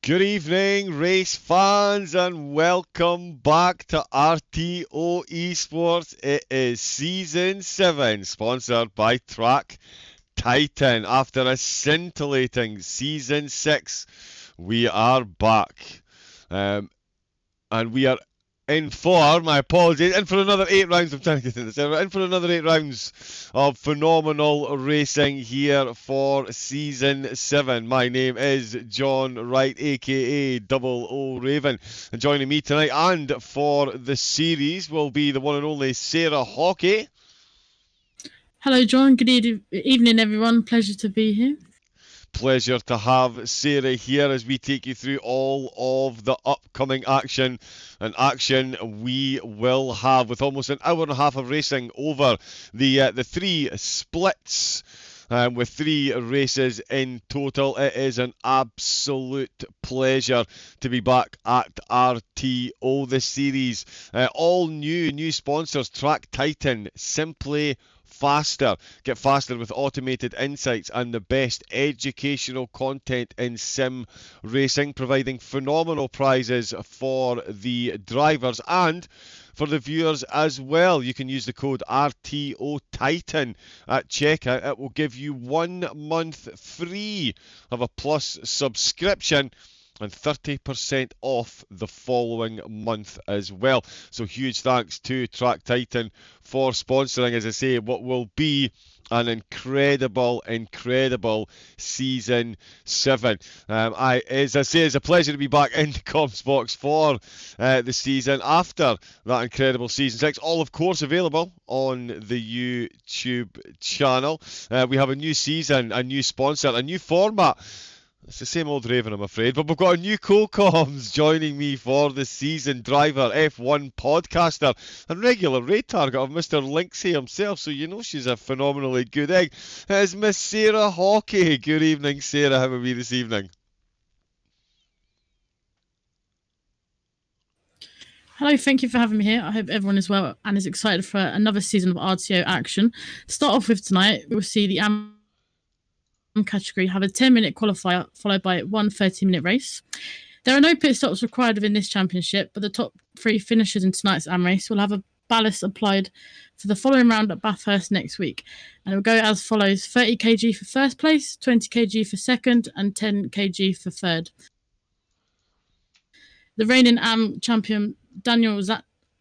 Good evening, race fans, and welcome back to RTO Esports. It is Season 7, sponsored by Track Titan. After a scintillating Season 6, we are back. And we are in for, my apologies, in for another 8 rounds. I'm trying to get in this. In for another 8 rounds of phenomenal racing here for Season 7. My name is John Wright, aka Double O Raven. And joining me tonight and for the series will be the one and only Sarah Hockey. Hello, John. Good evening, everyone. Pleasure to be here. Pleasure to have Sarah here as we take you through all of the upcoming action we will have, with almost an hour and a half of racing over the 3 splits. With 3 races in total. It is an absolute pleasure to be back at RTO this series. All new sponsors, Track Titan, simply faster. Get faster with automated insights and the best educational content in sim racing, providing phenomenal prizes for the drivers and for the viewers as well. You can use the code RTO Titan at checkout. It will give you 1 month free of a Plus subscription and 30% off the following month as well. So huge thanks to Track Titan for sponsoring, as I say, what will be an incredible Season 7. As I say, it's a pleasure to be back in the comms box for the season after that incredible Season 6. All, of course, available on the YouTube channel. We have a new season, a new sponsor, a new format. It's the same old Raven, I'm afraid, but we've got a new co-comms joining me for the season. Driver, F1 podcaster, and regular raid target of Mr. Linksay himself, so you know she's a phenomenally good egg. It's Miss Sarah Hockey. Good evening, Sarah. How are we this evening? Hello, thank you for having me here. I hope everyone is well and is excited for another season of RTO action. To start off with tonight, we will see the category have a 10-minute qualifier followed by one 30-minute race. There are no pit stops required within this championship, but the top 3 finishers in tonight's AM race will have a ballast applied for the following round at Bathurst next week, and it will go as follows: 30 kg for first place, 20 kg for second, and 10 kg for third. The reigning AM champion Daniel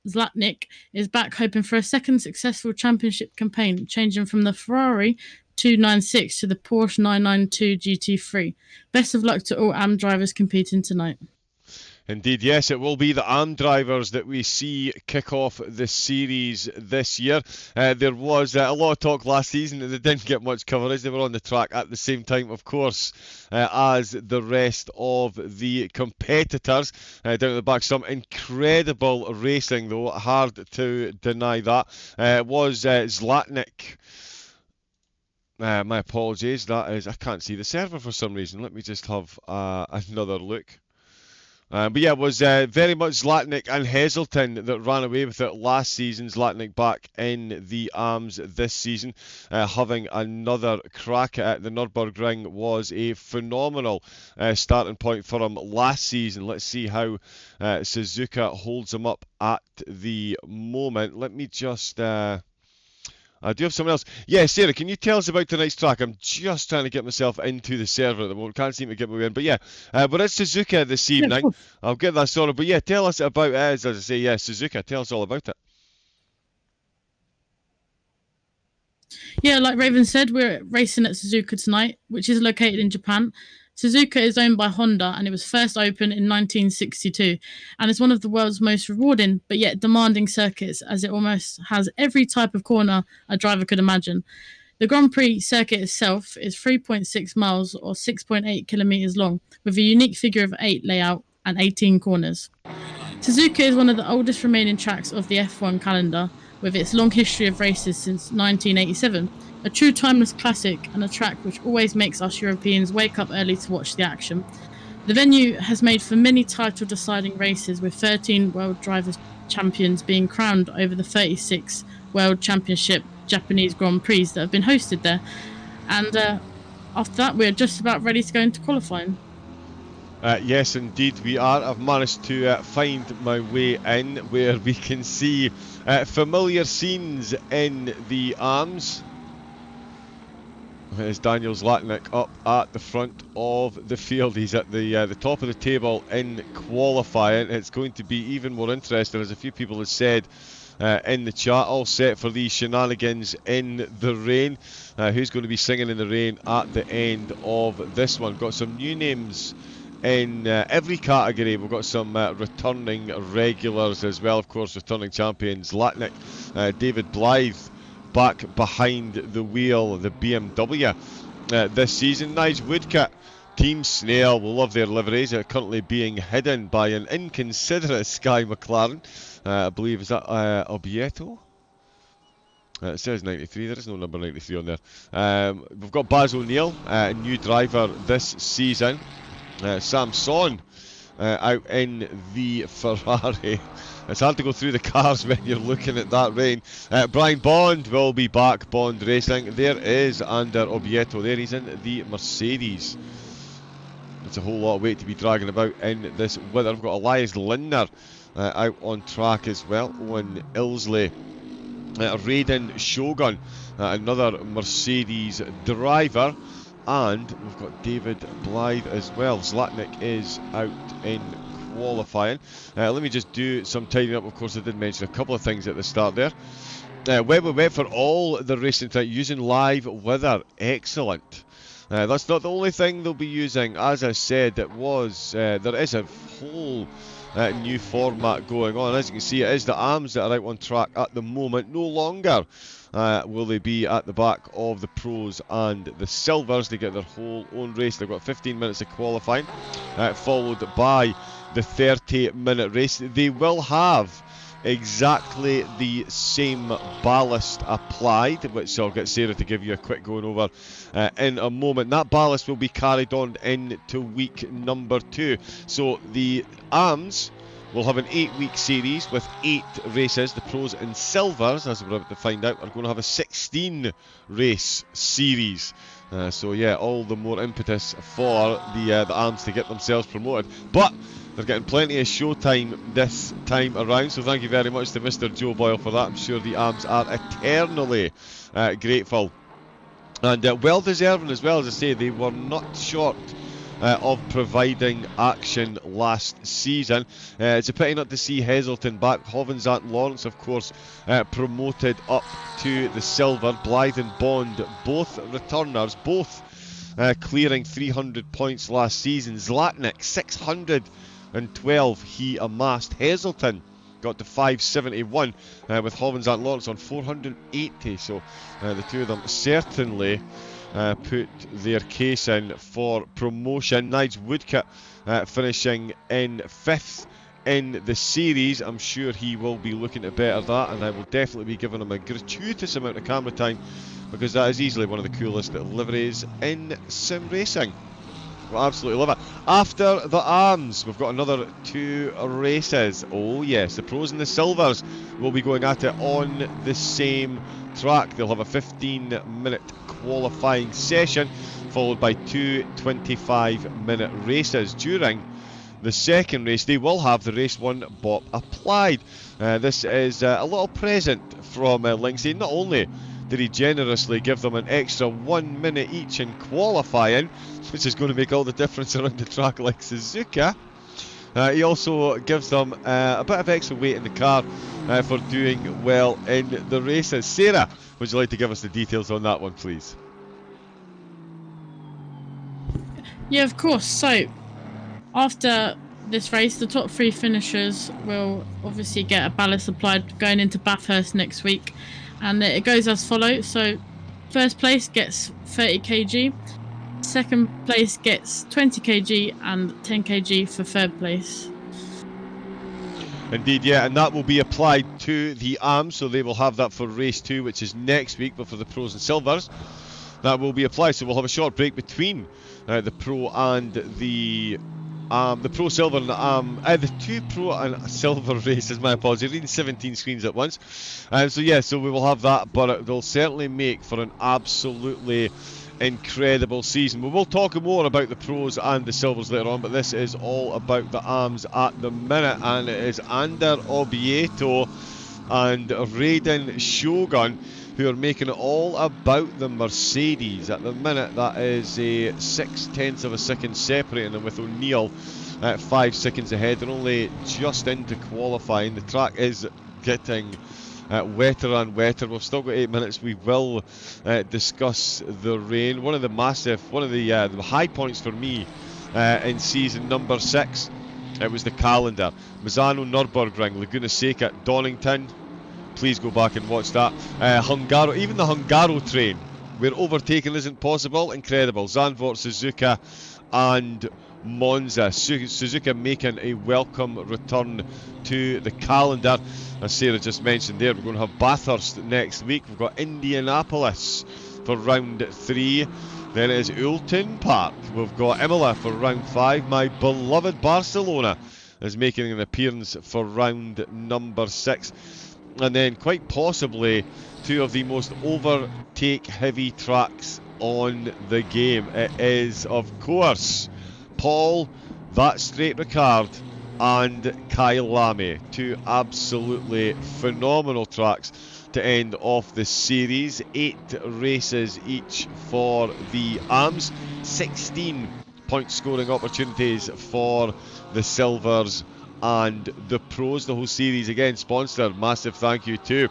Zlatnik is back, hoping for a second successful championship campaign, changing from the Ferrari 296 to the Porsche 992 GT3. Best of luck to all AM drivers competing tonight. Indeed, yes, it will be the AM drivers that we see kick off the series this year. There was a lot of talk last season that they didn't get much coverage. They were on the track at the same time, of course, as the rest of the competitors down at the back. Some incredible racing, though, hard to deny that. It was Zlatnik. My apologies, that is, I can't see the server for some reason. Let me just have another look. But yeah, it was very much Zlatnik and Heselton that ran away with it last season. Zlatnik back in the arms this season, having another crack at it. The Nürburgring was a phenomenal starting point for him last season. Let's see how Suzuka holds him up at the moment. Let me just... I do have someone else. Yeah, Sarah, can you tell us about tonight's track? I'm just trying to get myself into the server at the moment. Can't seem to get me in. But yeah, but it's Suzuka this evening. Yeah, I'll get that sorted. But yeah, tell us about it. As I say, yeah, Suzuka. Tell us all about it. Yeah, like Raven said, we're racing at Suzuka tonight, which is located in Japan. Suzuka is owned by Honda, and it was first opened in 1962, and is one of the world's most rewarding but yet demanding circuits, as it almost has every type of corner a driver could imagine. The Grand Prix circuit itself is 3.6 miles or 6.8 kilometers long, with a unique figure of 8 layout and 18 corners. Suzuka is one of the oldest remaining tracks of the F1 calendar, with its long history of races since 1987. A true timeless classic and a track which always makes us Europeans wake up early to watch the action. The venue has made for many title-deciding races, with 13 World Drivers' Champions being crowned over the 36 World Championship Japanese Grand Prix that have been hosted there. And after that, we're just about ready to go into qualifying. Yes, indeed we are. I've managed to find my way in where we can see familiar scenes in the arms. There's Daniel Zlatnik up at the front of the field. He's at the top of the table in qualifying. It's going to be even more interesting, as a few people have said in the chat, all set for these shenanigans in the rain. Who's going to be singing in the rain at the end of this one? Got some new names in every category. We've got some returning regulars as well, of course, returning champions Zlatnik, David Blythe back behind the wheel, the BMW this season. Nice Woodcut, Team Snail, will love their liveries. They're currently being hidden by an inconsiderate Sky McLaren. I believe, is that Obieto? It says 93, there is no number 93 on there. We've got Baz O'Neill, a new driver this season. Samson out in the Ferrari. It's hard to go through the cars when you're looking at that rain. Brian Bond will be back, Bond Racing. There is Ander Obieto there, he's in the Mercedes. It's a whole lot of weight to be dragging about in this weather. We've got Elias Lindner out on track as well. Owen Ilsley, Raiden Shogun, another Mercedes driver. And we've got David Blythe as well. Zlatnik is out in qualifying. Let me just do some tidying up. Of course, I did mention a couple of things at the start there. Web for all the racing tonight, using live weather. Excellent. That's not the only thing they'll be using. As I said, it was there is a whole new format going on. As you can see, it is the AMs that are out on track at the moment. No longer will they be at the back of the pros and the silvers. They get their whole own race. They've got 15 minutes of qualifying, followed by the 30-minute race. They will have exactly the same ballast applied, which I'll get Sarah to give you a quick going over in a moment. That ballast will be carried on into week number 2. So the AMs will have an 8-week series with 8 races. The pros and silvers, as we're about to find out, are going to have a 16-race series. So yeah, all the more impetus for the AMs to get themselves promoted. But they're getting plenty of showtime this time around, so thank you very much to Mr. Joe Boyle for that. I'm sure the AMs are eternally grateful. And well deserving as well. As I say, they were not short of providing action last season. It's a pity not to see Heselton back. Hovens and Lawrence, of course, promoted up to the silver. Blythe and Bond, both returners, both clearing 300 points last season. Zlatnik, 612 he amassed. Heselton got to 571 with Hovens and Lawrence on 480. So the two of them certainly put their case in for promotion. Nigel Woodcut finishing in 5th in the series. I'm sure he will be looking to better that, and I will definitely be giving him a gratuitous amount of camera time, because that is easily one of the coolest liveries in sim racing. We'll absolutely love it. After the AMs, we've got another 2 races. Oh yes, the pros and the silvers will be going at it on the same track. They'll have a 15-minute qualifying session, followed by 2 25-minute races. During the second race, they will have the race 1 BOP applied. This is a little present from Linksay. Not only did he generously give them an extra 1 minute each in qualifying, which is going to make all the difference around the track like Suzuka, he also gives them a bit of extra weight in the car for doing well in the races. Sarah, would you like to give us the details on that one, please? Yeah, of course. So, after this race, the top 3 finishers will obviously get a ballast applied going into Bathurst next week. And it goes as follows. So, first place gets 30 kg, second place gets 20 kg, and 10 kg for third place. Indeed, yeah, and that will be applied to the AMs, so they will have that for race 2, which is next week, but for the pros and silvers, that will be applied. So we'll have a short break between the pro and the pro silver and the 2 pro and silver races. My apologies, reading 17 screens at once. So yeah, so we will have that, but it will certainly make for an absolutely incredible season. We will talk more about the pros and the silvers later on, but this is all about the AMs at the minute, and it is Ander Obieto and Raiden Shogun who are making it all about the Mercedes. At the minute, that is a 0.6 of a second separating them, with O'Neill at 5 seconds ahead. They're only just into qualifying. The track is getting wetter and wetter. We've still got 8 minutes. We will discuss the rain. One of the high points for me in season number 6, it was the calendar. Misano, Nürburgring, Laguna Seca, Donington. Please go back and watch that. Hungaro, even the Hungaro train, where overtaking isn't possible, incredible. Zandvoort, Suzuka, and Monza. Suzuka making a welcome return to the calendar. As Sarah just mentioned there, we're going to have Bathurst next week. We've got Indianapolis for round 3. Then it is Oulton Park. We've got Imola for round 5. My beloved Barcelona is making an appearance for round number 6. And then quite possibly 2 of the most overtake heavy tracks on the game. It is, of course, Paul, that straight Ricard, and Kyle Lamy. 2 absolutely phenomenal tracks to end off the series. 8 races each for the AMs. 16 point scoring opportunities for the silvers and the pros. The whole series again sponsored. Massive thank you to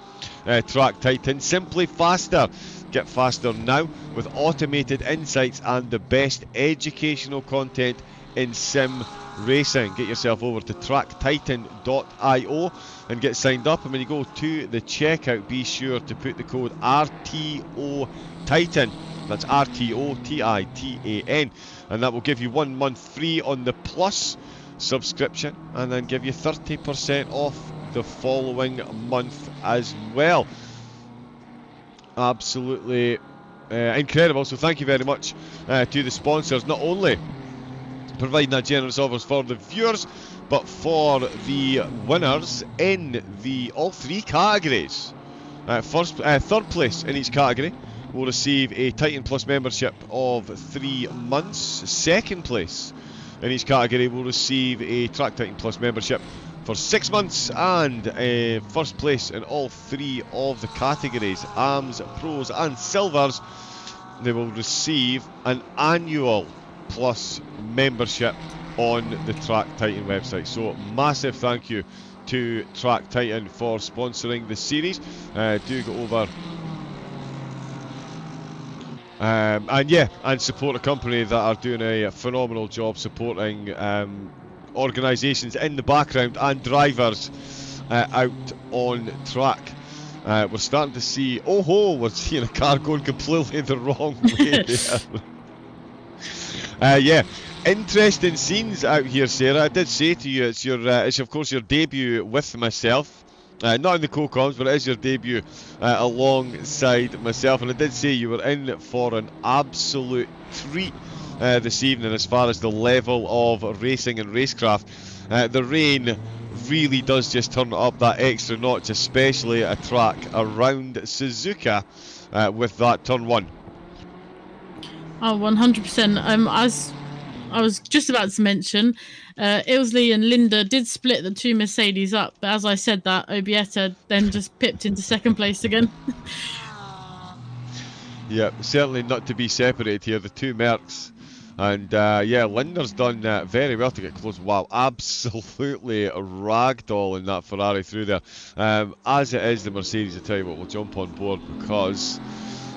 Track Titan. Simply faster. Get faster now with automated insights and the best educational content in sim racing. Get yourself over to tracktitan.io and get signed up. And when you go to the checkout, be sure to put the code RTO Titan. That's RTO TITAN, and that will give you 1 month free on the Plus subscription, and then give you 30% off the following month as well. Absolutely incredible. So thank you very much to the sponsors, not only providing that generous offers for the viewers, but for the winners in all 3 categories. Third place in each category will receive a Titan Plus membership of 3 months. Second place in each category will receive a Track Titan Plus membership for 6 months, and first place in all 3 of the categories, AMs, Pros and Silvers, they will receive an annual Plus membership on the Track Titan website. So massive thank you to Track Titan for sponsoring the series. Do go over and support a company that are doing a phenomenal job supporting organisations in the background and drivers out on track. We're starting to see, we're seeing a car going completely the wrong way there. Interesting scenes out here, Sarah. I did say to you, it's of course your debut with myself. Not in the co-coms, but it is your debut alongside myself. And I did say you were in for an absolute treat this evening as far as the level of racing and racecraft. The rain really does just turn it up that extra notch, especially a track around Suzuka with that turn 1. Oh, 100%. As I was just about to mention, Ilsley and Linda did split the 2 Mercedes up, but as I said that, Obieta then just pipped into second place again. Yeah, certainly not to be separated here, the 2 Mercs. And Linda's done very well to get close. Wow, absolutely ragdolling that Ferrari through there. As it is the Mercedes, I tell you what, we'll jump on board because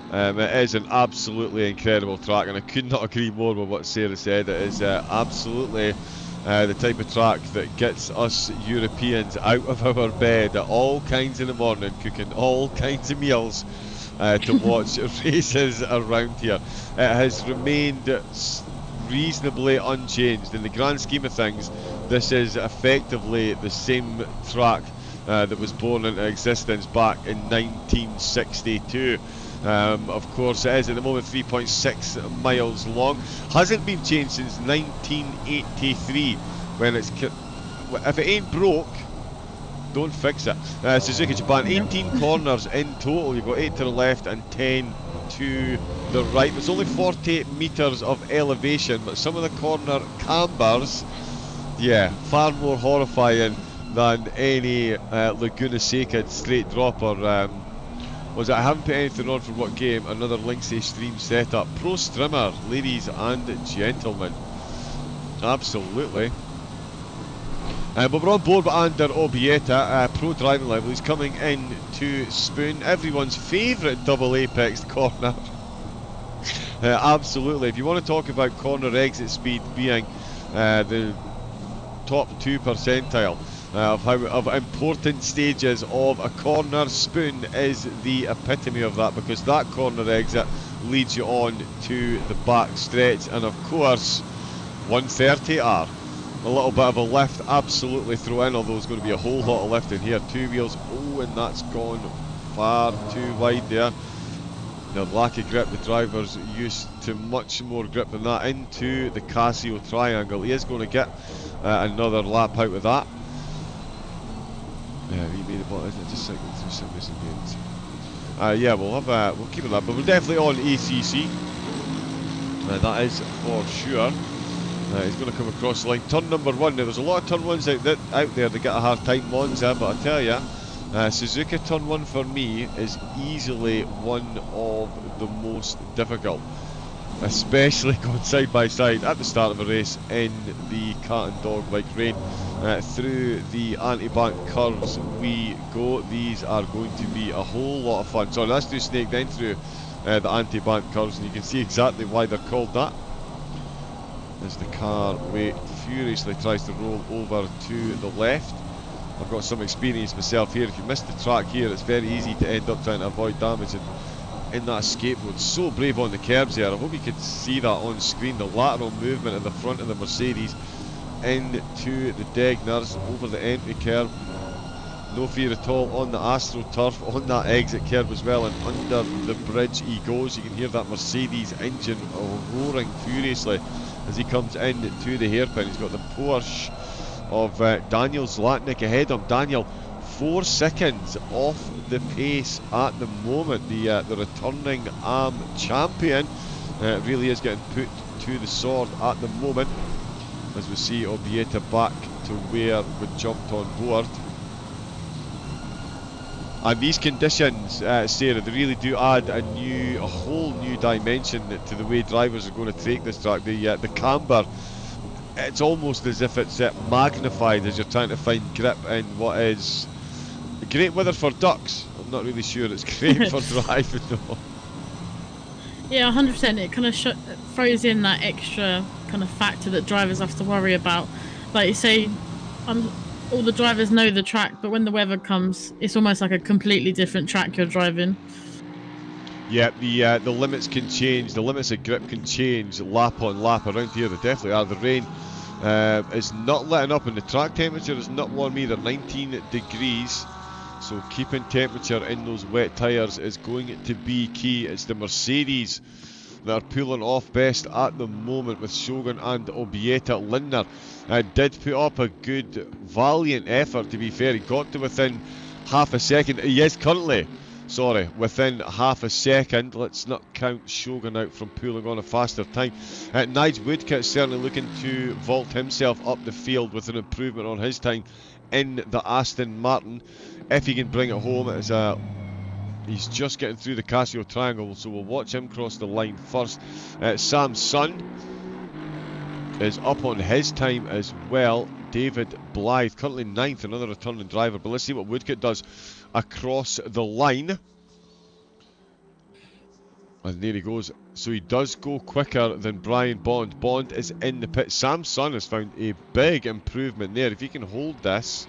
it is an absolutely incredible track, and I could not agree more with what Sarah said. It is absolutely the type of track that gets us Europeans out of our bed at all kinds in the morning, cooking all kinds of meals to watch races around here. It has remained reasonably unchanged. In the grand scheme of things, this is effectively the same track that was born into existence back in 1962. Of course, it is at the moment 3.6 miles long. Hasn't been changed since 1983, when it's if it ain't broke, don't fix it. Suzuka Japan, 18 corners in total. You've got 8 to the left and 10 to the right. There's only 48 metres of elevation, but some of the corner cambers, yeah, far more horrifying than any Laguna Seca straight drop or was it? I haven't put anything on for what game. Another Linksay stream setup. Pro Strimmer, ladies and gentlemen. Absolutely. But we're on board with Ander Obieta, pro driving level. He's coming in to spoon everyone's favourite double apex corner. Absolutely. If you want to talk about corner exit speed being the top 2 percentile of important stages of a corner, spoon is the epitome of that, because that corner exit leads you on to the back stretch, and of course 130R. A little bit of a lift, absolutely throw in, although there's going to be a whole lot of lift in here. 2 wheels, oh, and that's gone far too wide there. The lack of grip, the driver's used to much more grip than that into the Casio triangle. He is going to get another lap out of that. Yeah, he made it, but isn't it just cycling through semis and games? Yeah, we'll keep it up, but we're definitely on ACC. That is for sure. He's going to come across the line. Turn number 1. Now, there's a lot of turn 1s out there that get a hard time, Monza, but I tell you, Suzuka turn 1 for me is easily one of the most difficult, especially going side by side at the start of a race in the cat and dog like rain. Through the anti-bank curves we go. These are going to be a whole lot of fun. So let's do Snake, then through the anti-bank curves, and you can see exactly why they're called that. As the car furiously tries to roll over to the left. I've got some experience myself here. If you miss the track here, it's very easy to end up trying to avoid damage in that escape mode. So brave on the curbs there. I hope you could see that on screen. The lateral movement at the front of the Mercedes into the Degners over the entry curve. No fear at all on the AstroTurf, on that exit curve as well, and under the bridge he goes. You can hear that Mercedes engine roaring furiously as he comes into the hairpin. He's got the Porsche of Daniel Zlatnik ahead of him. Daniel 4 seconds off the pace at the moment. The returning AM champion really is getting put to the sword at the moment, as we see Obieta back to where we jumped on board. And these conditions, Sarah, they really do add a whole new dimension to the way drivers are going to take this track. The camber, it's almost as if it's magnified as you're trying to find grip in what is great weather for ducks. I'm not really sure it's great for driving though. Yeah, 100%. It kind of throws in that extra kind of factor that drivers have to worry about. Like you say, all the drivers know the track, but when the weather comes, it's almost like a completely different track you're driving. Yeah, the limits can change. The limits of grip can change lap on lap around here. They definitely are. The rain is not letting up, and the track temperature is not warm either. 19 degrees. So keeping temperature in those wet tyres is going to be key. It's the Mercedes that are pulling off best at the moment with Shogun and Obieta. Lindner did put up a good, valiant effort, to be fair. He got to within half a second. He is currently, within half a second. Let's not count Shogun out from pulling on a faster time. Nigel Woodcock certainly looking to vault himself up the field with an improvement on his time in the Aston Martin. If he can bring it home, it's he's just getting through the Casio triangle, so we'll watch him cross the line first. Sam Sun is up on his time as well. David Blythe, currently 9th, another returning driver. But let's see what Woodcock does across the line. And there he goes. So he does go quicker than Brian Bond. Bond is in the pit. Sam Sun has found a big improvement there. If he can hold this,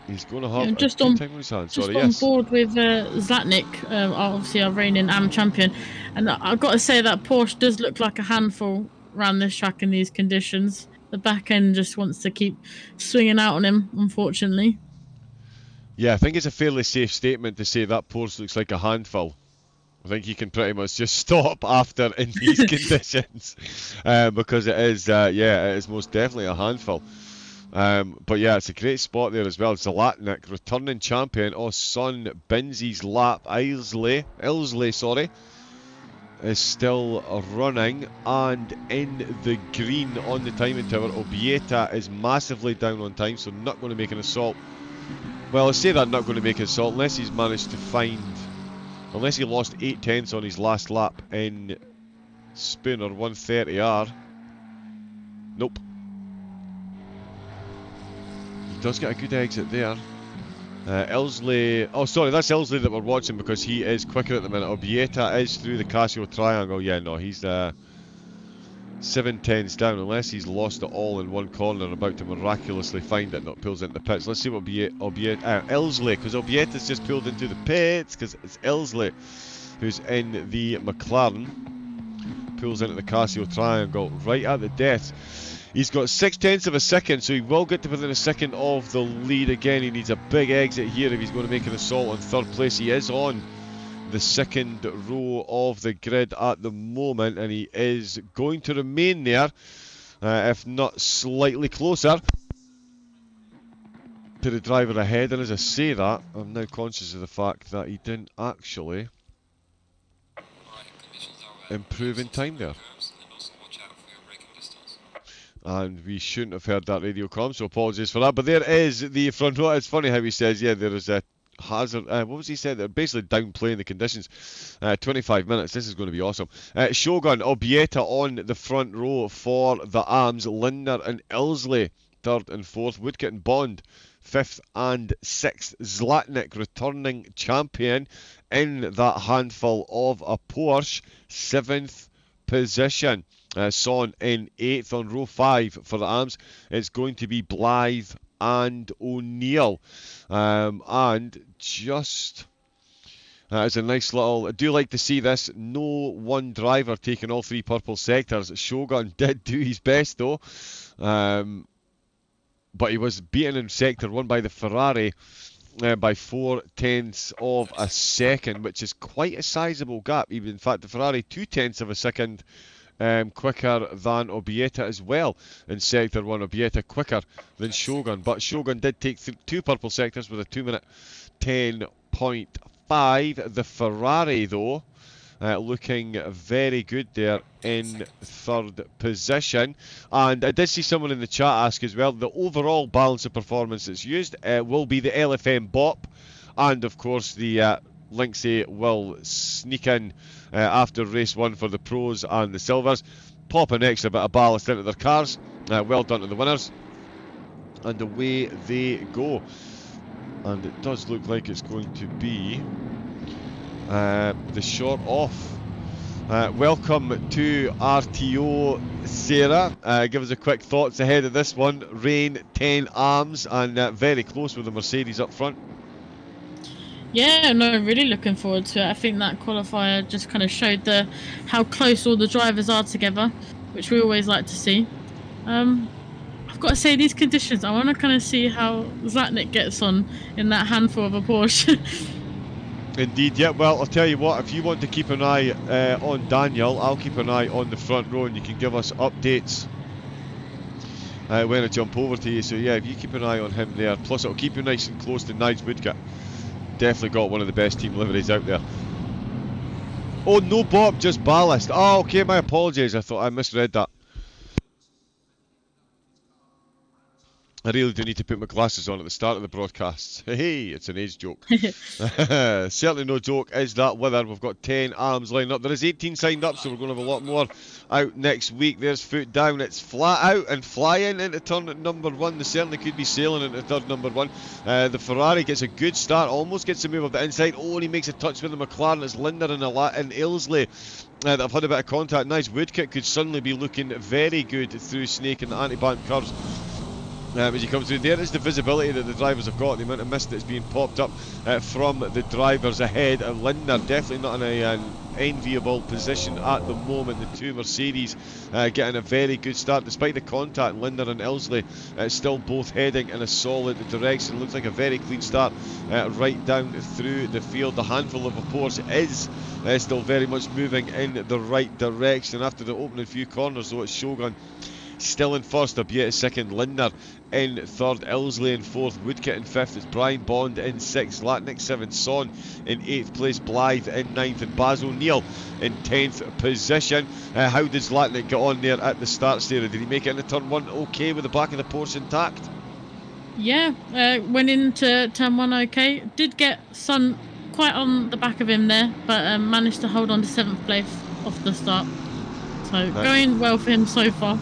he's going to have just a on, good time on his hands. just on board with Zlatnik, obviously our reigning AM champion, and I've got to say that Porsche does look like a handful around this track in these conditions. The back end just wants to keep swinging out on him, unfortunately. Yeah, I think it's a fairly safe statement to say that Porsche looks like a handful. I think you can pretty much just stop after in these conditions, because it is, it is most definitely a handful. But yeah, it's a great spot there as well. Zlatnik, returning champion. Oh, son, Binzi's lap. Ilsley, sorry, is still running and in the green on the timing tower. Obieta is massively down on time, so not going to make an assault. Well, I say that not going to make an assault unless he's managed to find, unless he lost 8 tenths on his last lap in Spooner 130R. Nope. He does get a good exit there. Ilsley, oh sorry, that's Ilsley that we're watching because he is quicker at the minute. Obieta is through the Casio triangle. Yeah, no, he's 7 tenths down, unless he's lost it all in one corner and about to miraculously find it and not pulls into the pits. Let's see what Ilsley, because Obieta's just pulled into the pits, because it's Ilsley who's in the McLaren, pulls into the Casio triangle right at the death. He's got 6 tenths of a second, so he will get to within a second of the lead again. He needs a big exit here if he's going to make an assault on third place. He is on the second row of the grid at the moment, and he is going to remain there, if not slightly closer to the driver ahead. And as I say that, I'm now conscious of the fact that he didn't actually improve in time there. And we shouldn't have heard that radio comm, so apologies for that. But there is the front row. It's funny how he says, yeah, there is a hazard. What was he said? They're basically downplaying the conditions. 25 minutes. This is going to be awesome. Shogun, Obieta on the front row for the AMS. Lindner and Ilsley, 3rd and 4th. Woodcote and Bond, 5th and 6th. Zlatnik, returning champion in that handful of a Porsche, 7th position. Son in 8th on row 5 for the AMS. It's going to be Blythe and O'Neill. And just as a nice little, I do like to see this, no one driver taking all 3 purple sectors. Shogun did do his best though, but he was beaten in sector 1 by the Ferrari by 4 tenths of a second, which is quite a sizable gap. Even in fact, the Ferrari 2 tenths of a second quicker than Obieta as well in sector 1. Obieta quicker than Shogun, but Shogun did take 2 purple sectors with a 2-minute 10.5. The Ferrari though, looking very good there in 3rd position. And I did see someone in the chat ask as well, the overall balance of performance that's used will be the LFM BOP, and of course the Linksay will sneak in after race 1 for the pros and the silvers, pop an extra bit of ballast into their cars. Well done to the winners, and away they go. And it does look like it's going to be the short off. Welcome to RTO, Sarah. Give us a quick thoughts ahead of this one. Rain, 10 arms, and very close with the Mercedes up front. Yeah, no, really looking forward to it. I think that qualifier just kind of showed how close all the drivers are together, which we always like to see. I've got to say, these conditions, I want to kind of see how Zlatnik gets on in that handful of a Porsche. Indeed, yeah. Well, I'll tell you what, if you want to keep an eye on Daniel, I'll keep an eye on the front row, and you can give us updates when I jump over to you. So yeah, if you keep an eye on him there, plus it'll keep you nice and close to Nigel Woodcote. Definitely got one of the best team liveries out there. Oh, no Bob, just ballast. Oh, okay, my apologies. I thought I misread that. I really do need to put my glasses on at the start of the broadcasts. Hey, it's an age joke. Certainly no joke is that winner. We've got 10 arms lined up. There is 18 signed up, so we're going to have a lot more out next week. There's foot down. It's flat out and flying into turn number 1. They certainly could be sailing into third number 1. The Ferrari gets a good start, almost gets a move of the inside. Oh, and he makes a touch with the McLaren. It's Lindner and Ilsley that have had a bit of contact. Nice. Woodcote could suddenly be looking very good through Snake and the anti-bank curves. As you come through, there is the visibility that the drivers have got, the amount of mist that's being popped up from the drivers ahead. And Lindner definitely not in an enviable position at the moment. The 2 Mercedes getting a very good start despite the contact. Lindner and Ilsley still both heading in a solid direction. Looks like a very clean start right down through the field. The handful of a Porsche is still very much moving in the right direction after the opening few corners, though. It's Shogun Still in first, Obieta second, Lindner in third, Ilsley in fourth, Woodkit in fifth, it's Brian Bond in sixth, Latnik seventh, Son in eighth place, Blythe in ninth, and Baz O'Neill in 10th position. How does Latnik get on there at the start, Sarah? Did he make it into turn one okay with the back of the Porsche intact? Yeah, went into turn one okay. Did get Son quite on the back of him there, but managed to hold on to 7th place off the start. So going well for him so far.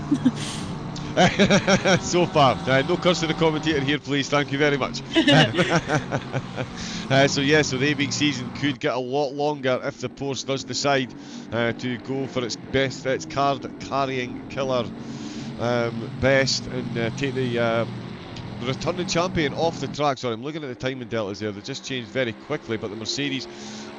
So far. No curse to the commentator here, please. Thank you very much. So the A-Week season could get a lot longer if the Porsche does decide to go for its best, its card-carrying killer best, and take the returning champion off the track. Sorry, I'm looking at the timing deltas there. They just changed very quickly, but the Mercedes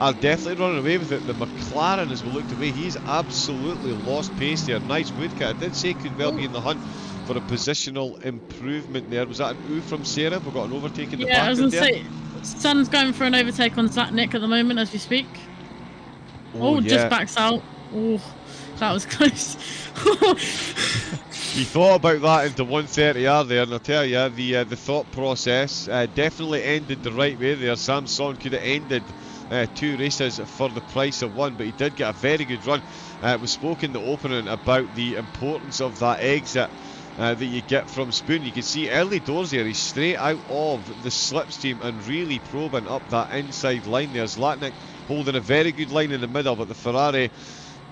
are definitely running away with it. The McLaren, as we looked away, he's absolutely lost pace there. Nice Woodkit. I did say could well be in the hunt for a positional improvement there. Was that an ooh from Sarah? We've got an overtake in the back. Yeah, I was going to say, Son's going for an overtake on Zatnik at the moment as we speak. Just backs out. Oh, that was close. He thought about that into 130R there, and I'll tell you, the thought process definitely ended the right way there. Samson could have ended 2 races for the price of 1, but he did get a very good run. We've spoken the opening about the importance of that exit that you get from Spoon. You can see early doors there, he's straight out of the slipstream and really probing up that inside line there. Zlatnik holding a very good line in the middle, but the Ferrari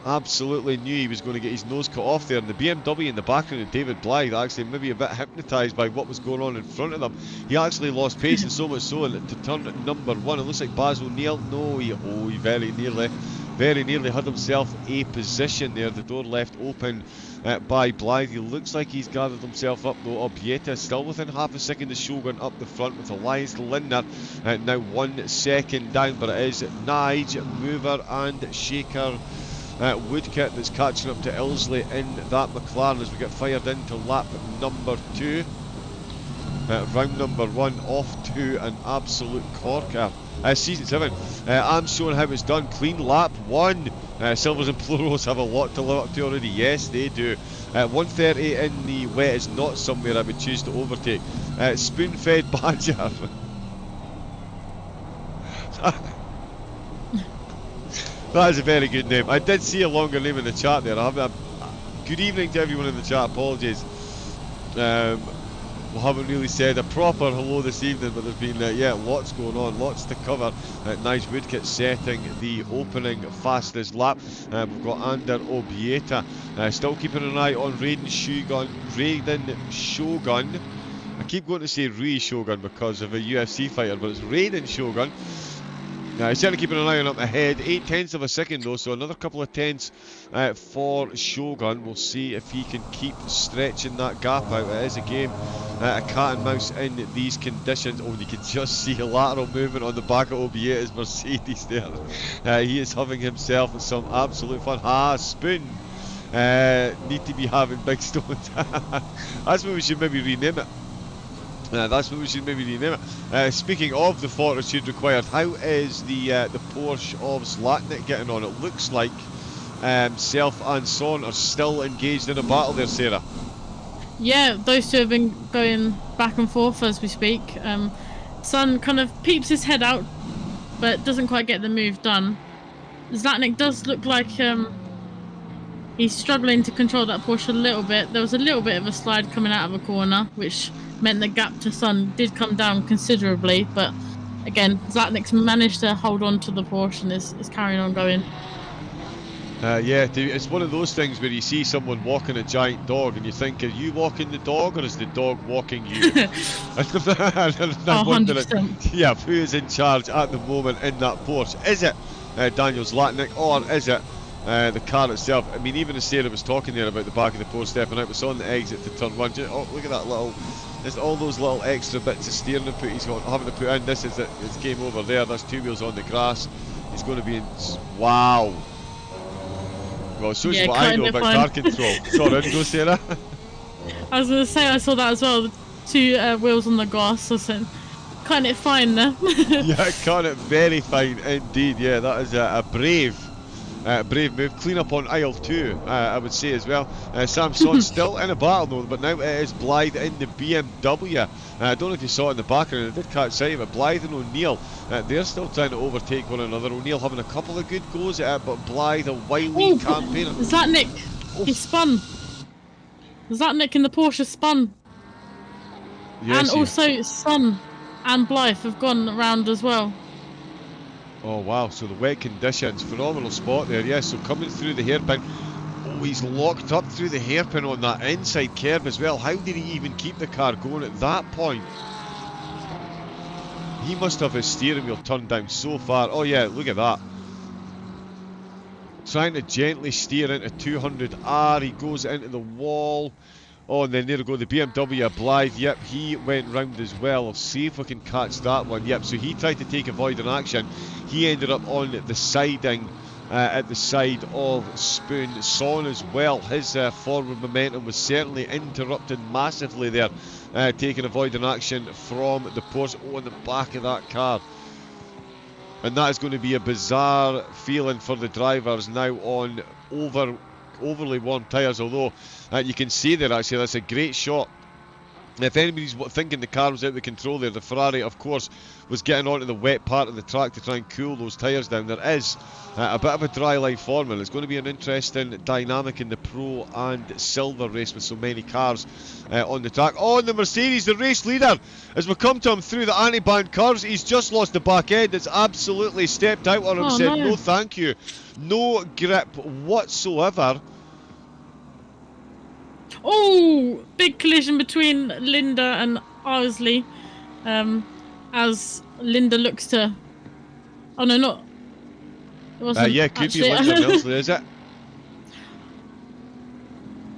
absolutely knew he was going to get his nose cut off there, and the BMW in the background of David Blythe actually maybe a bit hypnotised by what was going on in front of them. He actually lost pace, and so much so to turn number 1. It looks like Baz O'Neill, no, he very nearly had himself a position there. The door left open by Blythe. He looks like he's gathered himself up though. Obieta still within half a second of Shogun up the front with Elias Lindner now 1 second down, but it is Nige, Mover and Shaker Woodkit that's catching up to Ilsley in that McLaren as we get fired into lap number 2. Round number 1 off to an absolute corker. Season 7, I'm showing how it's done. Clean lap 1. Silvers and Pluros have a lot to live up to already. Yes, they do. 130 in the wet is not somewhere I would choose to overtake. Spoon-fed Badger. That is a very good name. I did see a longer name in the chat there. Good evening to everyone in the chat. Apologies. We haven't really said a proper hello this evening, but there's been lots going on, lots to cover. Nice Woodkit setting the opening fastest lap. We've got Ander Obieta still keeping an eye on Raiden Shogun. I keep going to say Rui Shogun because of a UFC fighter, but it's Raiden Shogun. He's certainly keeping an eye on up ahead. 8/10 of a second though, so another couple of tenths for Shogun. We'll see if he can keep stretching that gap out. It is a game, a cat and mouse in these conditions. Oh, you can just see a lateral movement on the back of Obieta's Mercedes there. He is having himself some absolute fun. Spoon need to be having big stones. That's what we should maybe rename it. Speaking of the fortitude required, how is the Porsche of Zlatnik getting on? It looks like Self and Son are still engaged in a battle there, Sarah. Yeah, those two have been going back and forth as we speak. Son kind of peeps his head out, but doesn't quite get the move done. Zlatnik does look like he's struggling to control that Porsche a little bit. There was a little bit of a slide coming out of a corner, which meant the gap to Son did come down considerably, but again, Zlatnik's managed to hold on to the Porsche and is carrying on going. It's one of those things where you see someone walking a giant dog and you think, are you walking the dog or is the dog walking you? I'm wondering, 100%. Who is in charge at the moment in that Porsche? Is it Daniel Zlatnik or is it the car itself? I mean, even as Sarah was talking there about the back of the Porsche stepping out, was on the exit to turn 1. Oh, look at that little... There's all those little extra bits of steering input he's having to put in. This is it. It's game over there. That's 2 wheels on the grass. He's going to be in... Wow. Well, so is what I know about car control. Sorry, go Sarah. I was going to say, I saw that as well. The 2 wheels on the grass. I said, can't it fine there? Yeah, can't it very fine indeed. Yeah, that is a brave brave move. Clean up on aisle 2, I would say as well. Samson still in a battle though, but now it is Blythe in the BMW. I don't know if you saw it in the background, I did catch sight of it. Blythe and O'Neill, they're still trying to overtake one another. O'Neill having a couple of good goes at it, but Blythe, a wily campaigner. Zlatnik, he spun. Zlatnik in the Porsche spun. Yes, and also Sun and Blythe have gone around as well. Oh wow, so the wet conditions, phenomenal spot there, yes, so coming through the hairpin. Oh, he's locked up through the hairpin on that inside curve as well. How did he even keep the car going at that point? He must have his steering wheel turned down so far. Oh yeah, look at that. Trying to gently steer into 200R, he goes into the wall. Oh, and then there we go, the BMW Blythe, yep, he went round as well. I'll see if we can catch that one. Yep, so he tried to take avoiding action. He ended up on the siding at the side of Spoon. Son as well, his forward momentum was certainly interrupted massively there, taking avoiding action from the Porsche. Oh, in the back of that car. And that is going to be a bizarre feeling for the drivers now on overly warm tyres, although you can see there actually that's a great shot. If anybody's thinking the car was out of control there, the Ferrari of course was getting onto the wet part of the track to try and cool those tyres down. There is a bit of a dry line forming. It's going to be an interesting dynamic in the Pro and Silver race with so many cars on the track. Oh, and the Mercedes, the race leader, as we come to him through the anti-band curves, he's just lost the back end. It's absolutely stepped out on him, said no thank you. No grip whatsoever. Oh, big collision between Linda and Owsley, as Linda looks to... Oh no, not... It wasn't yeah, could be Linda and Owsley, is it?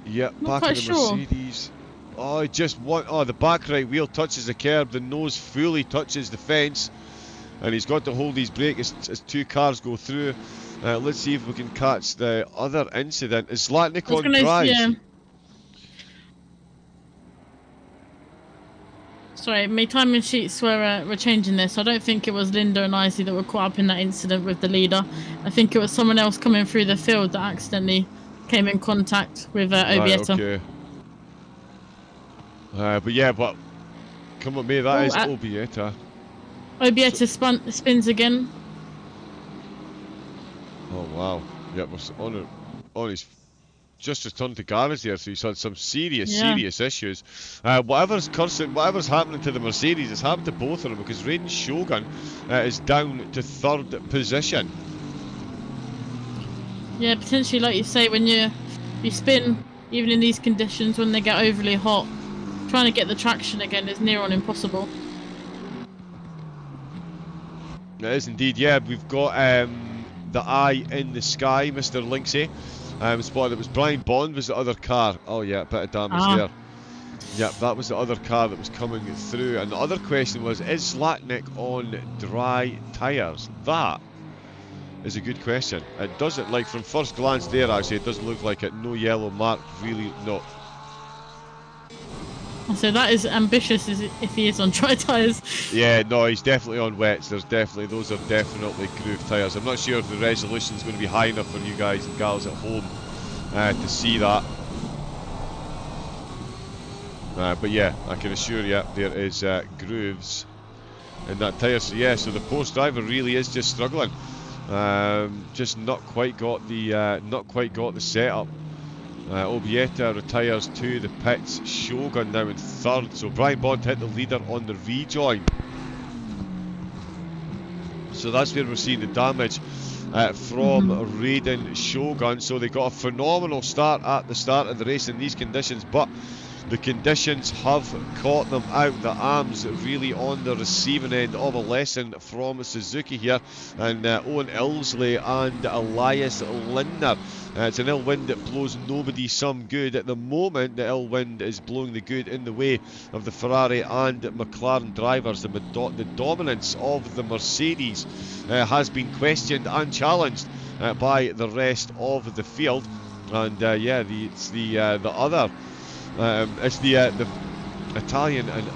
Yep, back of the Mercedes. Oh, the back right wheel touches the curb, the nose fully touches the fence, and he's got to hold his brake as two cars go through. Let's see if we can catch the other incident. Is Zlatnik on dries? Yeah. Sorry, my timing sheets were changing this. I don't think it was Linda and Isley that were caught up in that incident with the leader. I think it was someone else coming through the field that accidentally came in contact with Obieta. Right, okay. But come on, mate, that is Obieta. Obieta spins again. Oh wow! Yep, we're on his. Just returned to garage there, so he's had some serious issues. Whatever's happening to the Mercedes, it's happened to both of them because Raiden Shogun is down to 3rd position. Yeah, potentially, like you say, when you spin, even in these conditions, when they get overly hot, trying to get the traction again is near on impossible. It is indeed, yeah. We've got the eye in the sky, Mr. Linksay. Spotted it was Brian Bond was the other car. Oh yeah, a bit of damage there. Yep, that was the other car that was coming through. And the other question was, is Zlatnik on dry tyres? That is a good question. It doesn't, like from first glance there actually, it doesn't look like it. No yellow mark, really, no. So that is ambitious if he is on dry tyres. Yeah, no, he's definitely on wets. Those are definitely grooved tyres. I'm not sure if the resolution is going to be high enough for you guys and gals at home to see that. But yeah, I can assure you there is grooves in that tyre. So yeah, so the post driver really is just struggling. Just not quite got the setup. Obieta retires to the pits. Shogun now in 3rd. So Brian Bond hit the leader on the rejoin. So that's where we're seeing the damage from Raiden Shogun. So they got a phenomenal start at the start of the race in these conditions, but the conditions have caught them out. The AM's really on the receiving end of a lesson from Suzuki here. And Owen Ilsley and Elias Lindner. It's an ill wind that blows nobody some good. At the moment, the ill wind is blowing the good in the way of the Ferrari and McLaren drivers. The dominance of the Mercedes has been questioned and challenged by the rest of the field. And it's the Italian and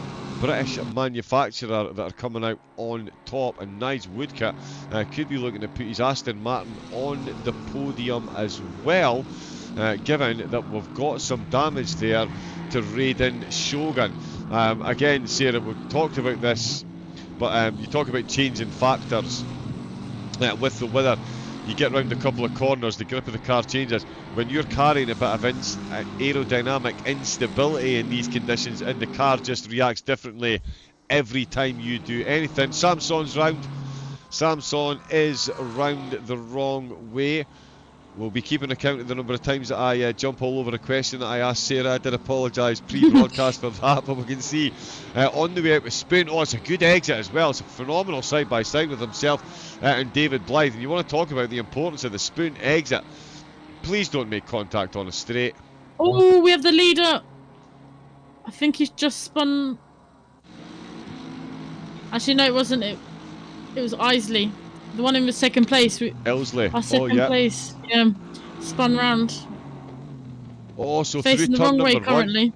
British manufacturer that are coming out on top, and Nige Woodcock could be looking to put his Aston Martin on the podium as well, given that we've got some damage there to Raiden Shogun. Again, Sarah, we've talked about this, but you talk about changing factors with the weather. You get round a couple of corners, the grip of the car changes. When you're carrying a bit of aerodynamic instability in these conditions, and the car just reacts differently every time you do anything. Samson's round. Samson is round the wrong way. We'll be keeping account of the number of times that I jump all over a question that I asked Sarah. I did apologise pre-broadcast for that, but we can see on the way out with Spoon. Oh, it's a good exit as well. It's a phenomenal side-by-side with himself and David Blythe. And you want to talk about the importance of the Spoon exit. Please don't make contact on a straight. Oh, we have the leader. I think he's just spun. Actually, no, it wasn't. It was Isley. The one in the second place. Elsley. Our second place. Yeah. Spun round. Oh, so facing through the turn wrong way number currently. one.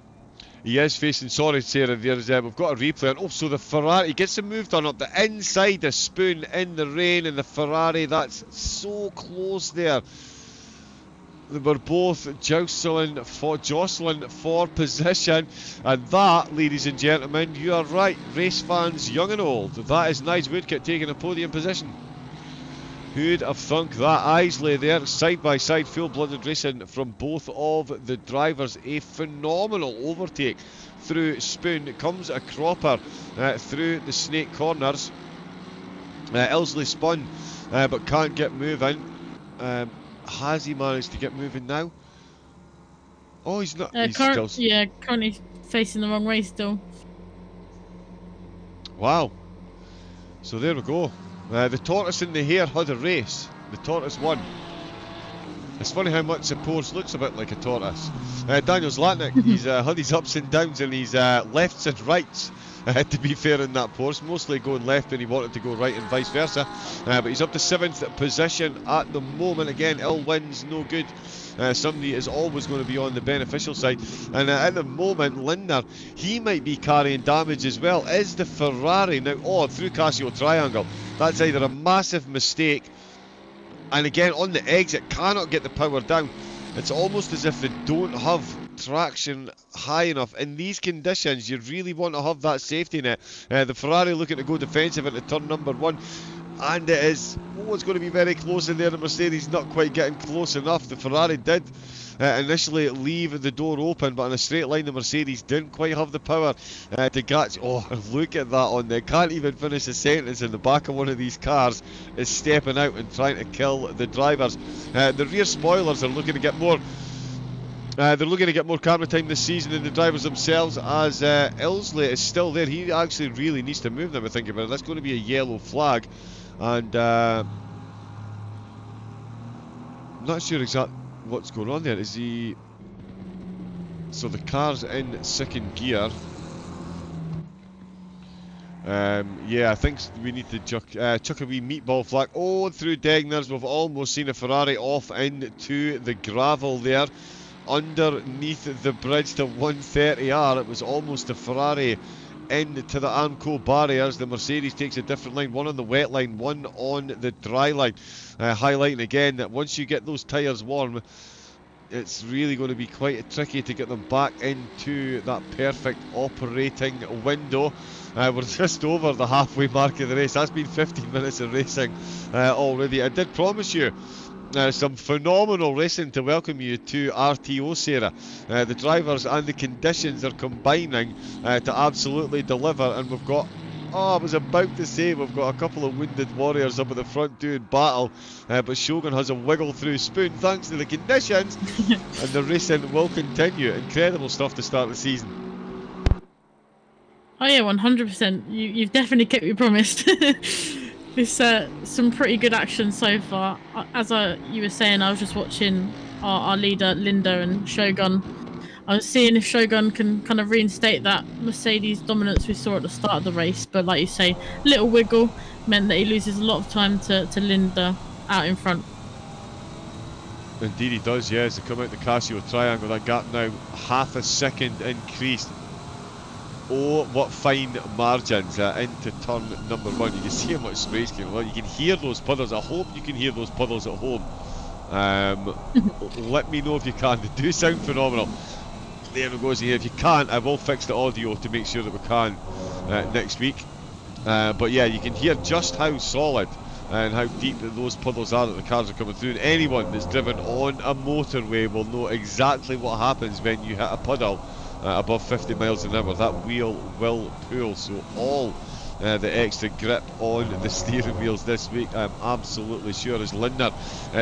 He is facing, sorry Sarah, there's, we've got a replay. Oh, so the Ferrari gets the move done up the inside of Spoon in the rain, and the Ferrari, that's so close there. They were both jostling for position, and that, ladies and gentlemen, you are right, race fans young and old, that is Nige Woodcock taking a podium position. Who'd have thunk that? Isley there, side by side, full-blooded racing from both of the drivers. A phenomenal overtake through Spoon. Comes a cropper through the snake corners. Elsley spun, but can't get moving. Has he managed to get moving now? Oh, he's not. He's still... Yeah, currently facing the wrong way still. Wow. So there we go. The tortoise and the hare had a race. The tortoise won. It's funny how much the Porsche looks a bit like a tortoise. Daniel Zlatnik, he's had his ups and downs and his lefts and rights, to be fair, in that Porsche. Mostly going left when he wanted to go right and vice versa. But he's up to 7th position at the moment. Again, ill wins, no good. Somebody is always going to be on the beneficial side. And at the moment, Linder, he might be carrying damage as well. Is the Ferrari now through Casio Triangle? That's either a massive mistake, and again on the exit cannot get the power down. It's almost as if they don't have traction high enough. In these conditions, you really want to have that safety net. The Ferrari looking to go defensive into turn number one. And it is, it's going to be very close in there. The Mercedes not quite getting close enough. The Ferrari did initially leave the door open, but in a straight line the Mercedes didn't quite have the power to catch. Oh, look at that on there. Can't even finish a sentence in the back of one of these cars is stepping out and trying to kill the drivers. The rear spoilers are looking to get more. They're looking to get more camera time this season than the drivers themselves, as Elsley is still there. He actually really needs to move them, I think about it. That's going to be a yellow flag. And I'm not sure exactly what's going on there. Is he... So the car's in second gear. Yeah, I think we need to chuck a wee meatball flag. Oh, through Degners, we've almost seen a Ferrari off into the gravel there. Underneath the bridge to 130R, it was almost a Ferrari into the Armco barriers. The Mercedes takes a different line, one on the wet line, one on the dry line, highlighting again that once you get those tyres warm, it's really going to be quite tricky to get them back into that perfect operating window. We're just over the halfway mark of the race. That's been 15 minutes of racing already. I did promise you some phenomenal racing to welcome you to RTO, Sarah. The drivers and the conditions are combining to absolutely deliver, and we've got, I was about to say, we've got a couple of wounded warriors up at the front doing battle, but Shogun has a wiggle through Spoon thanks to the conditions, and the racing will continue. Incredible stuff to start the season. Oh yeah, 100%. You've definitely kept your promise. It's some pretty good action so far. As you were saying, I was just watching our leader Linda and Shogun. I was seeing if Shogun can kind of reinstate that Mercedes dominance we saw at the start of the race, but like you say, little wiggle meant that he loses a lot of time to Linda out in front. Indeed he does, yeah, as they come out the Casio Triangle. That gap now half a second increased. Oh, what fine margins into turn number 1. You can see how much spray's going on. You can hear those puddles. I hope you can hear those puddles at home. Let me know if you can. They do sound phenomenal. There it goes. If you can't, I will fix the audio to make sure that we can next week. But yeah, you can hear just how solid and how deep those puddles are that the cars are coming through. And anyone that's driven on a motorway will know exactly what happens when you hit a puddle above 50 miles an hour. That wheel will pull. So all the extra grip on the steering wheels this week, I'm absolutely sure, as Lindner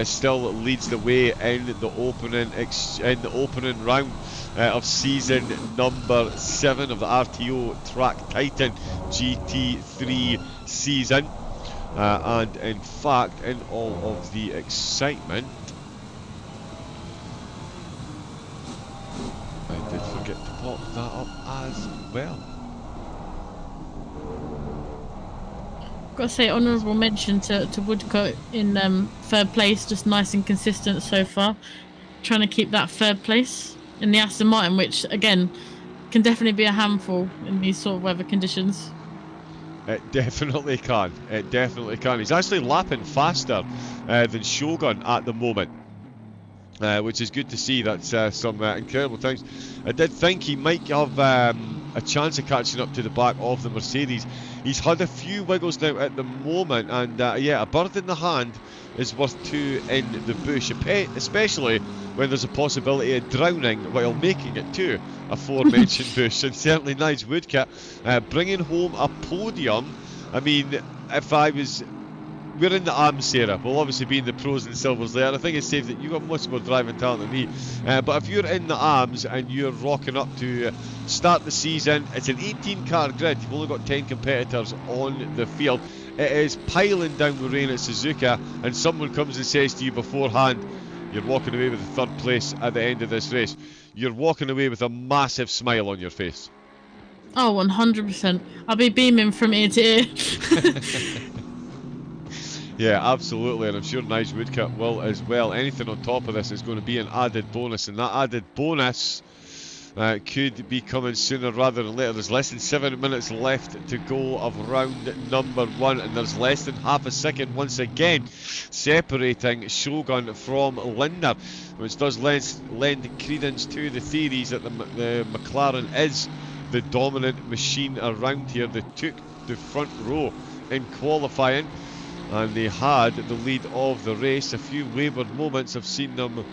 still leads the way in the opening round of season number 7 of the RTO Track Titan GT3 season. And in fact, in all of the excitement, I did forget to pop that up as well. Got to say, honourable mention to Woodcote in 3rd place, just nice and consistent so far. Trying to keep that 3rd place in the Aston Martin, which again can definitely be a handful in these sort of weather conditions. It definitely can. It definitely can. He's actually lapping faster than Shogun at the moment, which is good to see. That's some incredible times. I did think he might have a chance of catching up to the back of the Mercedes. He's had a few wiggles now at the moment, and yeah, a bird in the hand is worth 2 in the bush, especially when there's a possibility of drowning while making it to aforementioned bush. And certainly Nige Woodcote bringing home a podium. I mean, if I was... We're in the arms, Sarah. We'll obviously be in the pros and silvers there. I think it's safe that you've got much more driving talent than me. But if you're in the arms and you're rocking up to start the season, it's an 18-car grid. You've only got 10 competitors on the field. It is piling down with rain at Suzuka, and someone comes and says to you beforehand, you're walking away with the 3rd place at the end of this race. You're walking away with a massive smile on your face. Oh, 100%. I'll be beaming from ear to ear. Yeah, absolutely, and I'm sure Nige Woodcote will as well. Anything on top of this is going to be an added bonus, and that added bonus could be coming sooner rather than later. There's less than 7 minutes left to go of round number 1, and there's less than half a second once again separating Shogun from Lindner, which does lend credence to the theories that the McLaren is the dominant machine around here. They took the front row in qualifying, and they had the lead of the race. A few wayward moments have seen them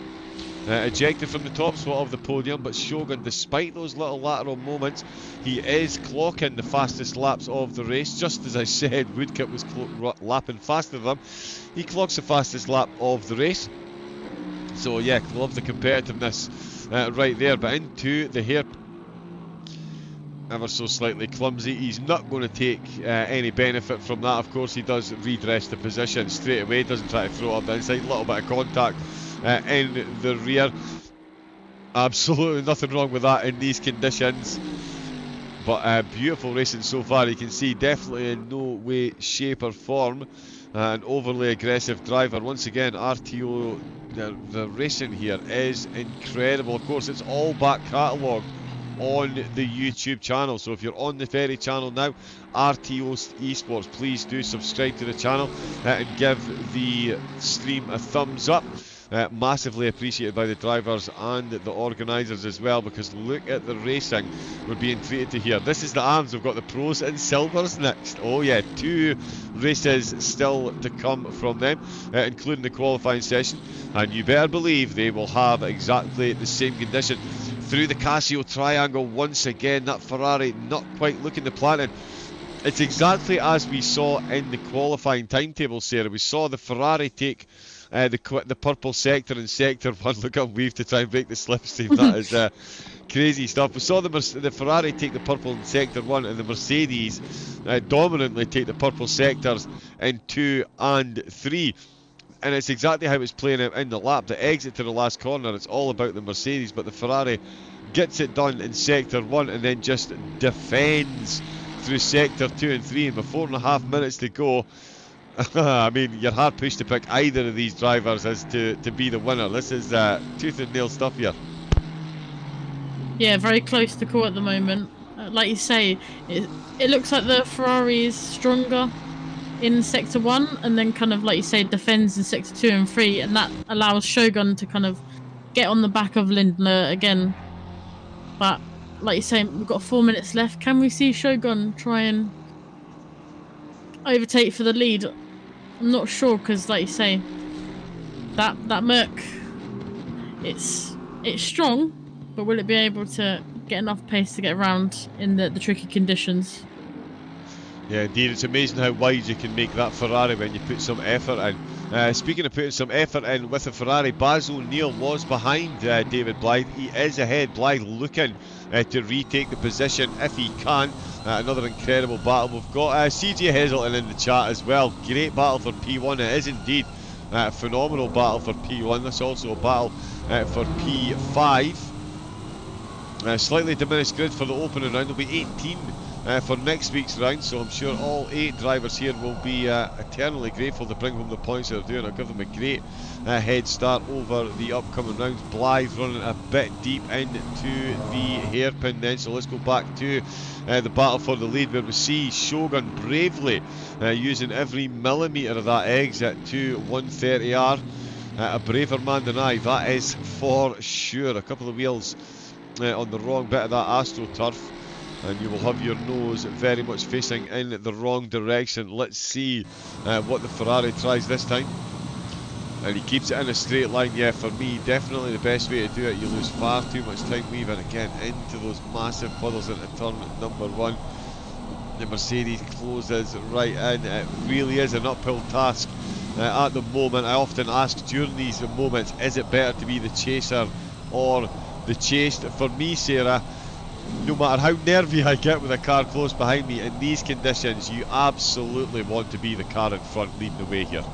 ejected from the top spot of the podium, but Shogun, despite those little lateral moments, he is clocking the fastest laps of the race. Just as I said, Woodcote was lapping faster than them. He clocks the fastest lap of the race. So yeah, love the competitiveness right there. But into the hair, ever so slightly clumsy. He's not going to take any benefit from that. Of course, he does redress the position straight away, doesn't try to throw it up the inside. A little bit of contact in the rear. Absolutely nothing wrong with that in these conditions. But beautiful racing so far. You can see definitely in no way, shape or form an overly aggressive driver. Once again, RTO, the racing here is incredible. Of course, it's all back catalogue on the YouTube channel, so if you're on the Ferry channel now, RTO Esports, please do subscribe to the channel and give the stream a thumbs up. Massively appreciated by the drivers and the organisers as well, because look at the racing we're being treated to here. This is the arms. We've got the pros and silvers next. Oh yeah, 2 races still to come from them, including the qualifying session, and you better believe they will have exactly the same condition. Through the Casio triangle once again, that Ferrari not quite looking the planning. It's exactly as we saw in the qualifying timetable, Sarah. We saw the Ferrari take the purple sector in sector 1. Look at weave to try and break the slipstream. That is crazy stuff. We saw the Ferrari take the purple in sector 1, and the Mercedes dominantly take the purple sectors in 2 and 3. And it's exactly how it's playing out in the lap. The exit to the last corner, it's all about the Mercedes, but the Ferrari gets it done in sector 1 and then just defends through sector 2 and 3, and with 4.5 minutes to go, I mean, you're hard pushed to pick either of these drivers as to be the winner. This is tooth and nail stuff here. Yeah, very close to call at the moment. like you say, it looks like the Ferrari is stronger in Sector 1 and then kind of, like you say, defends in Sector 2 and 3, and that allows Shogun to kind of get on the back of Lindner again. But like you say, we've got 4 minutes left. Can we see Shogun try and overtake for the lead? I'm not sure, because like you say, that Merc, it's strong, but will it be able to get enough pace to get around in the tricky conditions? Yeah, indeed, it's amazing how wide you can make that Ferrari when you put some effort in. Speaking of putting some effort in with the Ferrari, Baz O'Neill was behind David Blythe. He is ahead. Blythe looking to retake the position if he can. Another incredible battle. We've got CJ Heselton in the chat as well. Great battle for P1. It is indeed a phenomenal battle for P1. That's also a battle for P5. Slightly diminished grid for the opening round. There'll be 18 for next week's round, so I'm sure all 8 drivers here will be eternally grateful to bring home the points they're doing. I'll give them a great head start over the upcoming rounds. Blythe running a bit deep into the hairpin then, so let's go back to the battle for the lead, where we see Shogun bravely using every millimetre of that exit to 130R. A braver man than I, that is for sure. A couple of wheels on the wrong bit of that AstroTurf, and you will have your nose very much facing in the wrong direction. Let's see what the Ferrari tries this time. And he keeps it in a straight line. Yeah, for me, definitely the best way to do it. You lose far too much time weaving again into those massive puddles into turn number 1. The Mercedes closes right in. It really is an uphill task at the moment. I often ask during these moments, is it better to be the chaser or the chased? For me, Sarah, no matter how nervy I get with a car close behind me, in these conditions you absolutely want to be the car in front leading the way here.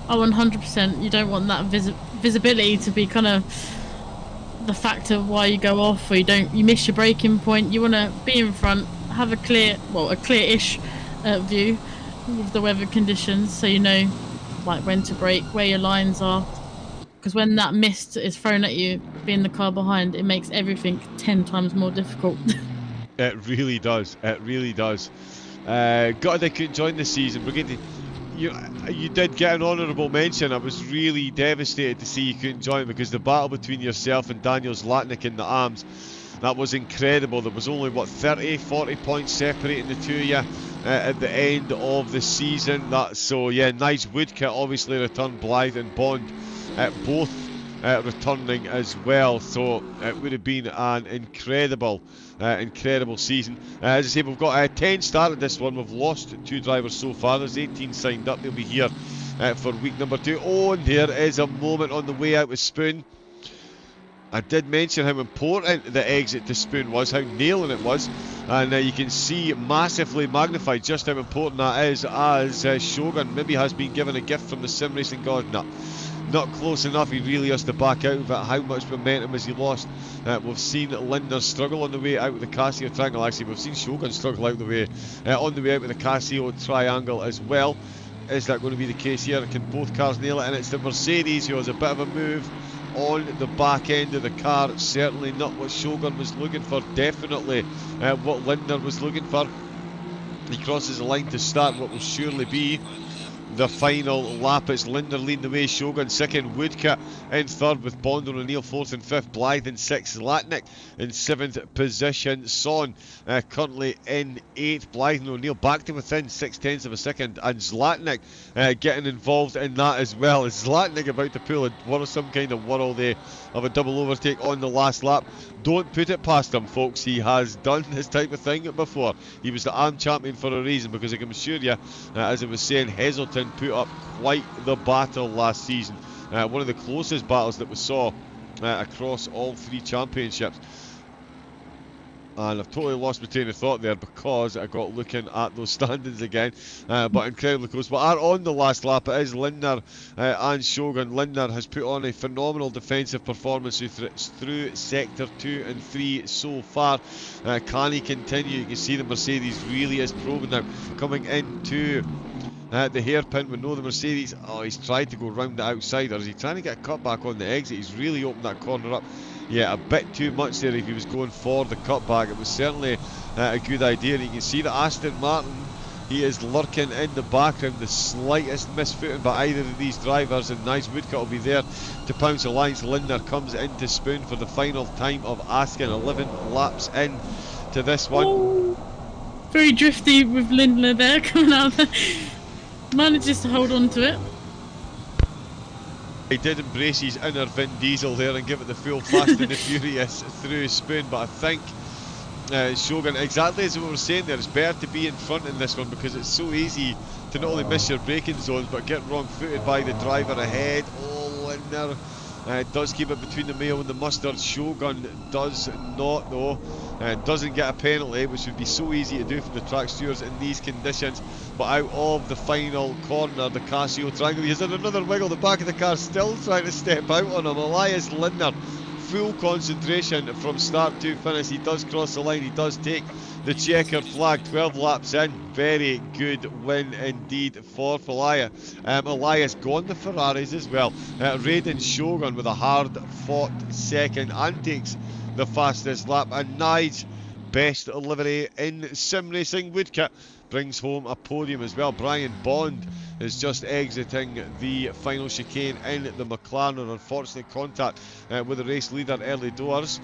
Oh, 100%. You don't want that visibility to be kind of the factor of why you go off, or you miss your braking point. You want to be in front, have a clear-ish view with the weather conditions, so you know like when to brake, where your lines are. Because when that mist is thrown at you, being the car behind, it makes everything 10 times more difficult. It really does. It really does. God, they couldn't join this season. You did get an honourable mention. I was really devastated to see you couldn't join, because the battle between yourself and Daniel Zlatnik in the arms, that was incredible. There was only, 40 points separating the two of you at the end of the season. So yeah, nice. Woodkit obviously returned, Blythe and Bond both returning as well, so it would have been an incredible season. As I say, we've got 10 started this one. We've lost 2 drivers so far. There's 18 signed up. They'll be here for week number 2. Oh, and there is a moment on the way out with Spoon. I did mention how important the exit to Spoon was, how nailing it was, and you can see massively magnified just how important that is, as Shogun maybe has been given a gift from the sim racing god. No, not close enough. He really has to back out of it. How much momentum has he lost? We've seen Lindner struggle on the way out with the Casio triangle. Actually, we've seen Shogun struggle on the way out with the Casio triangle as well. Is that going to be the case here? Can both cars nail it? And it's the Mercedes who has a bit of a move on the back end of the car. Certainly not what Shogun was looking for. Definitely what Lindner was looking for. He crosses the line to start what will surely be the final lap. It's Lindner leading the way, Shogun second, Woodkit in third, with Bond and O'Neill fourth and fifth, Blythe in sixth, Zlatnik in seventh position, Son currently in eighth, Blythe and O'Neill back to within 6/10 of a second, and Zlatnik getting involved in that as well. Is Zlatnik about to pull some kind of world of a double overtake on the last lap? Don't put it past him, folks. He has done this type of thing before. He was the ARM champion for a reason, because I can assure you, as I was saying, Heselton put up quite the battle last season. One of the closest battles that we saw across all 3 championships. And I've totally lost my train of thought there because I got looking at those standings again. But incredibly close. We are on the last lap. It is Lindner and Shogun. Lindner has put on a phenomenal defensive performance through Sector 2 and 3 so far. Can he continue? You can see the Mercedes really is probing now. Coming into the hairpin with no the Mercedes. Oh, he's tried to go round the outside, or is he trying to get a cut back on the exit? He's really opened that corner up. Yeah, a bit too much there if he was going for the cutback. It was certainly a good idea. And you can see that Aston Martin, he is lurking in the background. The slightest misfooting by either of these drivers, and Nice Woodcut will be there to pounce the lines. Lindner comes into Spoon for the final time of Askin. 11 laps in to this one. Oh, very drifty with Lindner there coming out there. Manages to hold on to it. He did embrace his inner Vin Diesel there and give it the full Fast and the Furious through Spoon, but I think Shogun, exactly as we were saying there, it's better to be in front in this one because it's so easy to not only miss your braking zones but get wrong footed by the driver ahead. Oh, Lindner does keep it between the mayo and the mustard. Shogun does not though. Doesn't get a penalty, which would be so easy to do for the track stewards in these conditions. But out of the final corner, the Casio triangle, he's in another wiggle. The back of the car still trying to step out on him. Elias Lindner, full concentration from start to finish. He does cross the line, he does take the checkered flag. 12 laps in, very good win indeed for Elias. Elias gone the Ferraris as well. Raiden Shogun with a hard fought second and takes the fastest lap, and Nige, best livery in sim racing. Woodcut brings home a podium as well. Brian Bond is just exiting the final chicane in the McLaren. Unfortunate contact with the race leader early doors,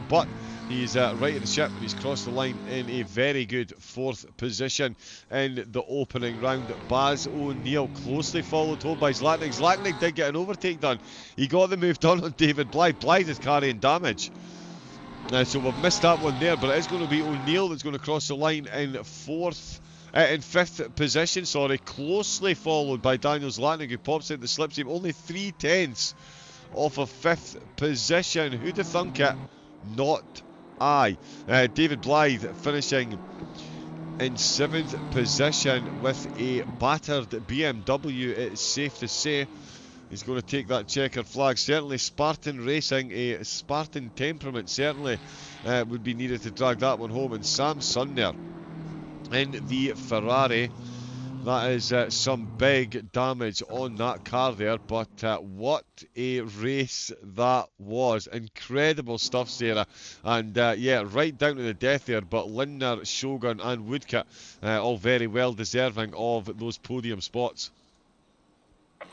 but he's right at the ship and he's crossed the line in a very good 4th position in the opening round. Baz O'Neill closely followed home by Zlatnik. Zlatnik did get an overtake done. He got the move done on David Blythe. Blythe is carrying damage. So we've missed that one there, but it is going to be O'Neill that's going to cross the line in 5th position, closely followed by Daniel Zlatnik, who pops out the slipstream, only 3/10 off of 5th position. Who'd have thunk it? Not I. David Blythe finishing in 7th position with a battered BMW, it's safe to say. He's going to take that checkered flag. Certainly Spartan Racing, a Spartan temperament certainly would be needed to drag that one home. And Sam Sundner in the Ferrari. That is some big damage on that car there, but what a race that was. Incredible stuff, Sarah. And yeah, right down to the death there, but Lindner, Shogun and Woodcut all very well deserving of those podium spots.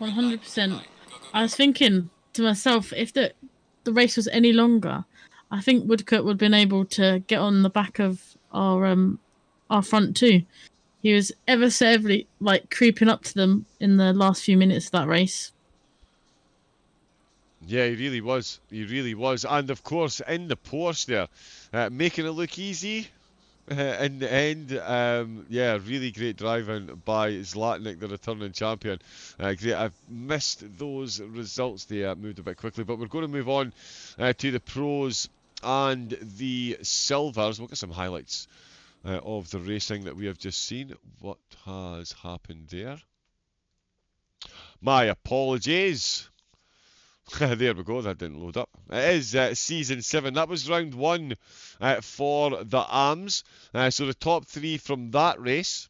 100%. I was thinking to myself, if the race was any longer, I think Woodcut would have been able to get on the back of our front too. He was ever so heavily creeping up to them in the last few minutes of that race. Yeah, he really was. He really was. And of course, in the Porsche there, making it look easy. In the end, yeah, really great driving by Zlatnik, the returning champion. Great. I've missed those results. They moved a bit quickly, but we're going to move on to the pros and the silvers. We'll get some highlights of the racing that we have just seen. What has happened there? My apologies. There we go, that didn't load up. It is Season 7. That was round 1 for the AMS. So the top 3 from that race.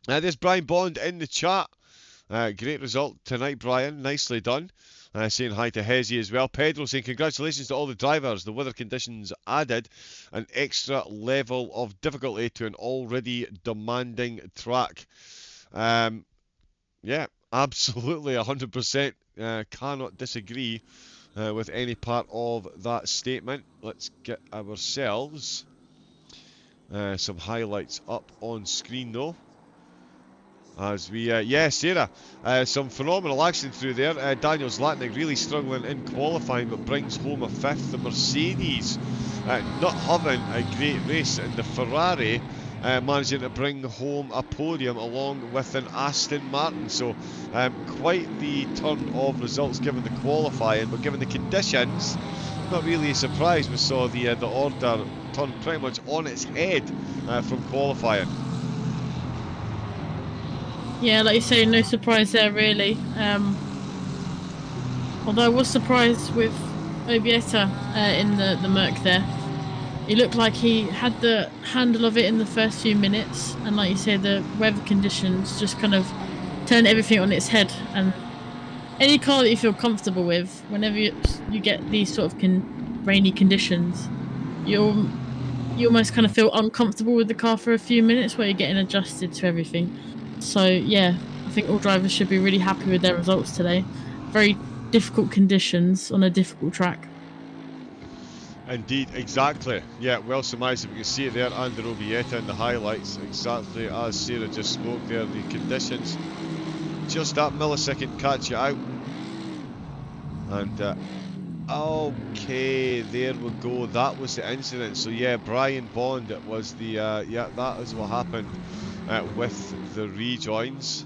There's Brian Bond in the chat. Great result tonight, Brian. Nicely done. Saying hi to Hezi as well. Pedro saying congratulations to all the drivers. The weather conditions added an extra level of difficulty to an already demanding track. Yeah, absolutely 100%. Cannot disagree with any part of that statement. Let's get ourselves some highlights up on screen though. As we, yeah, Sarah, some phenomenal action through there. Daniel Zlatnik really struggling in qualifying, but brings home a 5th. The Mercedes not having a great race, and the Ferrari managing to bring home a podium along with an Aston Martin. So quite the turn of results given the qualifying, but given the conditions, not really a surprise. We saw the order turn pretty much on its head from qualifying. Yeah, like you say, no surprise there really. Although I was surprised with Obieta in the Merc there. It looked like he had the handle of it in the first few minutes, and like you said, the weather conditions just kind of turned everything on its head. And any car that you feel comfortable with, whenever you get these sort of rainy conditions, you almost kind of feel uncomfortable with the car for a few minutes where you're getting adjusted to everything. So yeah, I think all drivers should be really happy with their results today. Very difficult conditions on a difficult track. Indeed, exactly. Yeah, well surmised. We can see it there, Andrea Obieta in the highlights, exactly as Sarah just spoke there. The conditions, just that millisecond catch you out. And okay, there we go. That was the incident. So yeah, Brian Bond was the yeah, that is what happened with the rejoins.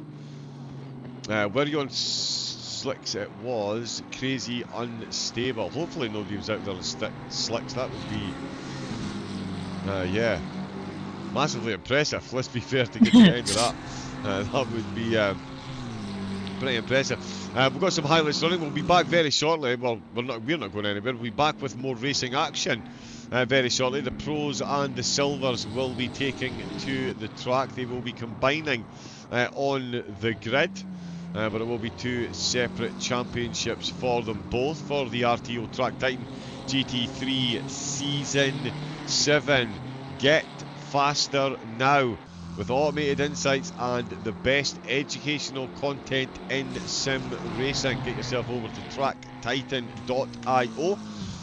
Were you on slicks? It was crazy unstable. Hopefully nobody was out there on slicks. That would be yeah, massively impressive. Let's be fair to get to the end of that. That would be pretty impressive. We've got some highlights running. We'll be back very shortly. Well, we're not going anywhere. We'll be back with more racing action very shortly. The pros and the silvers will be taking to the track. They will be combining on the grid. But it will be two separate championships for them both, for the RTO Track Titan GT3 Season 7. Get faster now with automated insights and the best educational content in sim racing. Get yourself over to tracktitan.io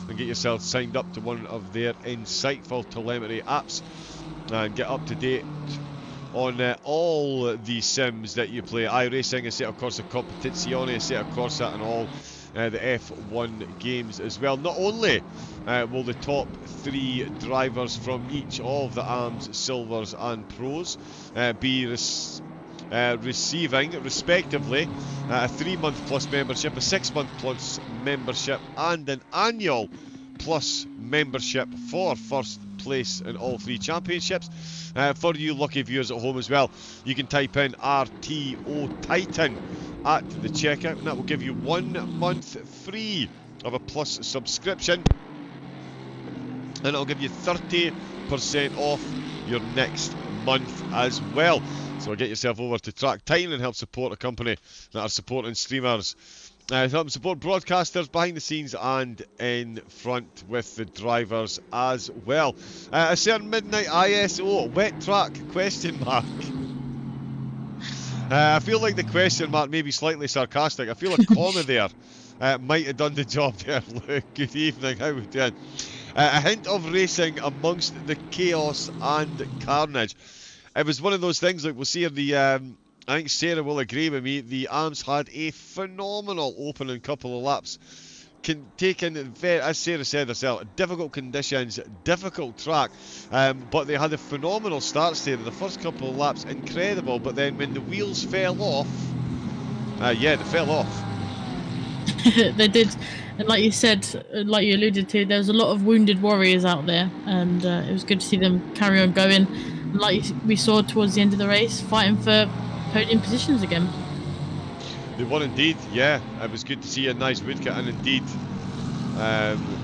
and get yourself signed up to one of their insightful telemetry apps and get up to date on all the sims that you play. iRacing, Assetto Corsa Competizione, Assetto Corsa, and all the F1 games as well. Not only will the top 3 drivers from each of the ARMS, Silvers and Pros be receiving respectively a 3-month plus membership, a 6-month plus membership and an annual plus membership for first place in all 3 championships. For you lucky viewers at home as well, you can type in RTO Titan at the checkout and that will give you 1 month free of a plus subscription, and it'll give you 30% off your next month as well. So get yourself over to Track Titan and help support a company that are supporting streamers, help support broadcasters behind the scenes and in front with the drivers as well. A certain Midnight ISO wet track question mark. I feel like the question mark may be slightly sarcastic. I feel a comma there might have done the job there. Luke, good evening, how we doing? A hint of racing amongst the chaos and carnage. It was one of those things, like we'll see in the I think Sarah will agree with me, the ARMS had a phenomenal opening couple of laps. Taken, as Sarah said herself, difficult conditions, difficult track, but they had a phenomenal start, Sarah. The first couple of laps, incredible, but then when the wheels fell off, yeah, they fell off. They did, and like you said, like you alluded to, there was a lot of wounded warriors out there, and it was good to see them carry on going. And like we saw towards the end of the race, fighting for podium positions again. They won indeed, yeah. It was good to see a nice woodcut, and indeed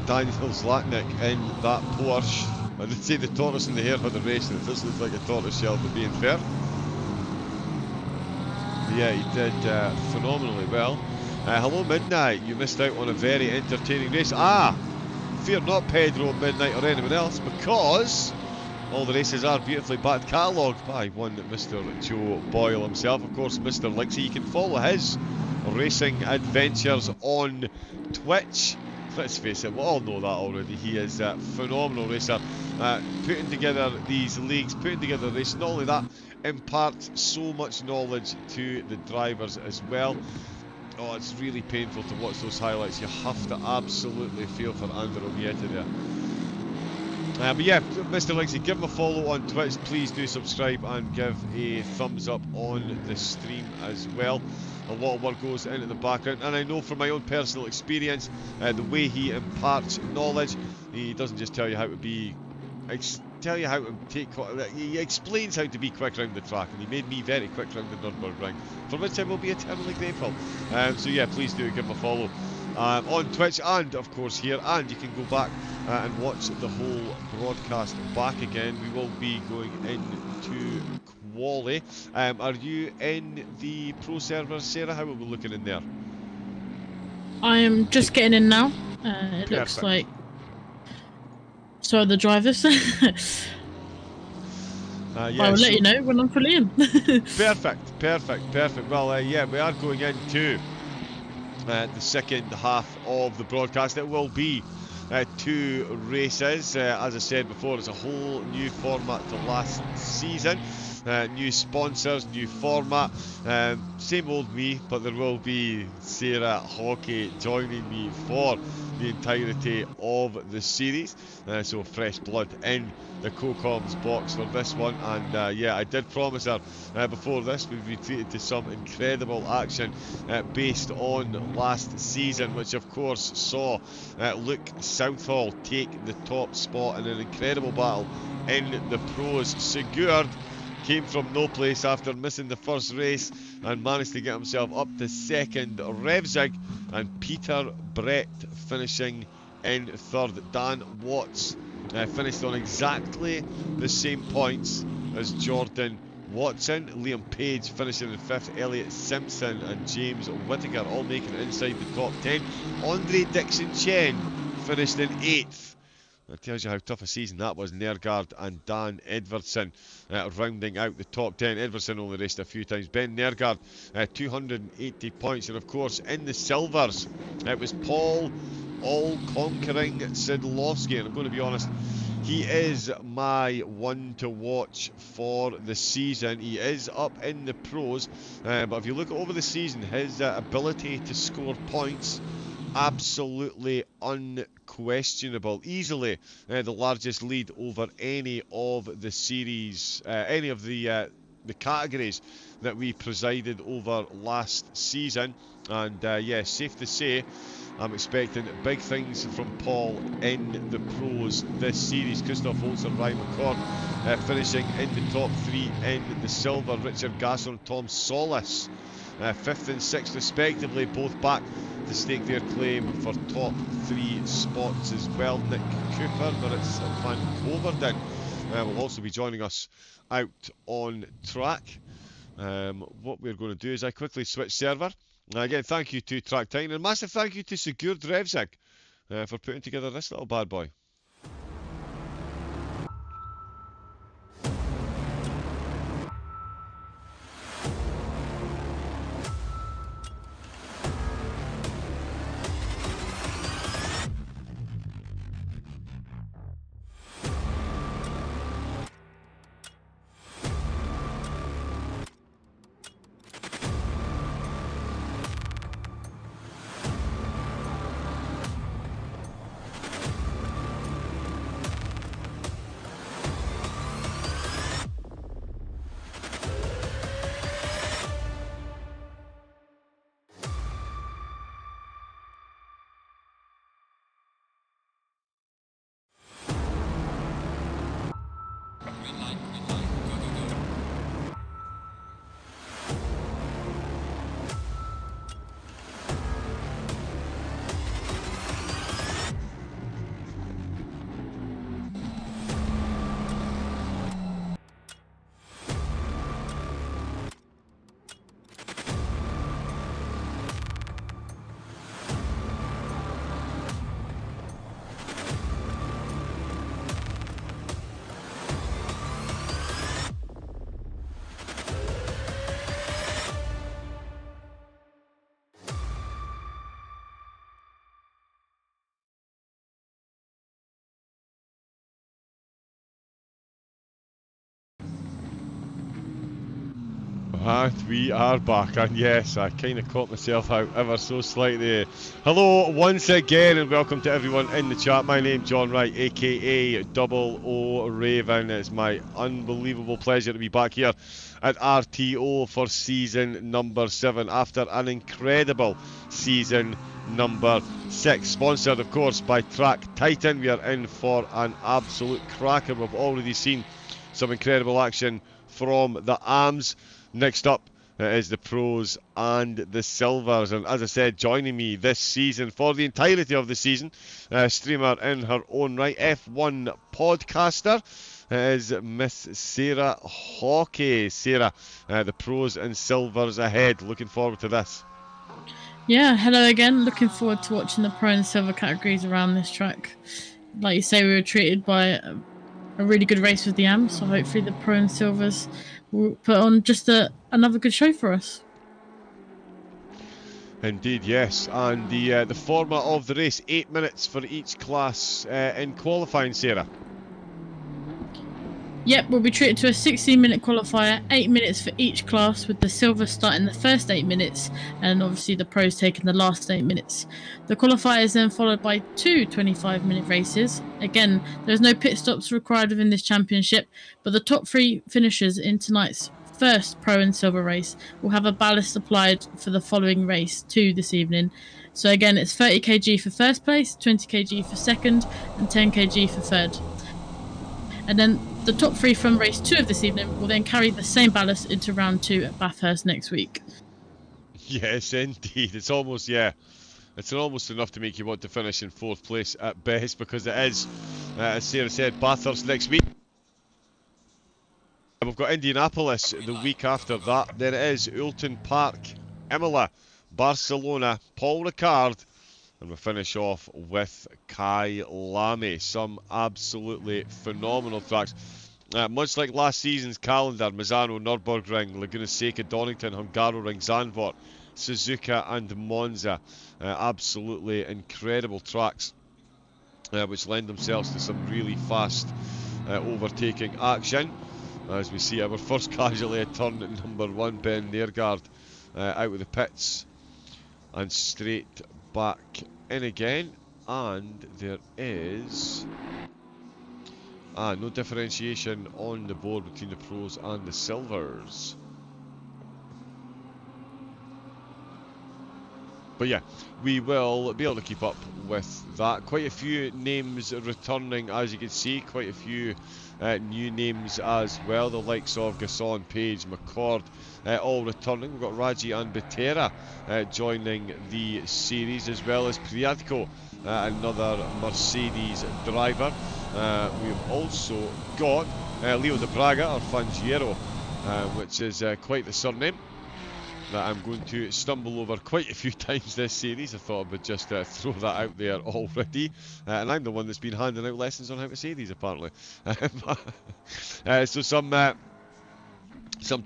Daniel Zlatnik in that Porsche. I did say the tortoise and the hare had a race, and it does look like a tortoise shell, but being fair. Yeah, he did phenomenally well. Hello Midnight, you missed out on a very entertaining race. Fear not Pedro, Midnight or anyone else, because all the races are beautifully backed catalogued by one Mr. Joe Boyle himself, of course, Mr. Lixie. You can follow his racing adventures on Twitch. Let's face it, we all know that already. He is a phenomenal racer, putting together these leagues, putting together races. Not only that, imparts so much knowledge to the drivers as well. Oh, it's really painful to watch those highlights. You have to absolutely feel for Andrea Obieta there. But yeah, Mr. Lixie, give him a follow on Twitch. Please do subscribe and give a thumbs up on the stream as well. A lot of work goes into the background, and I know from my own personal experience, the way he imparts knowledge, he doesn't just tell you how to be, tell you how to take, he explains how to be quick round the track, and he made me very quick round the Nürburgring, for which I will be eternally grateful. So yeah, please do give him a follow on Twitch and of course here, and you can go back and watch the whole broadcast back again. We will be going into Quali. Are you in the pro server, Sarah? How are we looking in there? I am just getting in now. It looks like so are the drivers. I will let you know when I'm fully in. Perfect. Well, yeah, we are going into the second half of the broadcast. It will be 2 races. As I said before, it's a whole new format to last season. New sponsors, new format. Same old me, but there will be Sarah Hockey joining me for the entirety of the series. So fresh blood in the CoComs box for this one. And yeah, I did promise her before this we'd be treated to some incredible action based on last season, which of course saw Luke Southall take the top spot in an incredible battle in the pros. Sigurd came from no place after missing the first race and managed to get himself up to second. Revzig and Peter Brett finishing in third. Dan Watts finished on exactly the same points as Jordan Watson. Liam Page finishing in fifth. Elliot Simpson and James Whittaker all making it inside the top 10. Andre Dixon Chen finished in eighth. That tells you how tough a season that was. Nergard and Dan Edvardson rounding out the top 10. Edvardson only raced a few times. Ben Nergard, 280 points. And of course, in the silvers, it was Paul all-conquering Sidlowski. And I'm going to be honest, he is my one to watch for the season. He is up in the pros. But if you look over the season, his ability to score points, absolutely unquestionable. Easily the largest lead over any of the series, any of the categories that we presided over last season. And yeah, safe to say I'm expecting big things from Paul in the pros this series. Christoph Holzer, Ryan McCord finishing in the top 3 in the silver. Richard Gasser and Tom Solis 5th and 6th respectively, both back to stake their claim for top 3 spots as well. Nick Cooper, Maritz van Coverden will also be joining us out on track. What we're going to do is I quickly switch server. Again, thank you to Track Time, and a massive thank you to Sigurd Revzig for putting together this little bad boy. And we are back, and yes, I kind of caught myself out ever so slightly. Hello once again, and welcome to everyone in the chat. My name's John Wright, aka Double O Raven. It's my unbelievable pleasure to be back here at RTO for season number 7 after an incredible season number 6. Sponsored, of course, by Track Titan. We are in for an absolute cracker. We've already seen some incredible action from the AMs. Next up, It is the pros and the silvers. And as I said, joining me this season for the entirety of the season, streamer in her own right, F1 podcaster, is Miss Sarah Hawkey. Sarah, the pros and silvers ahead. Looking forward to this. Yeah, hello again. Looking forward to watching the pro and silver categories around this track. Like you say, we were treated by a really good race with the AM, so hopefully the pro and silvers will put on just another good show for us. Indeed, yes. And the format of the race, 8 minutes for each class in qualifying, Sarah. Yep, we'll be treated to a 16-minute qualifier, 8 minutes for each class, with the silver starting the first 8 minutes, and obviously the pros taking the last 8 minutes. The qualifier is then followed by two 25-minute races. Again, there's no pit stops required within this championship, but the top three finishers in tonight's first pro and silver race will have a ballast applied for the following race 2 this evening. So again, it's 30 kg for first place, 20 kg for second, and 10 kg for third. And then the top three from race 2 of this evening will then carry the same ballast into round 2 at Bathurst next week. Yes, indeed. It's almost, it's almost enough to make you want to finish in 4th place at best, because it is, as Sarah said, Bathurst next week. We've got Indianapolis the week after that. Then it is Oulton Park, Imola, Barcelona, Paul Ricard, and we finish off with Kyalami. Some absolutely phenomenal tracks. Much like last season's calendar, Misano, Nürburgring, Laguna Seca, Donington, Hungaroring, Zandvoort, Suzuka and Monza. Absolutely incredible tracks, which lend themselves to some really fast overtaking action. As we see our first casualty at turn at number 1, Ben Nergaard, out of the pits and straight back in again. And there is no differentiation on the board between the pros and the silvers. But yeah, we will be able to keep up with that. Quite a few names returning, as you can see. Quite a few new names as well. The likes of Gasson, Page, McCord, all returning. We've got Raji and Butera joining the series, as well as Priatko, another Mercedes driver. We've also got Leo de Braga, or Fangiero, which is quite the surname that I'm going to stumble over quite a few times this series. I thought I would just throw that out there already. And I'm the one that's been handing out lessons on how to say these, apparently. So some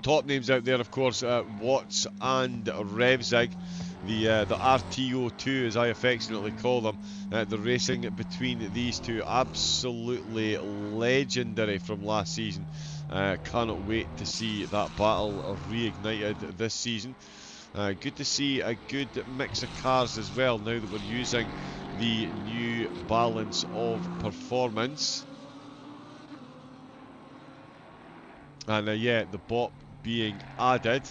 top names out there, of course, Watts and Revzig. The RTO2, as I affectionately call them, the racing between these two, absolutely legendary from last season. Cannot wait to see that battle reignited this season. Good to see a good mix of cars as well, now that we're using the new balance of performance. And yeah, the bot being added.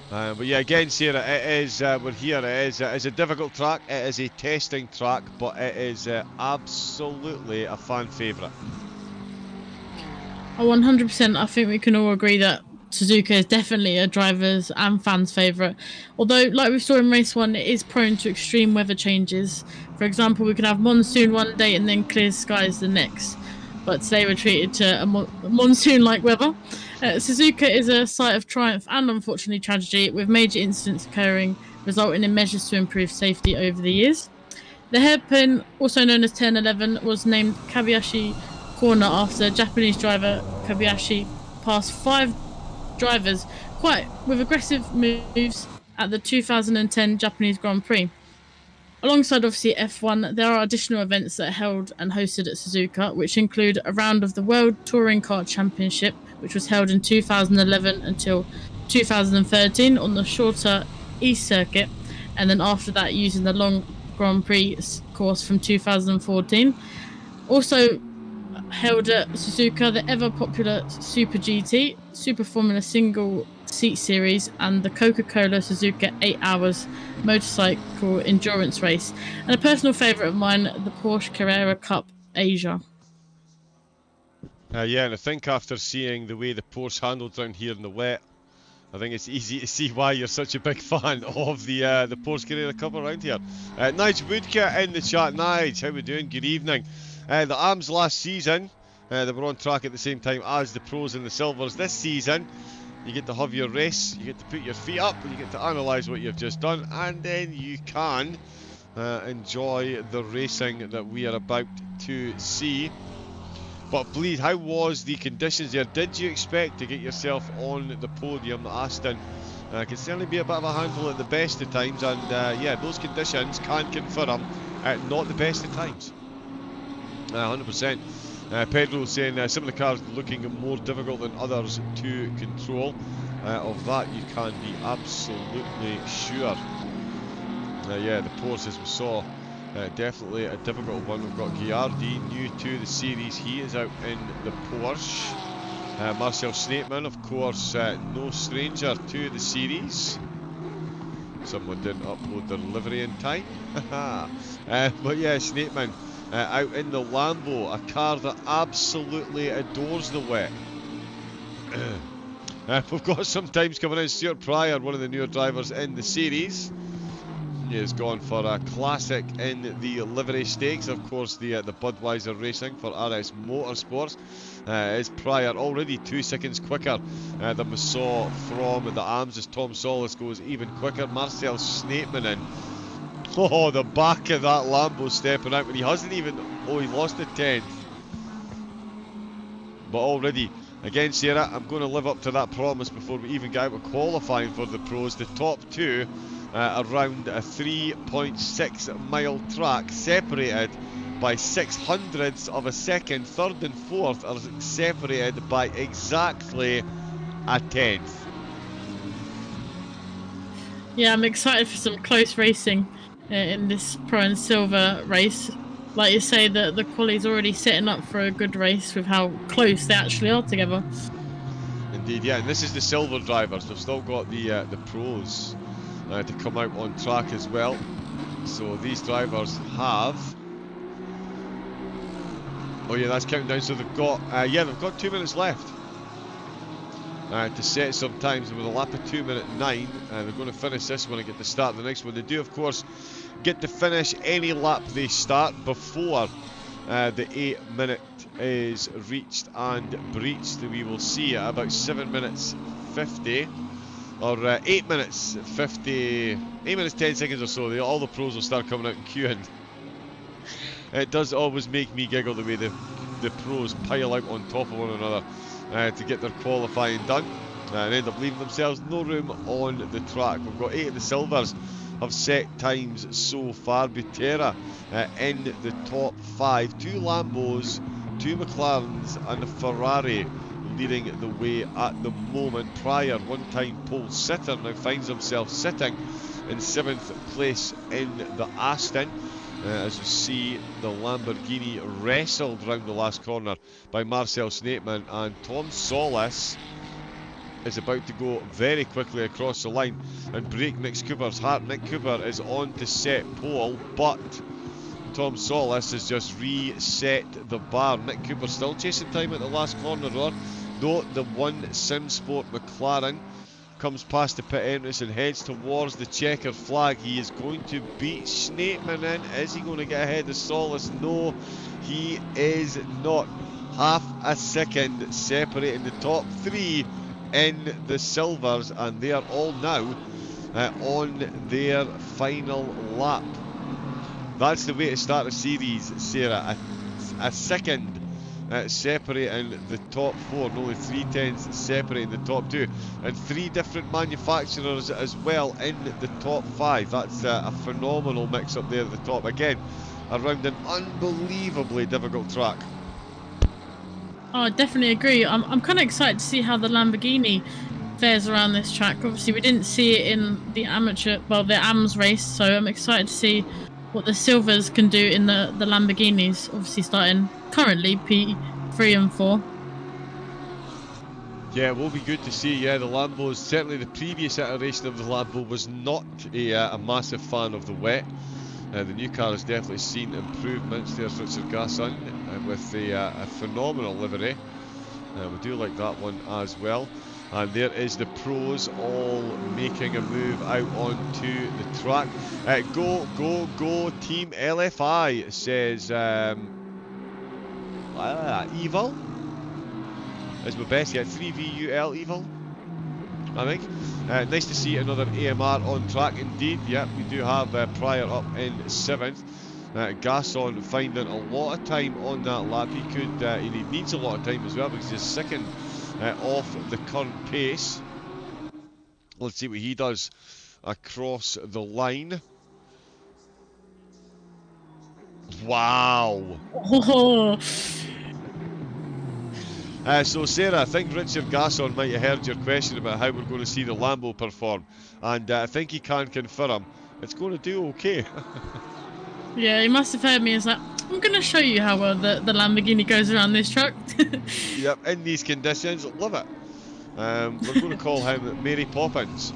But yeah, again, Sarah, it is, we're here, it is a difficult track, it is a testing track, but it is absolutely a fan favourite. 100%, I think we can all agree that Suzuka is definitely a driver's and fans' favourite. Although, like we saw in race 1, it is prone to extreme weather changes. For example, we can have monsoon one day and then clear skies the next. But today we're treated to a monsoon-like weather. Suzuka is a site of triumph and unfortunately tragedy, with major incidents occurring, resulting in measures to improve safety over the years. The hairpin, also known as 1011, was named Kobayashi Corner after Japanese driver Kobayashi passed 5 drivers with aggressive moves at the 2010 Japanese Grand Prix. Alongside obviously F1, there are additional events that are held and hosted at Suzuka, which include a round of the World Touring Car Championship, which was held in 2011 until 2013 on the shorter East Circuit, and then after that using the long Grand Prix course from 2014. Also held at Suzuka, the ever popular Super GT, Super Formula Single Seat Series, and the Coca-Cola Suzuka 8 Hours motorcycle endurance race, and a personal favourite of mine, the Porsche Carrera Cup Asia. Yeah, and I think after seeing the way the Porsche handled down here in the wet, I think it's easy to see why you're such a big fan of the Porsche Carrera Cup around here. Nige Woodke in the chat. Nige, how we doing? Good evening. The AMs last season, they were on track at the same time as the pros and the silvers. This season, you get to have your race, you get to put your feet up, and you get to analyse what you've just done, and then you can enjoy the racing that we are about to see. But please, how was the conditions there? Did you expect to get yourself on the podium? Aston can certainly be a bit of a handful at the best of times, and yeah, those conditions can confirm not the best of times. 100%. Pedro saying some of the cars looking more difficult than others to control. Of that you can be absolutely sure. Yeah, the Porsche, as we saw, definitely a difficult one. We've got Giardi, new to the series. He is out in the Porsche. Marcel Snapeman, of course, no stranger to the series. Someone didn't upload their livery in time. But yeah, Snapeman out in the Lambo, a car that absolutely adores the wet. We've got some times coming in. Stuart Pryor, one of the newer drivers in the series. He has gone for a classic in the livery stakes. Of course, the Budweiser Racing for RS Motorsports. Is Pryor already 2 seconds quicker than we saw from the AMs, as Tom Solis goes even quicker. Marcel Snapeman in. Oh, the back of that Lambo stepping out when he hasn't even... Oh, he lost a 10th. But already, again, Sarah, I'm going to live up to that promise before we even get out of qualifying for the pros. The top two around a 3.6 mile track, separated by 600ths of a second. Third and fourth are separated by exactly a 10th. Yeah, I'm excited for some close racing in this Pro and Silver race. Like you say, the quali's already setting up for a good race with how close they actually are together. Indeed, yeah, and this is the silver drivers. They've still got the pros to come out on track as well. So these drivers have... Oh yeah, that's counting down. So they've got they've got 2 minutes left to set some times. With a lap of 2:09, they're going to finish this one and get to start the next one. They do, of course, get to finish any lap they start before the 8 minute is reached and breached. We will see at about 7 minutes 50, or 8 minutes 50, 8 minutes 10 seconds or so. All the pros will start coming out and queuing. It does always make me giggle the way the pros pile out on top of one another to get their qualifying done and end up leaving themselves no room on the track. We've got 8 of the silvers have set times so far. Butera in the top 5, 2 Lambos, 2 McLarens and a Ferrari leading the way at the moment. Pryor, one-time pole sitter, now finds himself sitting in 7th place in the Aston. As you see, the Lamborghini wrestled round the last corner by Marcel Snapeman, and Tom Solis is about to go very quickly across the line and break Nick Cooper's heart. Nick Cooper is on to set pole, but Tom Solis has just reset the bar. Nick Cooper still chasing time at the last corner, though the one SimSport McLaren comes past the pit entrance and heads towards the checkered flag. He is going to beat Snapeman in. Is he going to get ahead of Solis? No, he is not. Half a second separating the top 3 in the silvers, and they are all now on their final lap. That's the way to start a series, Sarah. A second separating the top 4, and only 3/10 separating the top 2, and 3 different manufacturers as well in the top 5. That's a phenomenal mix up there at the top. Again, around an unbelievably difficult track. Oh, I definitely agree. I'm kind of excited to see how the Lamborghini fares around this track. Obviously, we didn't see it in the the AMS race, so I'm excited to see what the silvers can do in the Lamborghinis. Obviously, starting currently P3 and 4. Yeah, it will be good to see. Yeah, the Lambos, certainly the previous iteration of the Lambo was not a massive fan of the wet. The new car has definitely seen improvements. There's Richard Gasson with a phenomenal livery. We do like that one as well. And there is the pros all making a move out onto the track. Go, go, go, Team LFI, says Evil. Is my best yet. 3VUL Evil, I think. Nice to see another AMR on track indeed. Yep, we do have Pryor up in 7th. Gasson finding a lot of time on that lap. He needs a lot of time as well because he's second off the current pace. Let's see what he does across the line. Wow. Oh. So Sarah, I think Richard Gasson might have heard your question about how we're going to see the Lambo perform, and I think he can confirm it's going to do okay. Yeah, he must have heard me. It's like, I'm going to show you how well the Lamborghini goes around this truck. Yep, in these conditions, love it. We're going to call him Mary Poppins.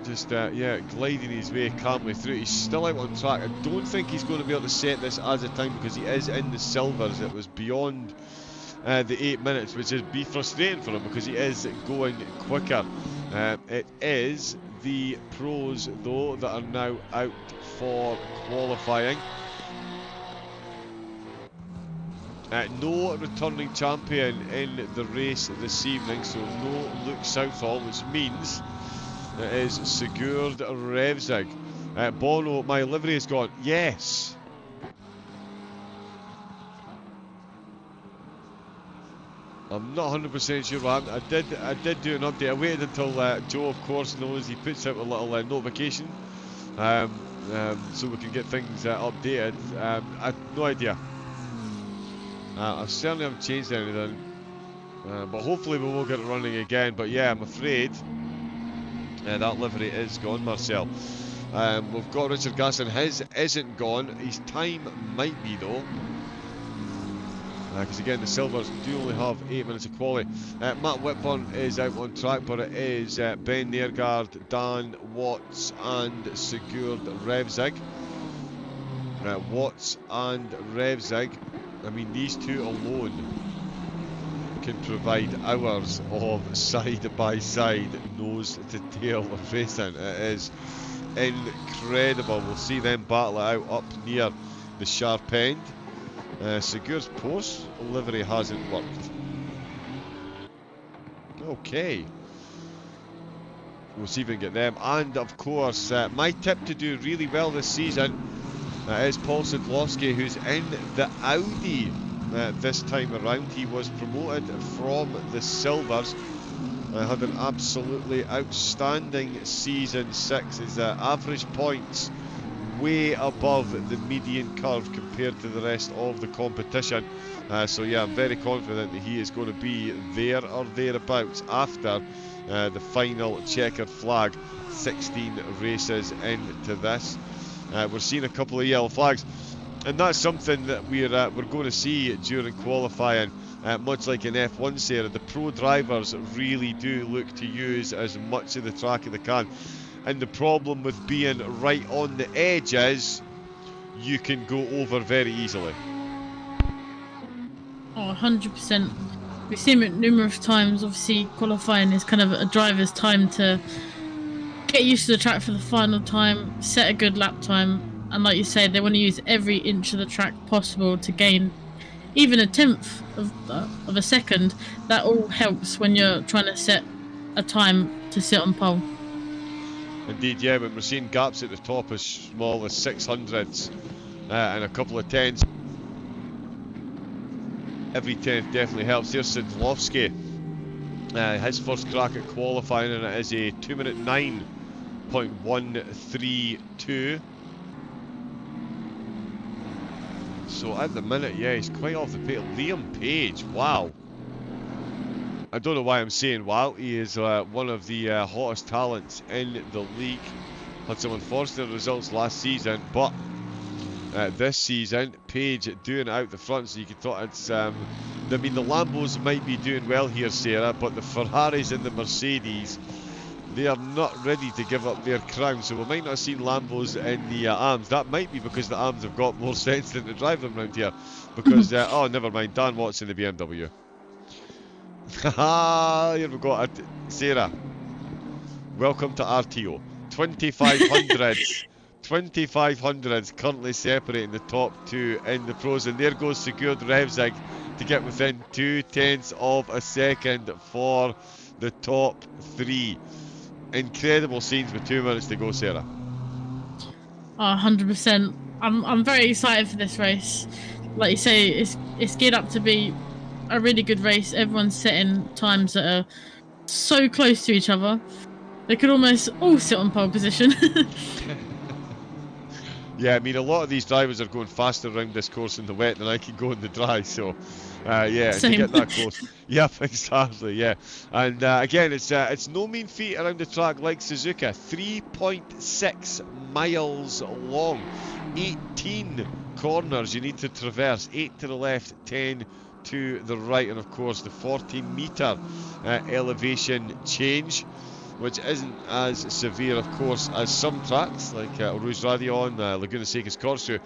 Just, gliding his way calmly through. He's still out on track. I don't think he's going to be able to set this as a time because he is in the silvers. It was beyond the 8 minutes, which would be frustrating for him because he is going quicker. It is the pros, though, that are now out for qualifying. No returning champion in the race this evening, so no Luke Southall, which means it is Sigurd Revzig. Bono, my livery is gone. Yes. I'm not 100% sure what happened. I did do an update. I waited until Joe, of course, knows. He puts out a little notification so we can get things updated. I have no idea. I certainly haven't changed anything. But hopefully we will get it running again. But yeah, I'm afraid that livery is gone, Marcel. We've got Richard Gasson. His isn't gone. His time might be, though. Because again, the silvers do only have 8 minutes of quality. Matt Whitburn is out on track, but it is Ben Nergard, Dan Watts and Sigurd Revzig. Watts and Revzig, I mean, these two alone can provide hours of side-by-side, nose-to-tail racing. It is incredible. We'll see them battle it out up near the sharp end. Sigurd's Porsche livery hasn't worked. Okay. We'll see if we can get them. And of course, my tip to do really well this season is Paul Sadlowski, who's in the Audi this time around. He was promoted from the Silvers. Had an absolutely outstanding season 6. His average points way above the median curve compared to the rest of the competition. So yeah, I'm very confident that he is going to be there or thereabouts after the final checkered flag. 16 races into this. We're seeing a couple of yellow flags, and that's something that we're going to see during qualifying. Much like in F1, Sarah, the pro drivers really do look to use as much of the track as they can. And the problem with being right on the edge is you can go over very easily. Oh, 100%. We've seen it numerous times. Obviously, qualifying is kind of a driver's time to get used to the track for the final time, set a good lap time, and like you say, they want to use every inch of the track possible to gain even a tenth of a second. That all helps when you're trying to set a time to sit on pole. Indeed, yeah, but we're seeing gaps at the top as small as 600ths and a couple of tenths. Every tenth definitely helps. There's Sadlowski. His first crack at qualifying, and it is a 2-minute 9.132. So at the minute, yeah, he's quite off the pace. Liam Page, wow. I don't know why I'm saying wow. He is one of the hottest talents in the league. Had some unfortunate results last season, but this season, Page doing it out the front, so you could thought it's... I mean, the Lambos might be doing well here, Sarah, but the Ferraris and the Mercedes, they are not ready to give up their crown, so we might not have seen Lambos in the AMs. That might be because the AMs have got more sense than to drive them around here, because, oh, never mind, Dan Watts in the BMW. Here we go. Sarah, welcome to RTO. 2500s. 2500s currently separating the top two in the pros. And there goes Sigurd Revsig to get within 0.2 of a second for the top three. Incredible scenes with 2 minutes to go, Sarah. 100%. I'm very excited for this race. Like you say, it's geared up to be a really good race. Everyone's setting times that are so close to each other. They could almost all sit on pole position. Yeah, I mean, a lot of these drivers are going faster around this course in the wet than I can go in the dry, so yeah, to Same. get that close. Yep, exactly, yeah. And again, it's no mean feat around the track like Suzuka. 3.6 miles long, 18 corners you need to traverse, 8 to the left, 10 to the right, and of course the 40-metre elevation change, which isn't as severe, of course, as some tracks like Rouge Radion, Laguna Seca's Corsu,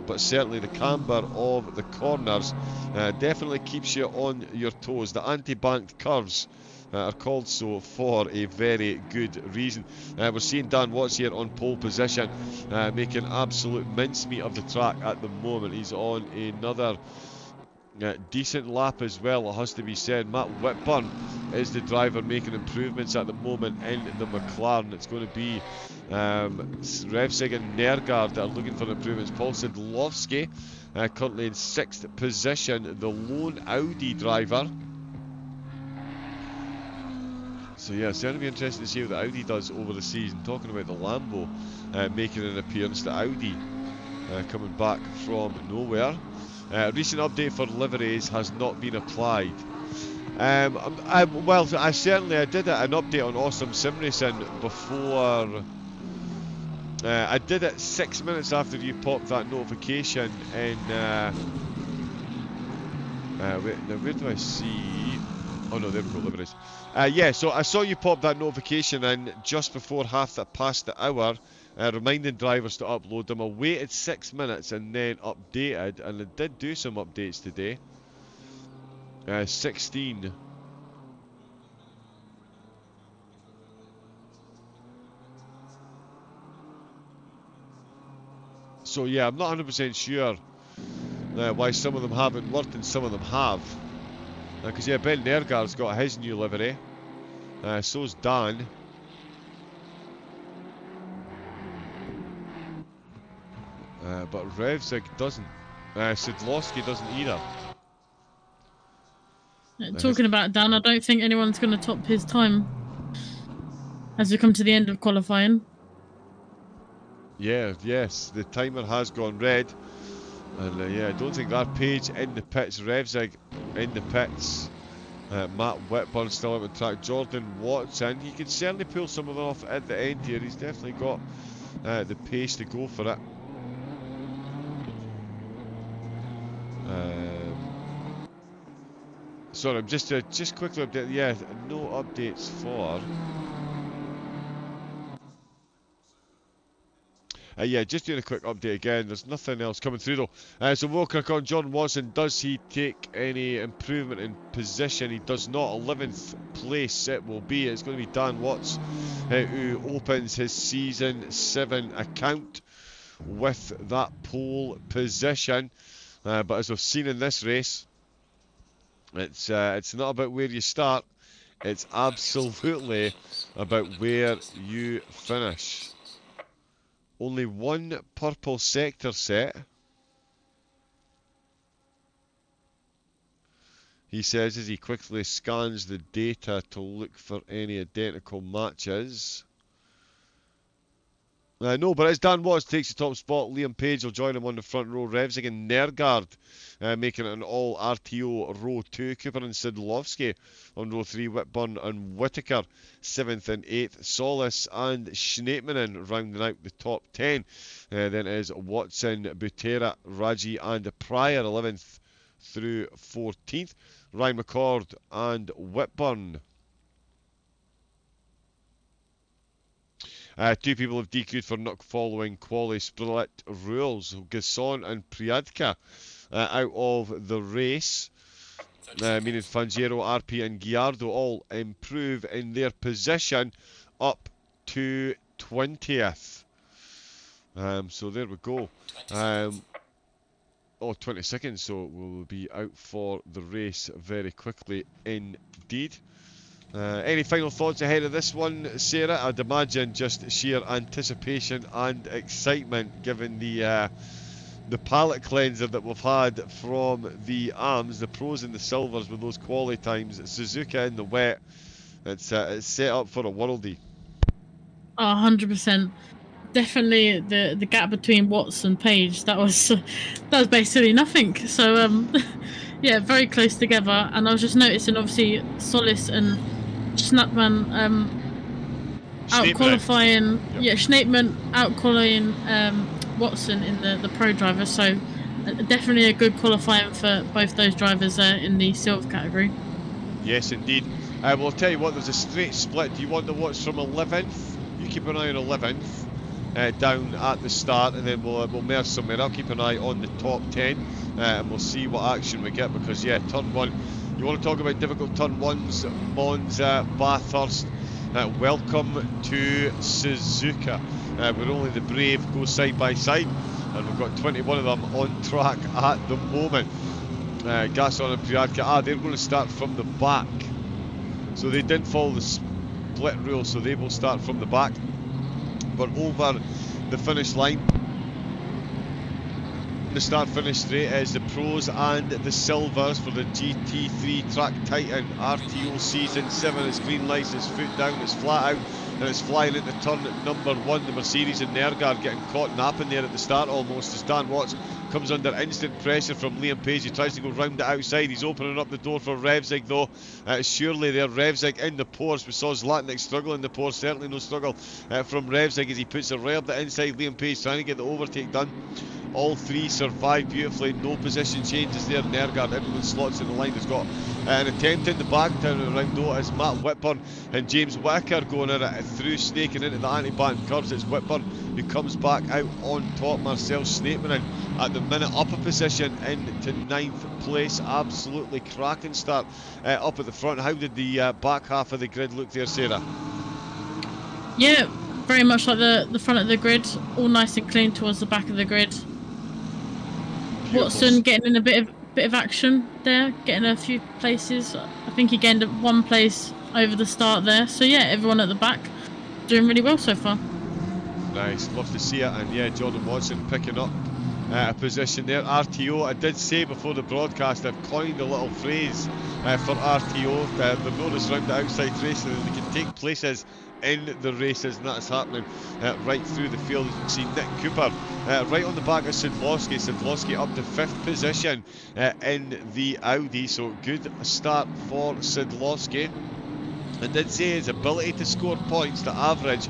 but certainly the camber of the corners definitely keeps you on your toes. The anti-banked curves are called so for a very good reason. We're seeing Dan Watts here on pole position, making absolute mincemeat of the track at the moment. He's on another decent lap as well, it has to be said. Matt Whitburn is the driver making improvements at the moment in the McLaren. It's going to be Revsig and Nergaard that are looking for improvements. Paul Sidlowski currently in 6th position, the lone Audi driver. So yeah, it's going to be interesting to see what the Audi does over the season. Talking about the Lambo making an appearance, the Audi coming back from nowhere. Recent update for liveries has not been applied. I did an update on Awesome Sim Racing before. I did it 6 minutes after you popped that notification in. Wait, now where do I see? Oh no, there we go, liveries. Yeah, so I saw you pop that notification in just before past the hour, reminding drivers to upload them. I waited 6 minutes and then updated, and I did do some updates today. 16. So yeah, I'm not 100% sure why some of them haven't worked and some of them have. Because yeah, Ben Nergaard's got his new livery. So's Dan. But Revsig doesn't. Sidlowski doesn't either. Talking about Dan, I don't think anyone's going to top his time as we come to the end of qualifying. Yeah, yes, the timer has gone red. And yeah, I don't think that page in the pits. Revsig in the pits. Matt Whitburn still out on track. Jordan Watson, he could certainly pull some of it off at the end here. He's definitely got the pace to go for it. Sorry, I'm just quickly update. Yeah, no updates for. Yeah, just doing a quick update again. There's nothing else coming through though. So we'll click on John Watson. Does he take any improvement in position? He does not. 11th place it will be. It's going to be Dan Watts who opens his season 7 account with that pole position. But as we've seen in this race, it's not about where you start. It's absolutely about where you finish. Only one purple sector set. He says as he quickly scans the data to look for any identical matches. No, but as Dan Watts takes the top spot, Liam Page will join him on the front row. Revsig and Nergaard making it an all RTO row 2. Cooper and Sidlowski on row 3. Whitburn and Whittaker 7th and 8th. Solis and Schneepmanen rounding out the top 10. Then is Watson, Butera, Raji and Pryor 11th through 14th. Ryan McCord and Whitburn. 2 people have DQ'd for not following quali split rules. Gasson and Priadka out of the race. meaning Fangio, RP and Giardo all improve in their position up to 20th. So there we go. 20 seconds, so we'll be out for the race very quickly indeed. Any final thoughts ahead of this one, Sarah? I'd imagine just sheer anticipation and excitement given the palate cleanser that we've had from the arms, the pros and the silvers with those quali times. Suzuka in the wet, it's set up for a worldie. 100%. Definitely the gap between Watts and Page, that was basically nothing. So yeah, very close together. And I was just noticing, obviously, Solis and Schnappman out qualifying. Yep. Yeah, Schnappman out qualifying Watson in the pro driver. So definitely a good qualifying for both those drivers in the silver category. Yes, indeed. Well, I'll tell you what, there's a straight split. Do you want to watch from 11th? You keep an eye on 11th. Down at the start, and then we'll merge somewhere. I'll keep an eye on the top 10, and we'll see what action we get, because yeah, turn 1, you want to talk about difficult turn 1s, Mons, Bathurst, welcome to Suzuka, where only the brave go side by side, and we've got 21 of them on track at the moment. Gasson and Priadka, they're going to start from the back, so they didn't follow the split rule, so they will start from the back. But over the finish line, the start-finish straight is the pros and the silvers for the GT3 Track Titan RTO Season 7. It's green lights, it's foot down, it's flat out, and it's flying into turn number 1. The Mercedes and Nergard getting caught napping there at the start almost, as Dan Watts comes under instant pressure from Liam Page. He tries to go round the outside. He's opening up the door for Revzig though. Surely there, Revzig in the Porsche. We saw Zlatnik struggle in the Porsche. Certainly no struggle from Revzig as he puts it right up the inside. Liam Page trying to get the overtake done. All three survive beautifully. No position changes there. Nergard, everyone slots in the line. Has got an attempt in the back down around though as Matt Whitburn and James Whitaker going at it through, snaking into the anti-bank curves. It's Whitburn who comes back out on top. Marcel Schnappman at the minute up a position into 9th place. Absolutely cracking start up at the front. How did the back half of the grid look there, Sarah? Yeah, very much like the front of the grid, all nice and clean towards the back of the grid. Beautiful. Watson getting in a bit of action there, getting a few places. I think he gained 1 place over the start there. So yeah, everyone at the back doing really well so far. Nice, love to see it. And yeah, Jordan Watson picking up a position there. RTO, I did say before the broadcast, I've coined a little phrase for RTO. The notice round the outside racing, and they can take places in the races, and that is happening right through the field. As you can see, Nick Cooper right on the back of Sidlowski. Sidlowski up to 5th position in the Audi, so good start for Sidlowski. I did say his ability to score points, to average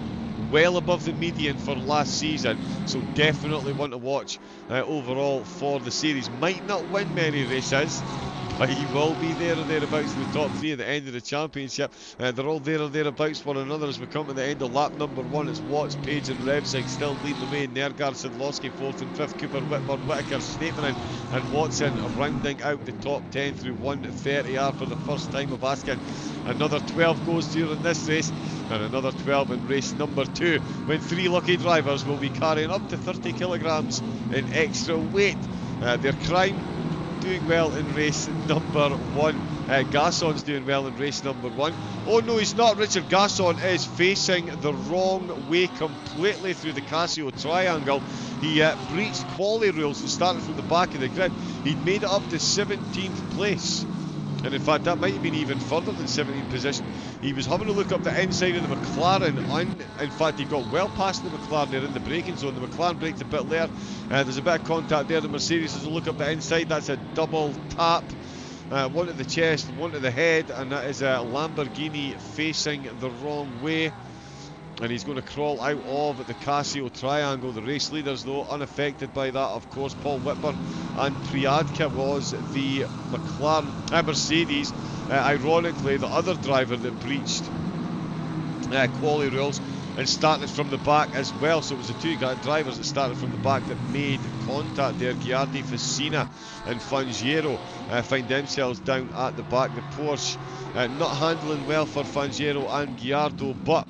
well above the median for last season, so definitely one to watch overall for the series. Might not win many races, but he will be there or thereabouts in the top 3 at the end of the championship. They're all there or thereabouts one another as we come to the end of lap number 1. It's Watts, Page and Revzig still leading the way. Nergard, Sidlowski 4th and 5th. Cooper, Whitburn, Whitaker, Schnappman and Watson rounding out the top 10 through 1:30 for the first time of asking. Another 12 goes during this race, and another 12 in race number 2, when 3 lucky drivers will be carrying up to 30 kilograms in extra weight. Their crime, doing well in race number 1. Gasson's doing well in race number 1. Oh no, he's not. Richard Gasson is facing the wrong way completely through the Casio triangle. He breached quali rules and started from the back of the grid. He'd made it up to 17th place. And in fact, that might have been even further than 17th position. He was having a look up the inside of the McLaren, and in fact, he got well past the McLaren there in the braking zone. The McLaren braked a bit later. There's a bit of contact there. The Mercedes has a look up the inside. That's a double tap. One to the chest, one to the head, and that is a Lamborghini facing the wrong way. And he's going to crawl out of the Casio triangle. The race leaders, though, unaffected by that, of course. Paul Whitburn and Priadka was the McLaren Mercedes. Ironically, the other driver that breached quali rules and started from the back as well. So it was the two drivers that started from the back that made contact there. Ghiardi, Facina and Fangio find themselves down at the back. The Porsche not handling well for Fangio and Ghiardo, but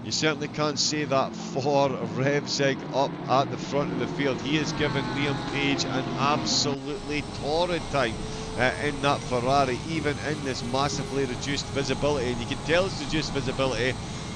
you certainly can't say that for Revzig up at the front of the field. He has given Liam Page an absolutely torrid time in that Ferrari, even in this massively reduced visibility. And you can tell it's reduced visibility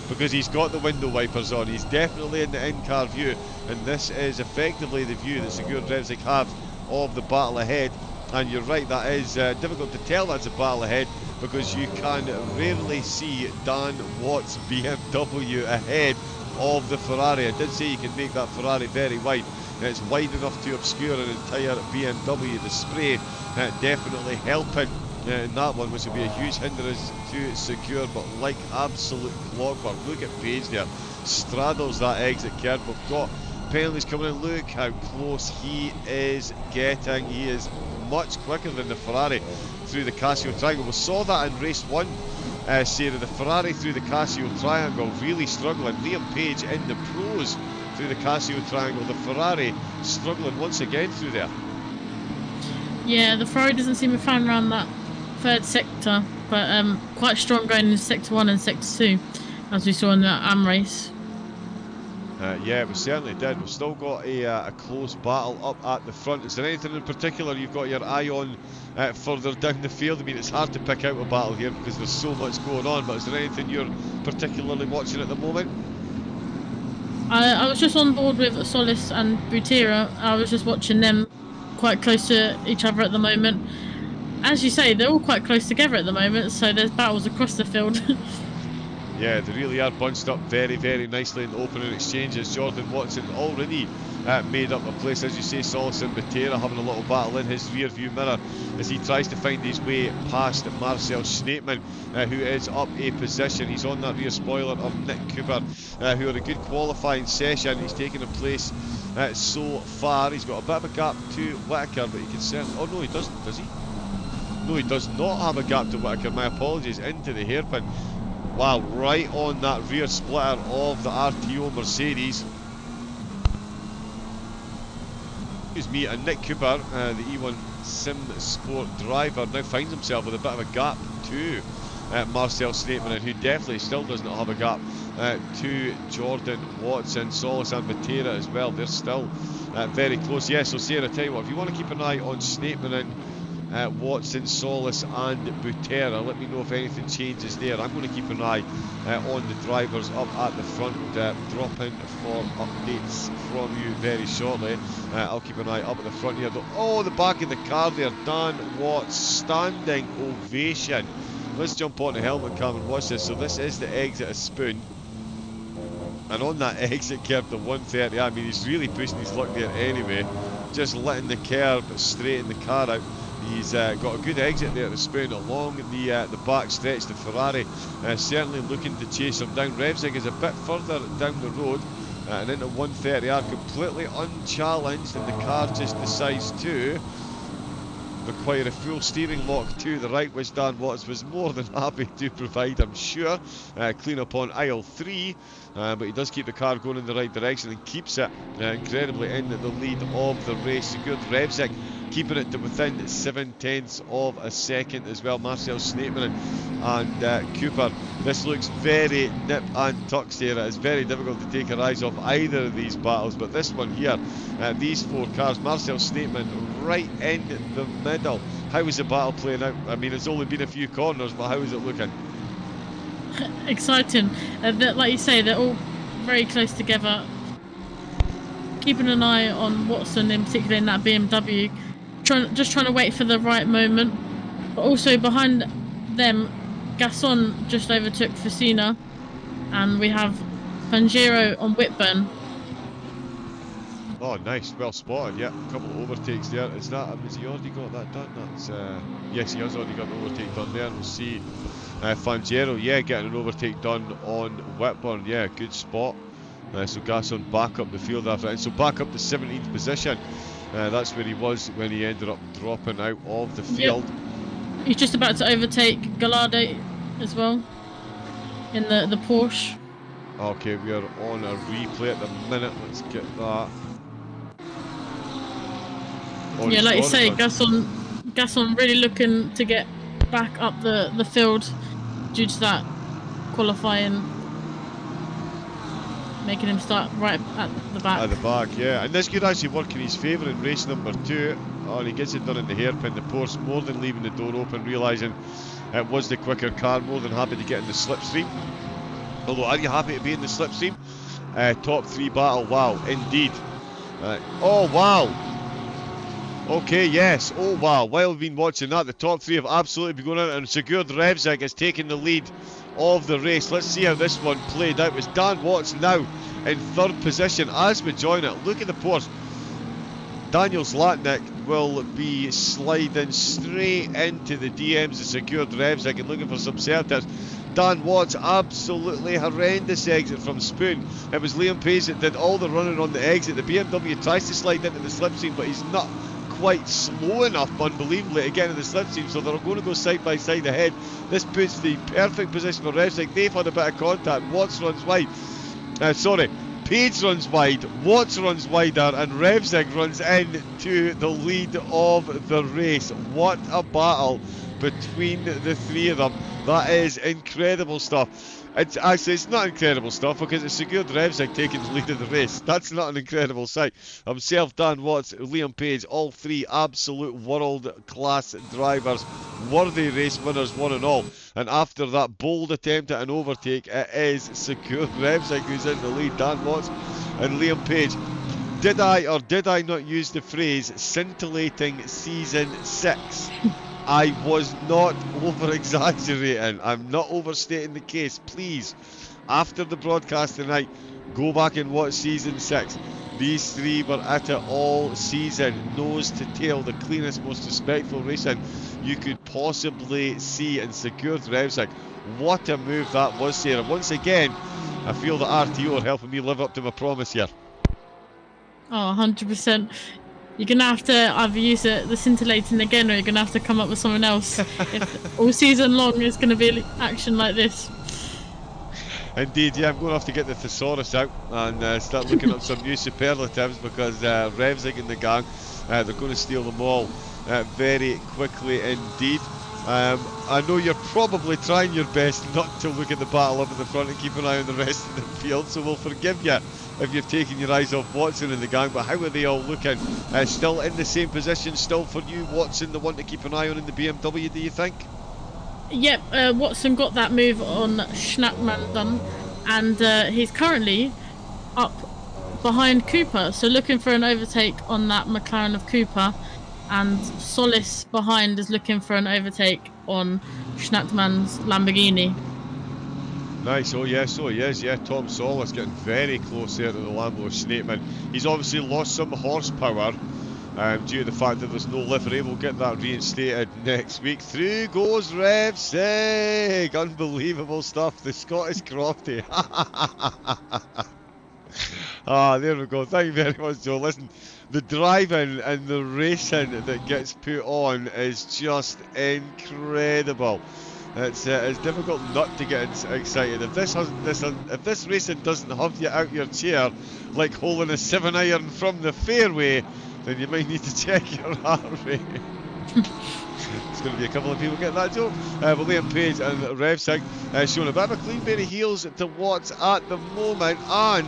because he's got the window wipers on. He's definitely in the in-car view, and this is effectively the view that Sigurd Revzig have of the battle ahead. And you're right, that is difficult to tell that's a battle ahead, because you can rarely see Dan Watt's BMW ahead of the Ferrari. I did say you can make that Ferrari very wide. It's wide enough to obscure an entire BMW. The spray definitely helping in that one, which will be a huge hindrance to secure, but like absolute clockwork. Look at Page there, straddles that exit curb. We've got penalties coming in. Look how close he is getting. He is much quicker than the Ferrari through the Casio Triangle. We saw that in race 1, Sarah. The Ferrari through the Casio Triangle really struggling. Liam Page in the pros through the Casio Triangle. The Ferrari struggling once again through there. Yeah, the Ferrari doesn't seem to find around that third sector, but quite strong going into sector 1 and sector 2, as we saw in the AM race. Yeah, we certainly did. We've still got a close battle up at the front. Is there anything in particular you've got your eye on further down the field? I mean, it's hard to pick out a battle here because there's so much going on, but is there anything you're particularly watching at the moment? I was just on board with Solis and Butera. I was just watching them quite close to each other at the moment. As you say, they're all quite close together at the moment, so there's battles across the field. Yeah, they really are bunched up very, very nicely in the opening exchanges. Jordan Watson already made up a place, as you say. Solis and Butera having a little battle in his rear view mirror as he tries to find his way past Marcel Schneemann, who is up a position. He's on that rear spoiler of Nick Cooper, who had a good qualifying session. He's taken a place so far. He's got a bit of a gap to Whittaker, but he can certainly... Oh no, he doesn't, does he? No, he does not have a gap to Whittaker. My apologies, into the hairpin. Wow, right on that rear splitter of the RTO Mercedes. Excuse me, and Nick Cooper, the E1 Sim Sport driver, now finds himself with a bit of a gap to Marcel Schneemann, who definitely still does not have a gap to Jordan Watson. Solis and Butera as well, they're still very close. Yeah, so Sarah, tell you what, if you want to keep an eye on Schneemann and Watson, Solis and Butera, let me know if anything changes there. I'm going to keep an eye on the drivers up at the front, dropping for updates from you very shortly. I'll keep an eye up at the front here. Oh, the back of the car there, Dan Watts, standing ovation. Let's jump on the helmet cam and watch this. So this is the exit of Spoon, and on that exit curve to 130, I mean, he's really pushing his luck there anyway, just letting the curb straighten the car out. He's got a good exit there at the Spoon along the back stretch. The Ferrari certainly looking to chase him down. Revzig is a bit further down the road and into 130R, completely unchallenged, and the car just decides to require a full steering lock to the right, which Dan Watts was more than happy to provide, I'm sure. Clean up on aisle 3, but he does keep the car going in the right direction and keeps it incredibly in the lead of the race. Sigurd Revzig keeping it to within 0.7 of a second as well. Marcel Schneemann and Cooper. This looks very nip and tuck, Sarah. It's very difficult to take our eyes off either of these battles, but this one here, these 4 cars, Marcel Schneemann right in the middle. How is the battle playing out? I mean, it's only been a few corners, but how is it looking? Exciting. Like you say, they're all very close together. Keeping an eye on Watson, in particular in that BMW. Just trying to wait for the right moment. But also behind them, Gasson just overtook Facina, and we have Fangio on Whitburn. Oh, nice, well spotted. Yeah, a couple of overtakes there. Is that? Has he already got that done? That's yes, he has already got the overtake done there. We'll see Fangio, yeah, getting an overtake done on Whitburn. Yeah, good spot. So Gasson back up the field after that. So back up to 17th position. That's where he was when he ended up dropping out of the field. Yep. He's just about to overtake Gallardo as well in the Porsche. Okay, we are on a replay at the minute. Let's get that. Oh, Yeah, like you say, Gaston. Gaston really looking to get back up the field due to that qualifying, making him start right at the back. At the back, yeah. And this could actually work in his favour in race number 2. Oh, and he gets it done in the hairpin. The post more than leaving the door open, realising it was the quicker car. More than happy to get in the slipstream. Although, are you happy to be in the slipstream? Top 3 battle, wow, indeed. Oh, wow. Okay, yes. Oh, wow. While we've been watching that, the top 3 have absolutely been going out, and Sigurd Revsig has taken the lead of the race. Let's see how this one played out. It's Dan Watts now in 3rd position as we join it. Look at the Porsche. Daniel Zlatnik will be sliding straight into the DMs of Sigurd Revsig and looking for some certers. Dan Watts, absolutely horrendous exit from Spoon. It was Liam Page that did all the running on the exit. The BMW tries to slide into the slipstream, but he's not quite slow enough, unbelievably, to get in the slipstream, so they're going to go side by side ahead. This puts the perfect position for Revsig. They've had a bit of contact. Watts runs wide. Page runs wide, Watts runs wider, and Revsig runs into the lead of the race. What a battle between the 3 of them. That is incredible stuff. It's not incredible stuff because it's Sigurd Revsig taking the lead of the race. That's not an incredible sight. Himself, Dan Watts, Liam Page, all 3 absolute world-class drivers, worthy race winners, one and all. And after that bold attempt at an overtake, it is Sigurd Revsig who's in the lead. Dan Watts and Liam Page. Did I or did I not use the phrase scintillating season 6? I was not over-exaggerating. I'm not overstating the case. Please, after the broadcast tonight, go back and watch season 6. These 3 were at it all season, nose to tail, the cleanest, most respectful racing you could possibly see. And Sigurd Revsig, what a move that was, Sarah. Once again, I feel that RTO are helping me live up to my promise here. Oh, 100%. You're going to have to either use the scintillating again, or you're going to have to come up with something else. If all season long it's going to be action like this. Indeed, yeah, I'm going to have to get the thesaurus out and start looking up some new superlatives because Revsig and the gang, they're going to steal them all very quickly indeed. I know you're probably trying your best not to look at the battle up at the front and keep an eye on the rest of the field, so we'll forgive you if you've taken your eyes off Watson and the gang. But how are they all looking? Still in the same position, still for you, Watson, the one to keep an eye on in the BMW, do you think? Yep, Watson got that move on Schnackman done, and he's currently up behind Cooper, so looking for an overtake on that McLaren of Cooper, and Solis behind is looking for an overtake on Schnackman's Lamborghini. Nice, oh yes, so he is, yeah. Tom Solis getting very close there to the Lambo of Schnackman. He's obviously lost some horsepower due to the fact that there's no livery. We'll get that reinstated next week. Through goes Revsig! Unbelievable stuff, the Scottish Crofty. There we go. Thank you very much, Joe. Listen, the driving and the racing that gets put on is just incredible. It's difficult not to get excited. If this racing doesn't have you out your chair like holding a 7-iron from the fairway, then you might need to check your heart rate. There's going to be a couple of people getting that joke. But Liam Page and Revsig showing a bit of a clean pair of heels to Watts at the moment. And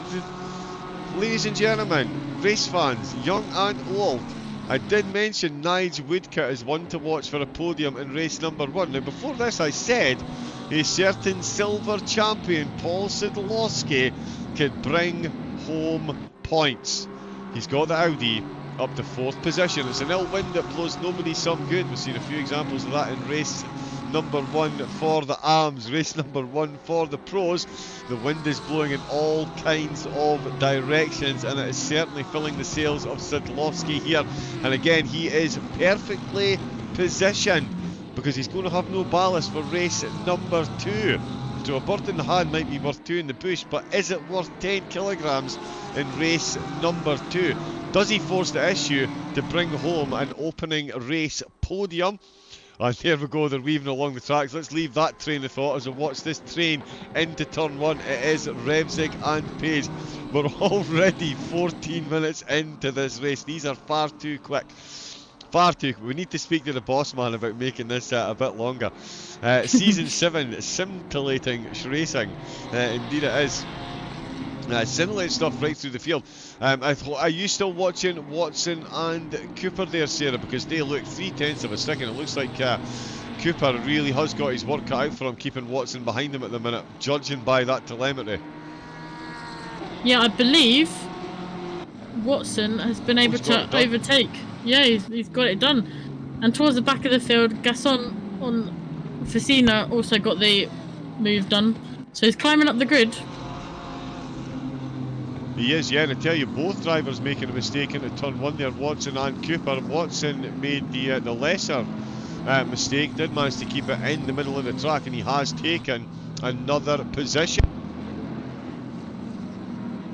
ladies and gentlemen, race fans, young and old, I did mention Nige Woodcote is one to watch for a podium in race number 1. Now before this I said a certain silver champion, Paul Sidlowski, could bring home points. He's got the Audi up to 4th position. It's an ill wind that blows nobody some good. We've seen a few examples of that in race number 1 for the AMs, race number 1 for the pros. The wind is blowing in all kinds of directions, and it is certainly filling the sails of Sidlowski here. And again, he is perfectly positioned because he's going to have no ballast for race number 2. So a bird in the hand might be worth 2 in the bush, but is it worth 10 kilograms in race number 2? Does he force the issue to bring home an opening race podium? And there we go, they're weaving along the tracks. Let's leave that train of thought as we watch this train into turn 1. It is Revzig and Page. We're already 14 minutes into this race. These are far too quick. Far too quick. We need to speak to the boss man about making this a bit longer. Season 7, scintillating racing. Indeed it is. Scintillating stuff right through the field. Are you still watching Watson and Cooper there, Sarah? Because they look 3/10 of a second. It looks like Cooper really has got his work cut out for him, keeping Watson behind him at the minute, judging by that telemetry. Yeah, I believe Watson has been able to overtake. Yeah, he's got it done. And towards the back of the field, Gasson on Facina also got the move done. So he's climbing up the grid. He is, yeah, and I tell you, both drivers making a mistake into turn 1 there, Watson and Cooper. Watson made the lesser mistake, did manage to keep it in the middle of the track, and he has taken another position.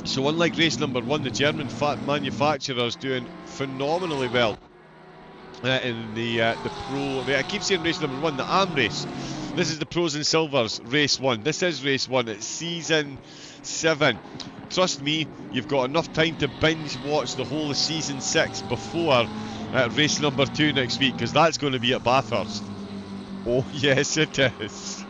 So unlike race number 1, the German manufacturer is doing phenomenally well in the pro. I keep saying race number 1, the AM race. This is the Pros and Silvers race 1. This is race 1. It's season 7. Trust me, you've got enough time to binge watch the whole of season 6 before race number 2 next week, because that's going to be at Bathurst. Oh yes it is.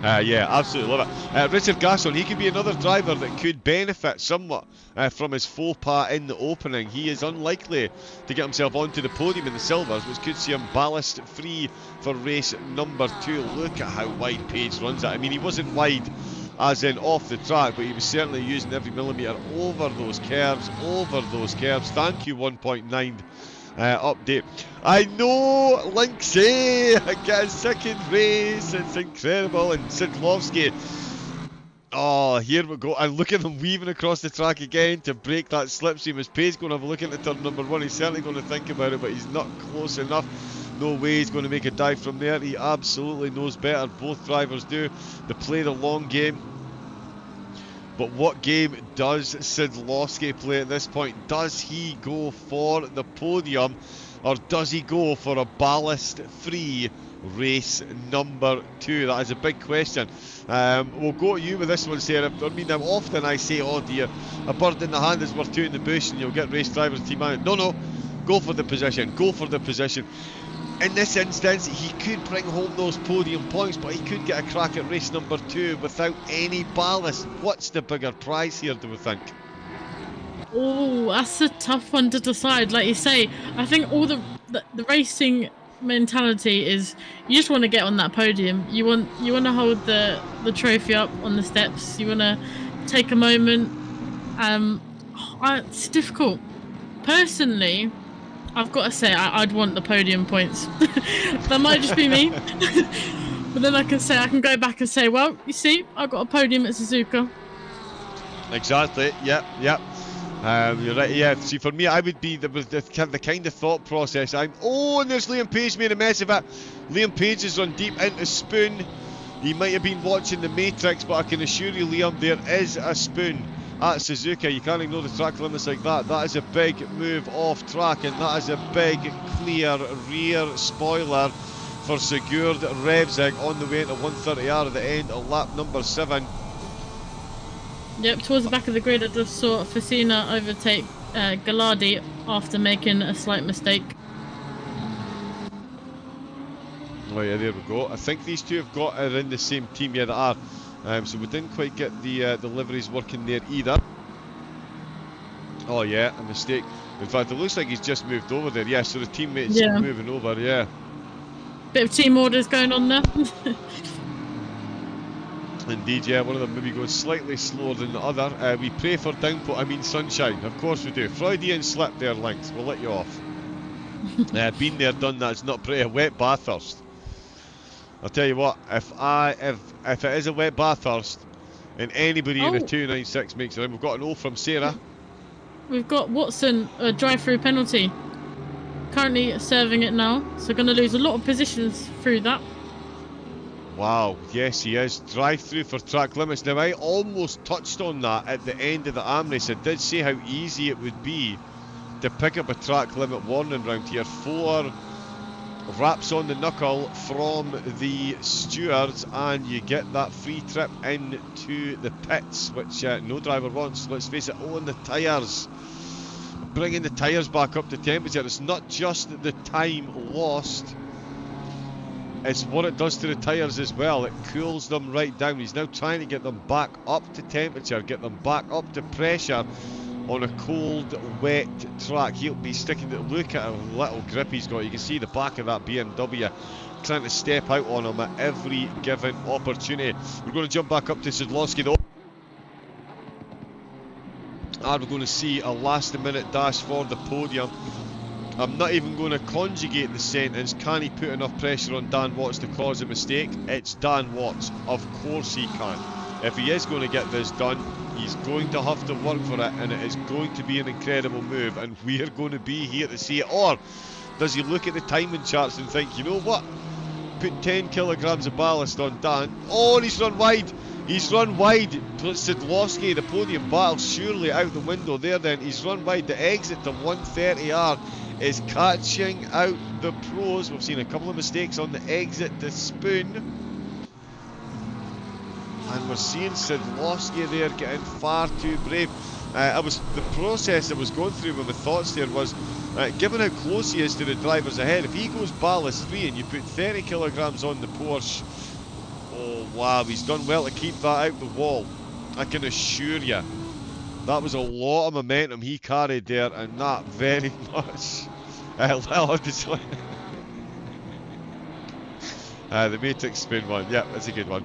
Yeah, absolutely love it. Richard Gasson, he could be another driver that could benefit somewhat from his faux pas in the opening. He is unlikely to get himself onto the podium in the Silvers, which could see him ballast free for race number 2. Look at how wide Page runs it. I mean, he wasn't wide as in off the track, but he was certainly using every millimetre over those curves, Thank you, 1.9 update. I know, Linksay, I get a second race, it's incredible. And Sidlowski, oh, here we go, and look at him weaving across the track again to break that slipstream. Is Page going to have a look at the turn number 1? He's certainly going to think about it, but he's not close enough. No way he's going to make a dive from there. He absolutely knows better. Both drivers do. They play the long game. But what game does Sidlowski play at this point? Does he go for the podium, or does he go for a ballast-free race number 2? That is a big question. We'll go to you with this one, Sarah. I mean, often I say, oh dear, a bird in the hand is worth two in the bush, and you'll get race drivers team out. No, go for the position. In this instance, he could bring home those podium points, but he could get a crack at race number 2 without any ballast. What's the bigger prize here, do we think? Oh, that's a tough one to decide. Like you say, I think all the racing mentality is you just want to get on that podium. You want to hold the trophy up on the steps. You want to take a moment. It's difficult. Personally, I've got to say, I'd want the podium points. That might just be me. But then I can go back and say, well, you see, I got a podium at Suzuka. Exactly, yep. You're right, yeah. See, for me, I would be the kind of thought process. And there's Liam Page made a mess of it. Liam Page has run deep into Spoon. He might have been watching the Matrix, but I can assure you, Liam, there is a Spoon at Suzuka. You can't ignore the track limits like that. That is a big move off track, and that is a big clear rear spoiler for Sigurd Revzig on the way into 130R at the end of lap number 7. Yep, towards the back of the grid I just saw Facina overtake Gallardi after making a slight mistake. Oh yeah, there we go. I think these two are in the same team, yeah, they are. So we didn't quite get the liveries working there either. Oh yeah, a mistake. In fact, it looks like he's just moved over there. Yeah, so the teammates are moving over, yeah. Bit of team orders going on there. Indeed, yeah, one of them maybe goes slightly slower than the other. We pray for sunshine, of course we do. Freudian slip there, Lynx, we'll let you off. Been there, done that, it's not pretty. A wet Bathurst. I'll tell you what, if it is a wet Bathurst and anybody in a 296 makes it in, we've got an O from Sarah. We've got Watson, a drive-through penalty. Currently serving it now, so going to lose a lot of positions through that. Wow, yes he is. Drive-through for track limits. Now I almost touched on that at the end of the AM race. I did say how easy it would be to pick up a track limit warning round here. 4 Wraps on the knuckle from the stewards, and you get that free trip into the pits, which no driver wants. Let's face it. Oh, and the tyres. Bringing the tyres back up to temperature. It's not just the time lost, it's what it does to the tyres as well. It cools them right down. He's now trying to get them back up to temperature, get them back up to pressure on a cold, wet track. He'll be sticking to look at a little grip he's got. You can see the back of that BMW trying to step out on him at every given opportunity. We're going to jump back up to Szydlowski though. And we're going to see a last-minute dash for the podium. I'm not even going to conjugate the sentence, can he put enough pressure on Dan Watts to cause a mistake? It's Dan Watts. Of course he can. If he is going to get this done, he's going to have to work for it, and it is going to be an incredible move, and we're going to be here to see it. Or does he look at the timing charts and think, you know what, put 10 kilograms of ballast on Dan. Oh, and he's run wide. He's run wide. Szydlowski, the podium battle surely out the window there then. He's run wide. The exit to 130R is catching out the pros. We've seen a couple of mistakes on the exit to Spoon. And we're seeing Szydlowski there getting far too brave. The process I was going through with my thoughts there was, given how close he is to the drivers ahead, if he goes ballast free and you put 30 kilograms on the Porsche, oh wow, he's done well to keep that out the wall. I can assure you, that was a lot of momentum he carried there, and that very much. The Matrix spin one, yeah, that's a good one.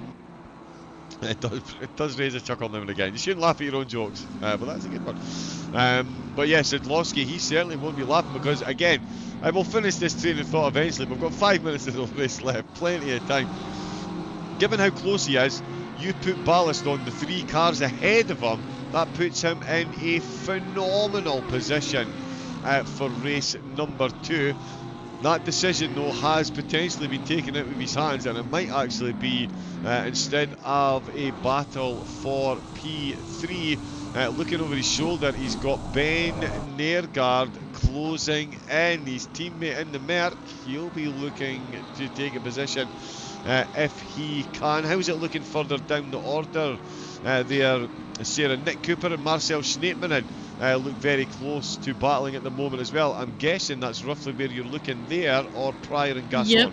It does raise a chuckle now and again. You shouldn't laugh at your own jokes, but that's a good one. But yes, Szydlowski, he certainly won't be laughing because, again, I will finish this train of thought eventually. We've got 5 minutes of the race left, plenty of time. Given how close he is, you put ballast on the 3 cars ahead of him, that puts him in a phenomenal position for race number 2. That decision, though, has potentially been taken out of his hands, and it might actually be, instead of a battle for P3, looking over his shoulder, he's got Ben Nergaard closing in, his teammate in the Merc. He'll be looking to take a position if he can. How's it looking further down the order? There, Sarah, Nick Cooper and Marcel Schneepmannen look very close to battling at the moment as well. I'm guessing that's roughly where you're looking there, or Pryor and Gasson.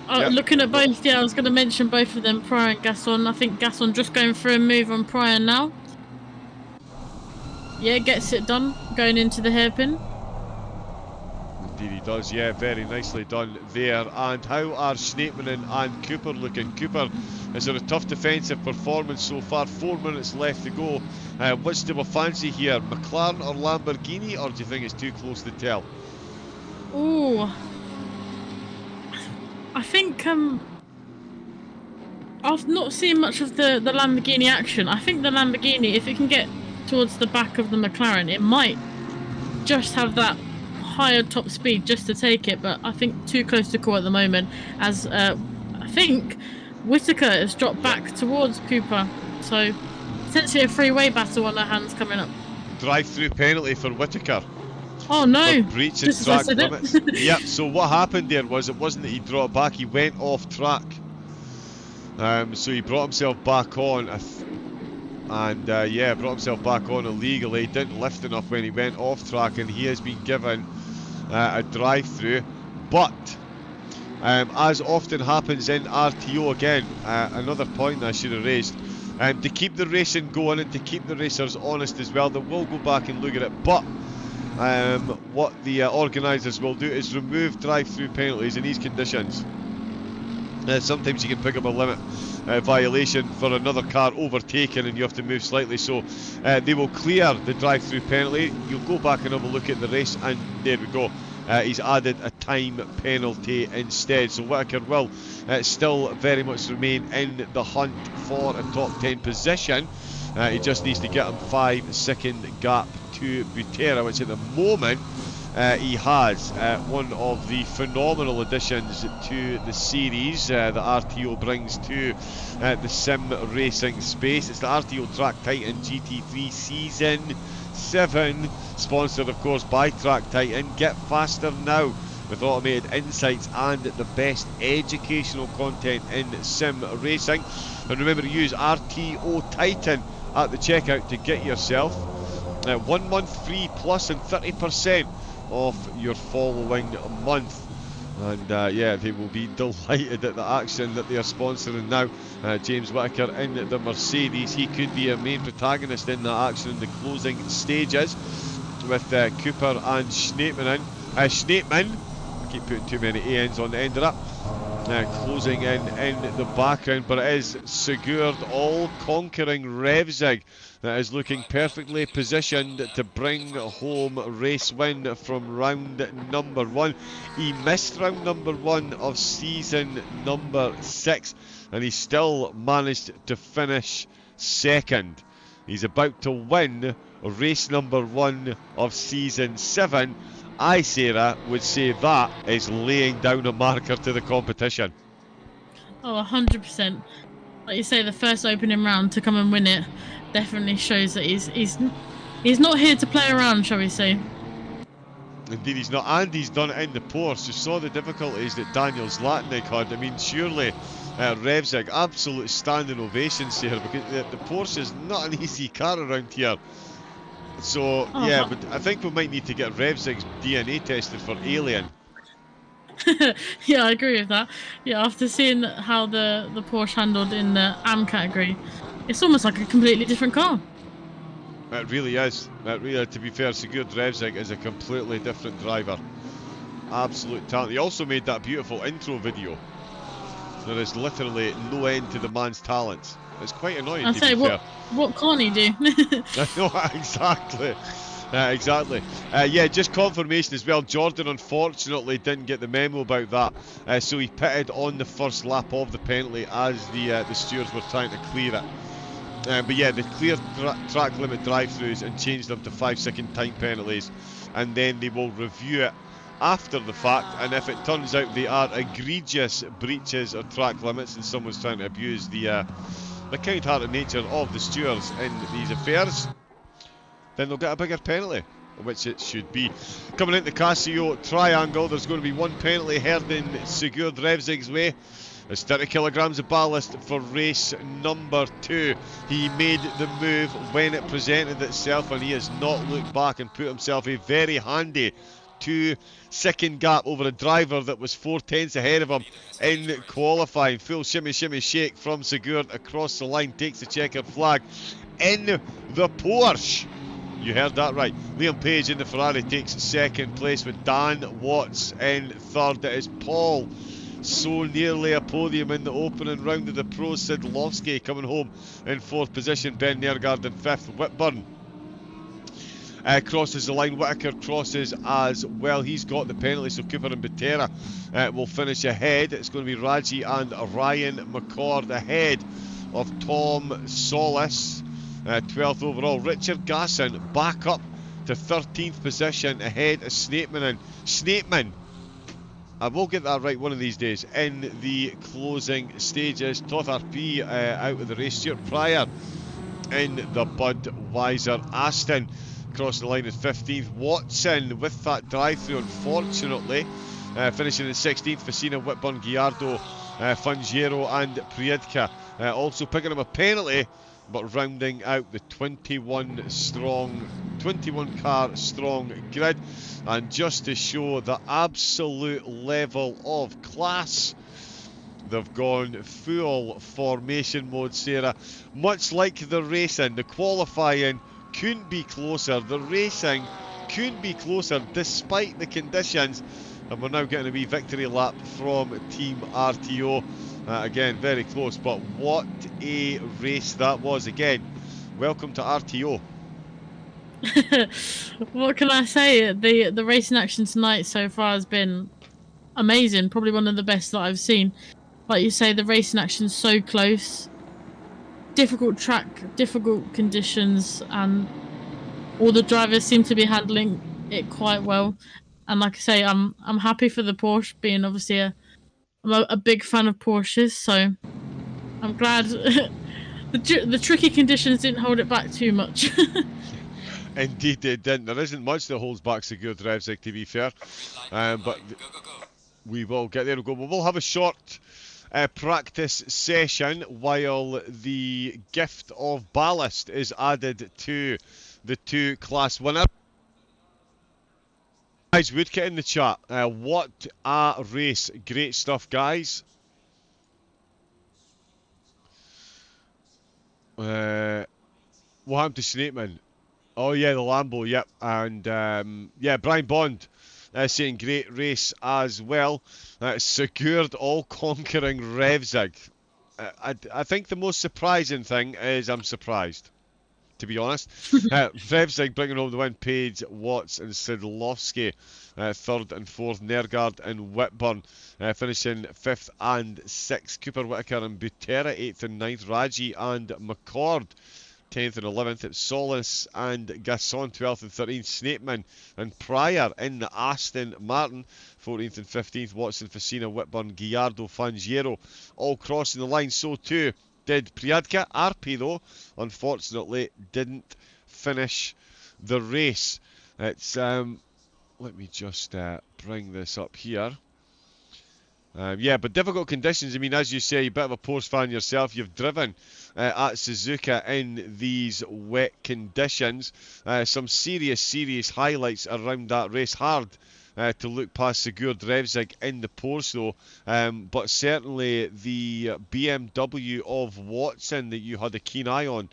Yep. Looking at both, yeah, I was going to mention both of them, Pryor and Gasson. I think Gasson just going for a move on Pryor now. Yeah, gets it done, going into the hairpin. Indeed he does, yeah, very nicely done there. And how are Schneepmannen and Cooper looking? Cooper has had a tough defensive performance so far, 4 minutes left to go. Which do we fancy here, McLaren or Lamborghini, or do you think it's too close to tell? Ooh, I think I've not seen much of the Lamborghini action. I think the Lamborghini, if it can get towards the back of the McLaren, it might just have that higher top speed just to take it, but I think too close to call at the moment, as I think Whittaker has dropped back towards Cooper, so potentially a freeway battle on their hands coming up. Drive-through penalty for Whittaker. Oh no! For breaching track limits. Yep, so what happened there was, it wasn't that he dropped back, he went off track. So he brought himself back on, brought himself back on illegally, didn't lift enough when he went off track, and he has been given a drive-through. But as often happens in RTO, again, another point I should have raised, to keep the racing going and to keep the racers honest as well, they will go back and look at it, but what the organisers will do is remove drive-through penalties in these conditions. Sometimes you can pick up a limit violation for another car overtaken and you have to move slightly, so they will clear the drive-through penalty. You'll go back and have a look at the race, and there we go. He's added a time penalty instead, so Whittaker will still very much remain in the hunt for a top 10 position. He just needs to get him 5-second gap to Butera, which at the moment he has. One of the phenomenal additions to the series that RTO brings to the sim racing space. It's the RTO Track Titan GT3 Season 7, sponsored of course by Track Titan. Get faster now with automated insights and the best educational content in sim racing. And remember to use RTO Titan at the checkout to get yourself 1 month free plus and 30% off your following month. And yeah, they will be delighted at the action that they are sponsoring now. James Whittaker in the Mercedes. He could be a main protagonist in that action in the closing stages with Cooper and Schneemann in. Schneemann, I keep putting too many ANs on the end of that. Closing in the background, but it is Sigurd all-conquering Revzig that is looking perfectly positioned to bring home race win from round number 1. He missed round number 1 of season number 6 and he still managed to finish second. He's about to win race number 1 of season 7. I, Sarah, would say that is laying down a marker to the competition. Oh, 100%. Like you say, the first opening round to come and win it definitely shows that he's not here to play around, shall we say. Indeed he's not, and he's done it in the Porsche. You saw the difficulties that Daniel Zlatnik had. I mean, surely Revzig, absolute standing ovations here, because the Porsche is not an easy car around here. So, yeah, but I think we might need to get Revzig's DNA tested for alien. Yeah, I agree with that. Yeah, after seeing how the Porsche handled in the AM category, it's almost like a completely different car. It really is. To be fair, Sigurd Revzig is a completely different driver. Absolute talent. He also made that beautiful intro video. There is literally no end to the man's talents. It's quite annoying. I'll say, what can't he do? I know, exactly. Exactly. Yeah, just confirmation as well. Jordan unfortunately didn't get the memo about that, so he pitted on the first lap of the penalty as the stewards were trying to clear it. But yeah, they cleared track limit drive-throughs and changed them to 5-second time penalties, and then they will review it after the fact, and if it turns out they are egregious breaches of track limits and someone's trying to abuse the kind-hearted nature of the stewards in these affairs, then they'll get a bigger penalty, which it should be. Coming into Casio Triangle, there's going to be one penalty heading Sigurd Revzig's way. There's 30 kilograms of ballast for race number 2. He made the move when it presented itself, and he has not looked back and put himself a very handy 2-second gap over a driver that was 4/10 ahead of him in qualifying. Full shimmy shake from Sigurd across the line, takes the checkered flag in the Porsche. You heard that right. Liam Page in the Ferrari takes second place with Dan Watts in third. It is Paul, so nearly a podium in the opening round of the Pro. Sidlowski coming home in fourth position. Ben Nergard in fifth. Whitburn crosses the line. Whittaker crosses as well. He's got the penalty, so Cooper and Butera will finish ahead. It's going to be Raji and Ryan McCord ahead of Tom Solis, 12th overall. Richard Gasson back up to 13th position ahead of Schneemann. Schneemann, I will get that right one of these days, in the closing stages. Tothar P out of the race. Stuart Pryor in the Budweiser Aston crossing the line at 15th. Watson with that drive-through, unfortunately, finishing in 16th. Facina, Whitburn, Giardo, Fungiero and Priedka also picking up a penalty, but rounding out the 21 car strong grid. And just to show the absolute level of class, they've gone full formation mode, Sarah. Much like the racing, the qualifying couldn't be closer. The racing couldn't be closer despite the conditions. And we're now getting a wee victory lap from Team RTO. Again, very close, but what a race that was. Again, welcome to RTO. What can I say? The racing action tonight so far has been amazing. Probably one of the best that I've seen. Like you say, the racing action's so close. Difficult track, difficult conditions, and all the drivers seem to be handling it quite well. And like I say, I'm happy for the Porsche, being obviously I'm a big fan of Porsches, so I'm glad the tricky conditions didn't hold it back too much. Indeed, they didn't. There isn't much that holds back Sigurd Revsig, to be fair. But we will get there. We will have a short practice session while the gift of ballast is added to the 2 class winners. Guys, Woodkit in the chat. What a race. Great stuff, guys. What happened to Snakeman? Oh yeah, the Lambo, yep. And yeah, Brian Bond saying great race as well. Sigurd all-conquering Revzig. I think the most surprising thing is I'm surprised, to be honest. Revzig bringing home the win. Page, Watts and Sidlowski third and fourth. Nergard and Whitburn finishing 5th and 6th. Cooper, Whitaker and Butera 8th and 9th. Raji and McCord 10th and 11th. It's Solis and Gasson 12th and 13th. Snapeman and Pryor in the Aston Martin 14th and 15th. Watson, Facina, Whitburn, Gallardo, Fangiero all crossing the line. So too did Priadka. RP though, unfortunately, didn't finish the race. It's let me just bring this up here. Yeah, but difficult conditions. I mean, as you say, a bit of a Porsche fan yourself. You've driven at Suzuka in these wet conditions. Some serious highlights around that race. Hard to look past Sigurd Revzig in the Porsche though, but certainly the BMW of Watson that you had a keen eye on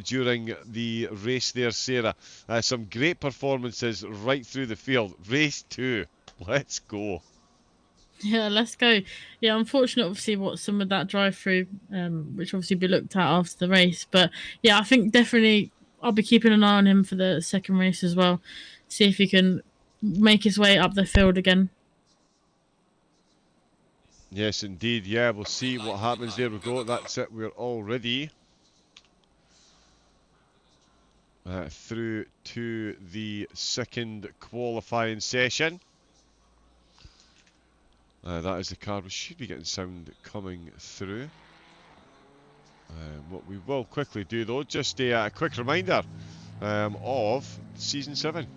during the race there, Sarah. Some great performances right through the field. Race 2, let's go. Yeah, let's go. Yeah, unfortunate, obviously, what some of that drive through, which obviously be looked at after the race. But yeah, I think definitely I'll be keeping an eye on him for the second race as well. See if he can make his way up the field again. Yes, indeed. Yeah, we'll see what happens. There we go. That's it. We're already through to the second qualifying session. That is the car. We should be getting sound coming through. What we will quickly do though, just a quick reminder of Season 7.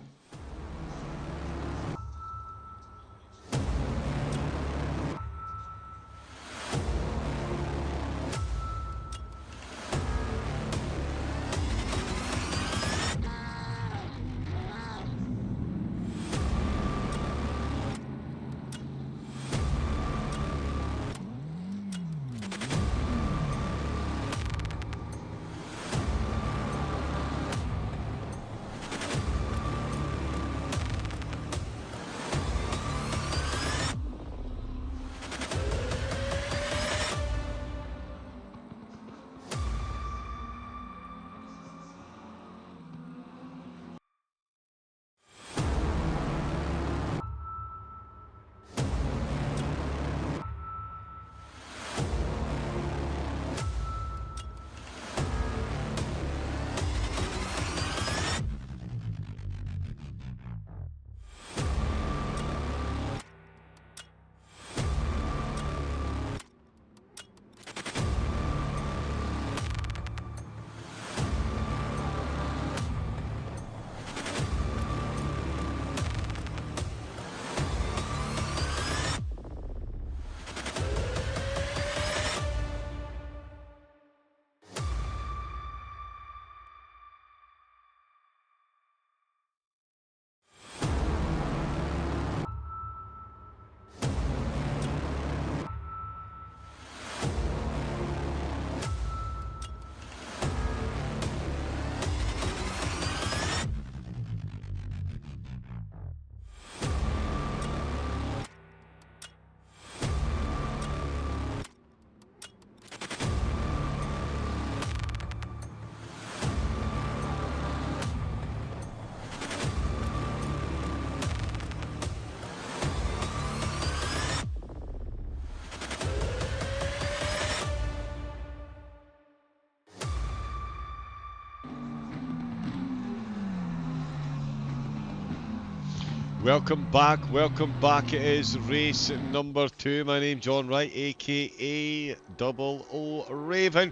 Welcome back, welcome back. It is race number 2. My name's John Wright, aka Double O Raven.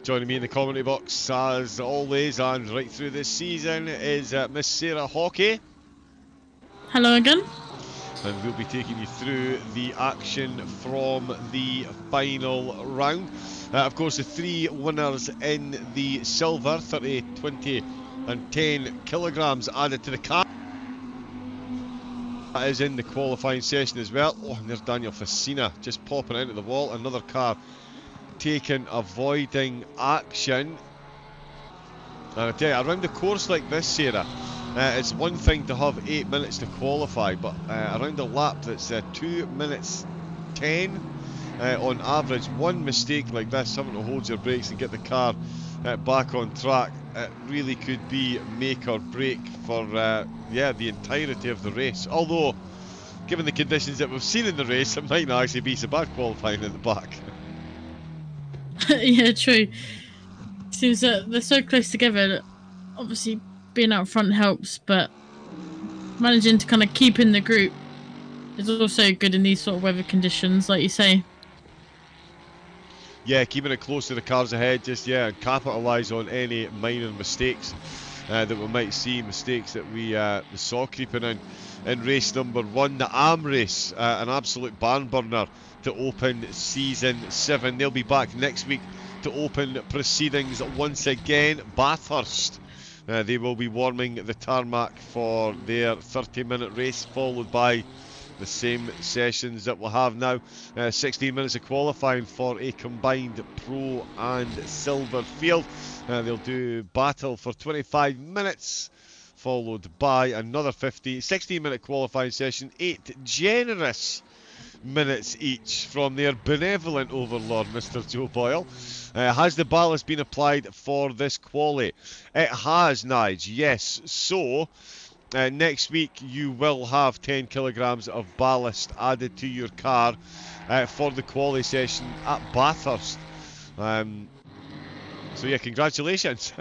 Joining me in the commentary box as always and right through this season is Miss Sarah Hockey. Hello again. And we'll be taking you through the action from the final round. Of course, the 3 winners in the silver, 30, 20 and 10 kilograms added to the car. That is in the qualifying session as well. Oh, and there's Daniel Facina just popping into the wall. Another car taken, avoiding action. And I tell you, around the course like this, Sarah, it's one thing to have 8 minutes to qualify, but around a lap that's 2 minutes 10 on average, one mistake like this, having to hold your brakes and get the car back on track, it really could be make or break for the entirety of the race. Although, given the conditions that we've seen in the race, it might not actually be so bad qualifying at the back. Yeah, true. Seems that they're so close together. Obviously, being out front helps, but managing to kind of keep in the group is also good in these sort of weather conditions, like you say. Yeah, keeping it close to the cars ahead, just and capitalise on any minor mistakes that we might see, mistakes that we saw creeping in race number 1, the Am race, an absolute barn burner to open season 7. They'll be back next week to open proceedings once again. Bathurst, they will be warming the tarmac for their 30-minute race, followed by the same sessions that we'll have now. 16 minutes of qualifying for a combined pro and silver field. They'll do battle for 25 minutes, followed by another 16-minute qualifying session, 8 generous minutes each from their benevolent overlord, Mr. Joe Boyle. Has the ballast been applied for this quali? It has, Nige, yes. So next week you will have 10 kilograms of ballast added to your car for the quali session at Bathurst. So yeah, congratulations.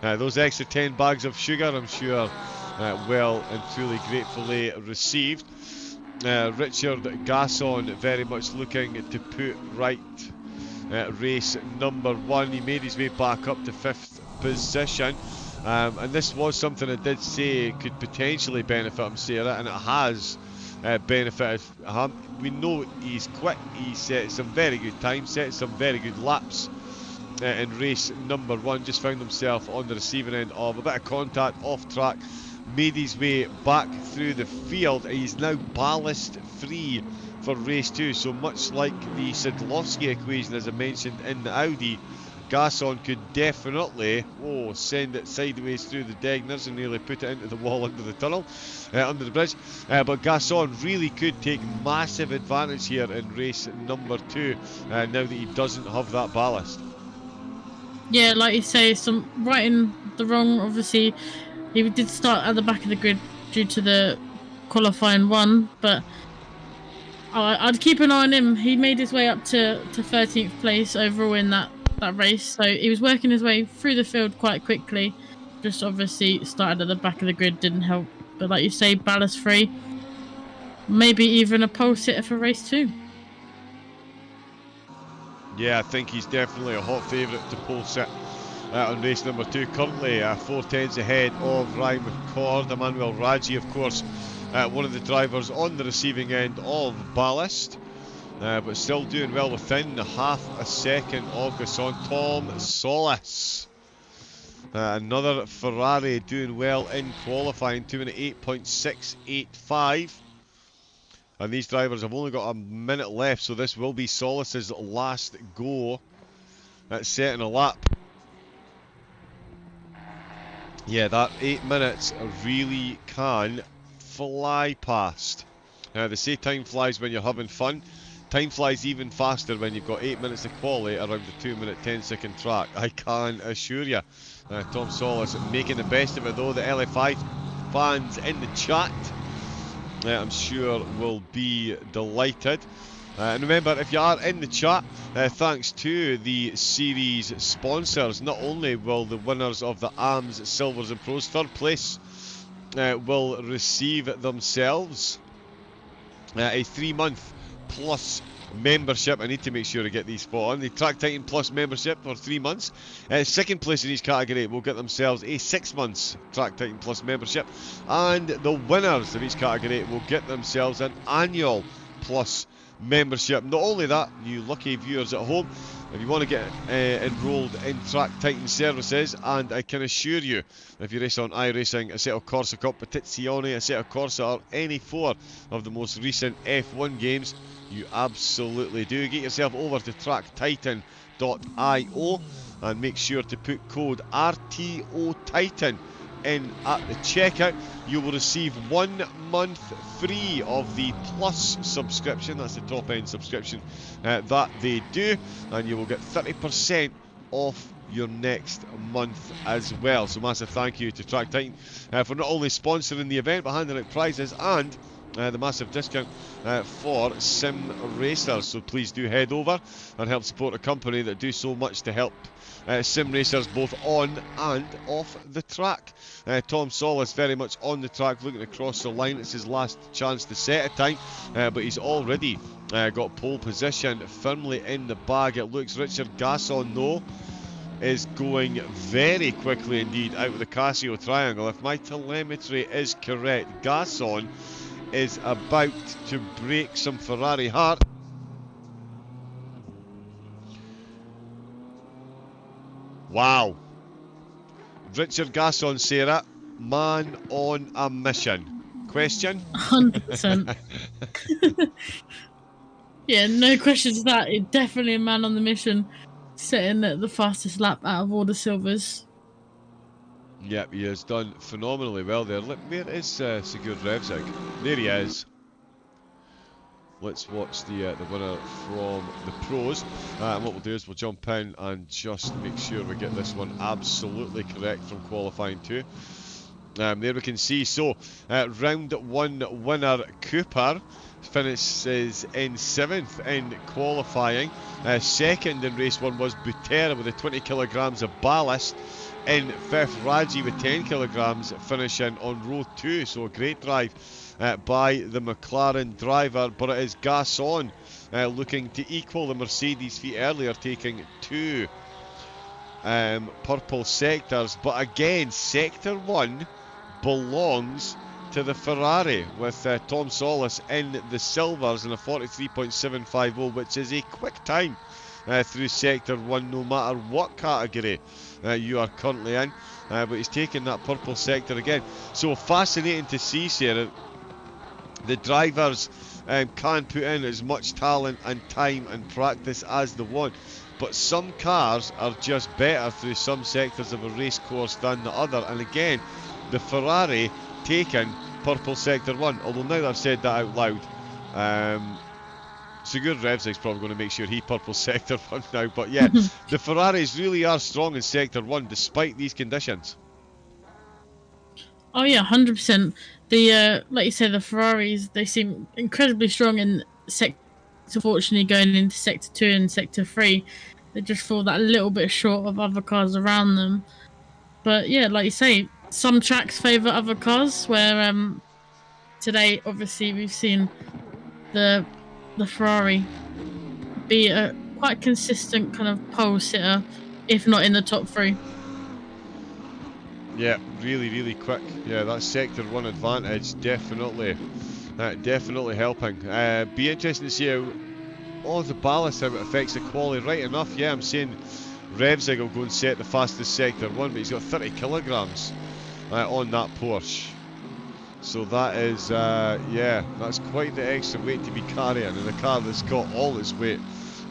Those extra 10 bags of sugar, I'm sure, well and truly gratefully received. Richard Gasson very much looking to put right race number 1. He made his way back up to 5th position. And this was something I did say could potentially benefit him, Sarah, and it has benefited him. We know he's quick, he set some very good time, set some very good laps in race number 1, just found himself on the receiving end of a bit of contact off track, made his way back through the field. He's now ballast free for race 2, so much like the Sidlowski equation as I mentioned in the Audi, Gasson could definitely send it sideways through the Degners and nearly put it into the wall under the tunnel, under the bridge. But Gasson really could take massive advantage here in race number 2 now that he doesn't have that ballast. Yeah, like you say, some right in the wrong. Obviously, he did start at the back of the grid due to the qualifying 1, but I'd keep an eye on him. He made his way up to 13th place overall in that race, so he was working his way through the field quite quickly. Just obviously started at the back of the grid, didn't help, but like you say, ballast free, maybe even a pole sitter for race 2. Yeah, I think he's definitely a hot favourite to pole sit on race number 2. Currently 4 tenths ahead of Ryan McCord. Emmanuel Raji, of course, one of the drivers on the receiving end of ballast. But still doing well within half a second of Gasson. Tom Solis, another Ferrari doing well in qualifying, 2:08.685. And these drivers have only got a minute left, so this will be Solis's last go at setting a lap. Yeah, that 8 minutes really can fly past. They say time flies when you're having fun. Time flies even faster when you've got 8 minutes to quali around the 2-minute 10-second track, I can assure you. Tom Solis making the best of it though. The LFI fans in the chat, I'm sure, will be delighted. And remember, if you are in the chat, thanks to the series sponsors, not only will the winners of the AMS Silvers and Pros, third place will receive themselves a 3-month plus membership. I need to make sure I get these spot on. The Track Titan Plus membership for 3 months. Second place in each category will get themselves a 6 months Track Titan Plus membership. And the winners of each category will get themselves an annual plus membership. Not only that, you lucky viewers at home, if you want to get enrolled in Track Titan services, and I can assure you, if you race on iRacing, Assetto Corsa Competizione, Assetto Corsa, or any 4 of the most recent F1 games, you absolutely do. Get yourself over to tracktitan.io and make sure to put code RTO Titan in at the checkout. You will receive 1 month free of the Plus subscription. That's the top end subscription that they do, and you will get 30% off your next month as well. So massive thank you to Track Titan for not only sponsoring the event but handing out prizes and the massive discount for sim racers. So please do head over and help support a company that do so much to help sim racers both on and off the track. Tom Solis very much on the track, looking to cross the line. It's his last chance to set a time, but he's already got pole position firmly in the bag. It looks Richard Gasson though is going very quickly indeed out of the Casio triangle. If my telemetry is correct, Gasson is about to break some Ferrari heart. Wow. Richard Gasson, Sarah, man on a mission. Question? 100%. Yeah, no questions to that. It's definitely a man on the mission, setting the fastest lap out of all the silvers. Yep, he has done phenomenally well there. Look, where is Sigurd Revsig? There he is. Let's watch the winner from the pros. And what we'll do is we'll jump in and just make sure we get this one absolutely correct from qualifying 2. There we can see. So, round 1 winner Cooper finishes in 7th in qualifying. Second in race 1 was Butera with the 20 kilograms of ballast. In 5th, Raji with 10 kilograms finishing on row 2. So a great drive by the McLaren driver, but it is Gasson looking to equal the Mercedes feet earlier, taking 2 purple sectors. But again, sector 1 belongs to the Ferrari, with Tom Solis in the silvers in a 43.750, which is a quick time through sector 1 no matter what category you are currently in, but he's taken that purple sector again. So fascinating to see, Sarah. The drivers can put in as much talent and time and practice as they want, but some cars are just better through some sectors of a race course than the other. And again, the Ferrari taken purple sector 1, although now that I've said that out loud, Sigurd Revsig's probably going to make sure he purple sector 1 now. But yeah, the Ferraris really are strong in sector 1 despite these conditions. Oh yeah, 100%. The like you said, the Ferraris, they seem incredibly strong in sector. Unfortunately, going into sector 2 and sector 3, they just fall that little bit short of other cars around them. But yeah, like you say, some tracks favour other cars. Where today, obviously, we've seen the Ferrari be a quite consistent kind of pole sitter, if not in the top 3. Yeah, really quick. Yeah, that sector 1 advantage definitely helping. Be interesting to see how the ballast, how it affects the quality. Right enough, yeah, I'm saying Revsig will go and set the fastest sector 1, but he's got 30 kilograms on that Porsche. So that is, yeah, that's quite the extra weight to be carrying in a car that's got all its weight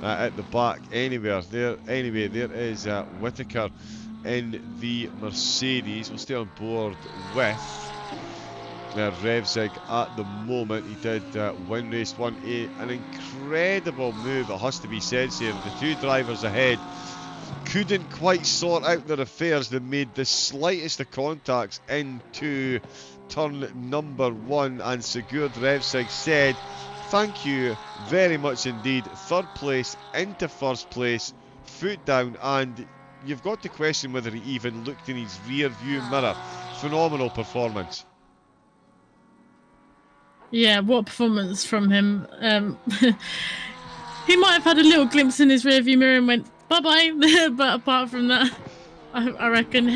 at the back. Anyway, there is Whittaker in the Mercedes. We'll stay on board with Revsig at the moment. He did win race 1. An incredible move, it has to be said here. The 2 drivers ahead couldn't quite sort out their affairs. They made the slightest of contacts into turn number 1, and Sigurd Revsig said, "Thank you very much indeed." 3rd place into 1st place, foot down, and you've got to question whether he even looked in his rear view mirror. Phenomenal performance. Yeah, what performance from him. He might have had a little glimpse in his rearview mirror and went, bye-bye. But apart from that, I reckon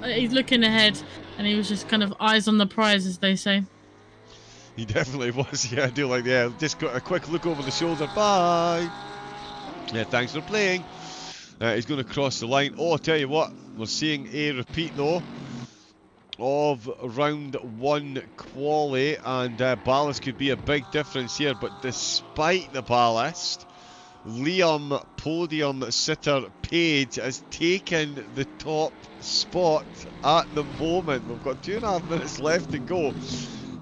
he's looking ahead and he was just kind of eyes on the prize, as they say. He definitely was. Yeah, I do like that. Just got a quick look over the shoulder. Bye. Yeah, thanks for playing. He's going to cross the line. Oh, I'll tell you what. We're seeing a repeat, though, of round 1 quali, and ballast could be a big difference here. But despite the ballast, Liam podium sitter Page has taken the top spot at the moment. We've got 2.5 minutes left to go,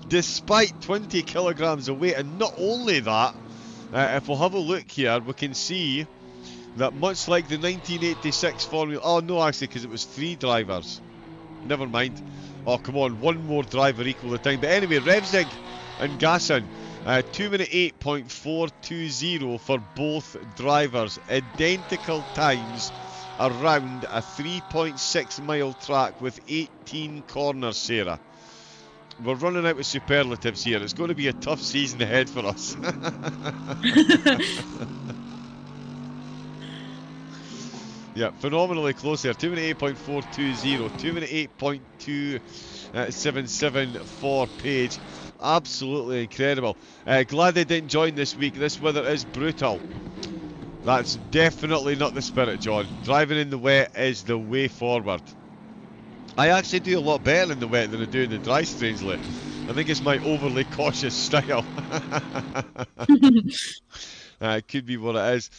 despite 20 kilograms of weight. And not only that, if we'll have a look here, we can see that much like the 1986 Formula... Oh, no, actually, because it was 3 drivers. Never mind. Oh, come on, 1 more driver equal the time. But anyway, Revzig and Gasson, 2 minute 8.420 for both drivers. Identical times around a 3.6 mile track with 18 corners, Sarah. We're running out of superlatives here. It's going to be a tough season ahead for us. Yeah, phenomenally close there. 2 minute 8.420, 2 minute 8.277 for Page. Absolutely incredible. Glad they didn't join this week. This weather is brutal. That's definitely not the spirit, John. Driving in the wet is the way forward. I actually do a lot better in the wet than I do in the dry, strangely. I think it's my overly cautious style. It could be what it is.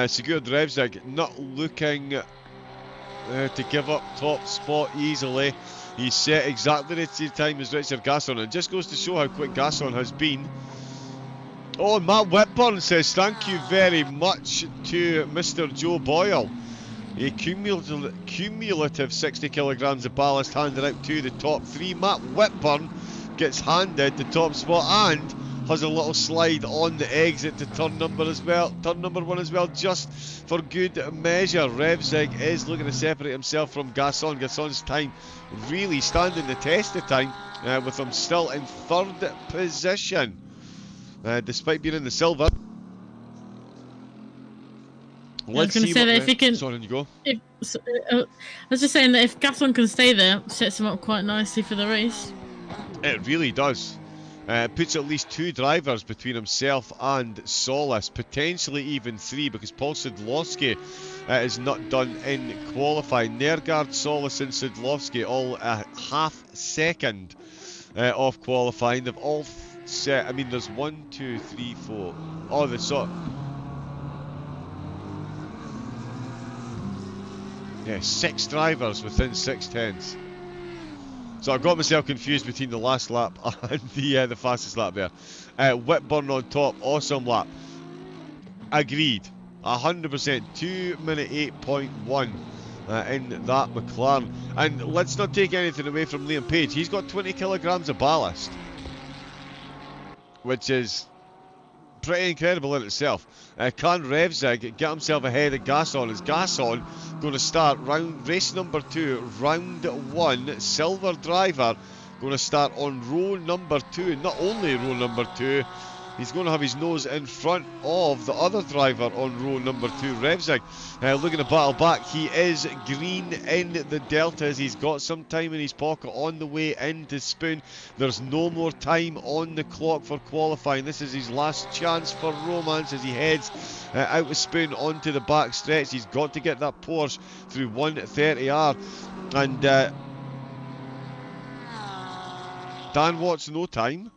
Sigurd Revzig not looking to give up top spot easily. He's set exactly the same time as Richard Gasson, and just goes to show how quick Gasson has been. Oh, Matt Whitburn says thank you very much to Mr. Joe Boyle. A cumulative 60 kilograms of ballast handed out to the top 3. Matt Whitburn gets handed the top spot and has a little slide on the exit to turn number 1 as well, just for good measure. Revzig is looking to separate himself from Gasson. Gasson's time really standing the test of time, with him still in 3rd position, despite being in the silver. I was going to say that if he can... Sorry, you go. I was just saying that if Gasson can stay there, sets him up quite nicely for the race. It really does. Puts at least 2 drivers between himself and Solis, potentially even 3, because Paul Sidlowski is not done in qualifying. Nergaard, Solis and Sidlowski all a half second off qualifying. They've all set, I mean, there's 1, 2, 3, 4. Oh, they saw. Yeah, 6 drivers within 6 tenths. So I got myself confused between the last lap and the fastest lap there. Whitburn on top, awesome lap. Agreed, 100%. 2 minute 8.1 in that McLaren. And let's not take anything away from Liam Page. He's got 20 kilograms of ballast, which is pretty incredible in itself. Can Revzig get himself ahead of Gasson? Is Gasson going to start race number 2, round 1, silver driver, going to start on row number 2. Not only row number 2, he's going to have his nose in front of the other driver on row number 2, Revzig. Looking to battle back. He is green in the deltas. He's got some time in his pocket on the way into Spoon. There's no more time on the clock for qualifying. This is his last chance for romance as he heads out of Spoon onto the back stretch. He's got to get that Porsche through 130R. And Dan Watts, no time.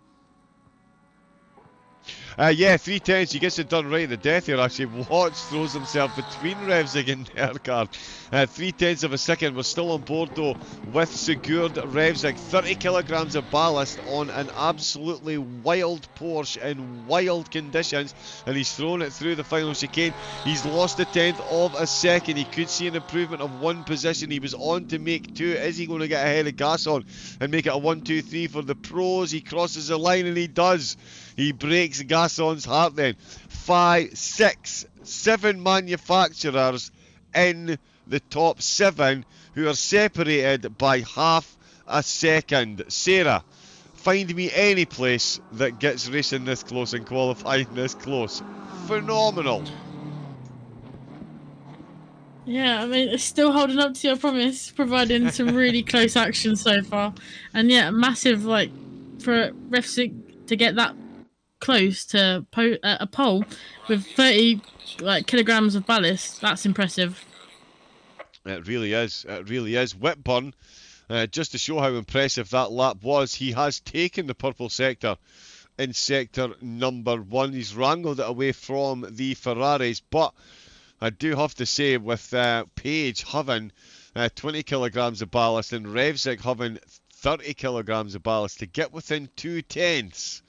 Yeah, 3/10, he gets it done right at the death here actually. Watts throws himself between Revzig and Nergaard. 3/10 of a second. We're still on board though with Sigurd Revzig. 30 kilograms of ballast on an absolutely wild Porsche in wild conditions, and he's thrown it through the final chicane. He's lost a 1/10 of a second. He could see an improvement of 1 position. He was on to make 2. Is he going to get ahead of Gasson and make it a 1, 2, 3 for the pros? He crosses the line and he does. He breaks Gasson's heart then. 5, 6, 7 manufacturers in the top 7 who are separated by half a second. Sarah, Find me any place that gets racing this close and qualifying this close. Phenomenal. Yeah, I mean, it's still holding up to your promise, providing some really close action so far. And yeah, massive, like, for refs to get that close to a pole with 30 kilograms of ballast, that's impressive. It really is. It really is. Whitburn, just to show how impressive that lap was, he has taken the purple sector in sector number 1. He's wrangled it away from the Ferraris, but I do have to say, with Page having 20 kilograms of ballast and Revzik having 30 kilograms of ballast, to get within 2/10,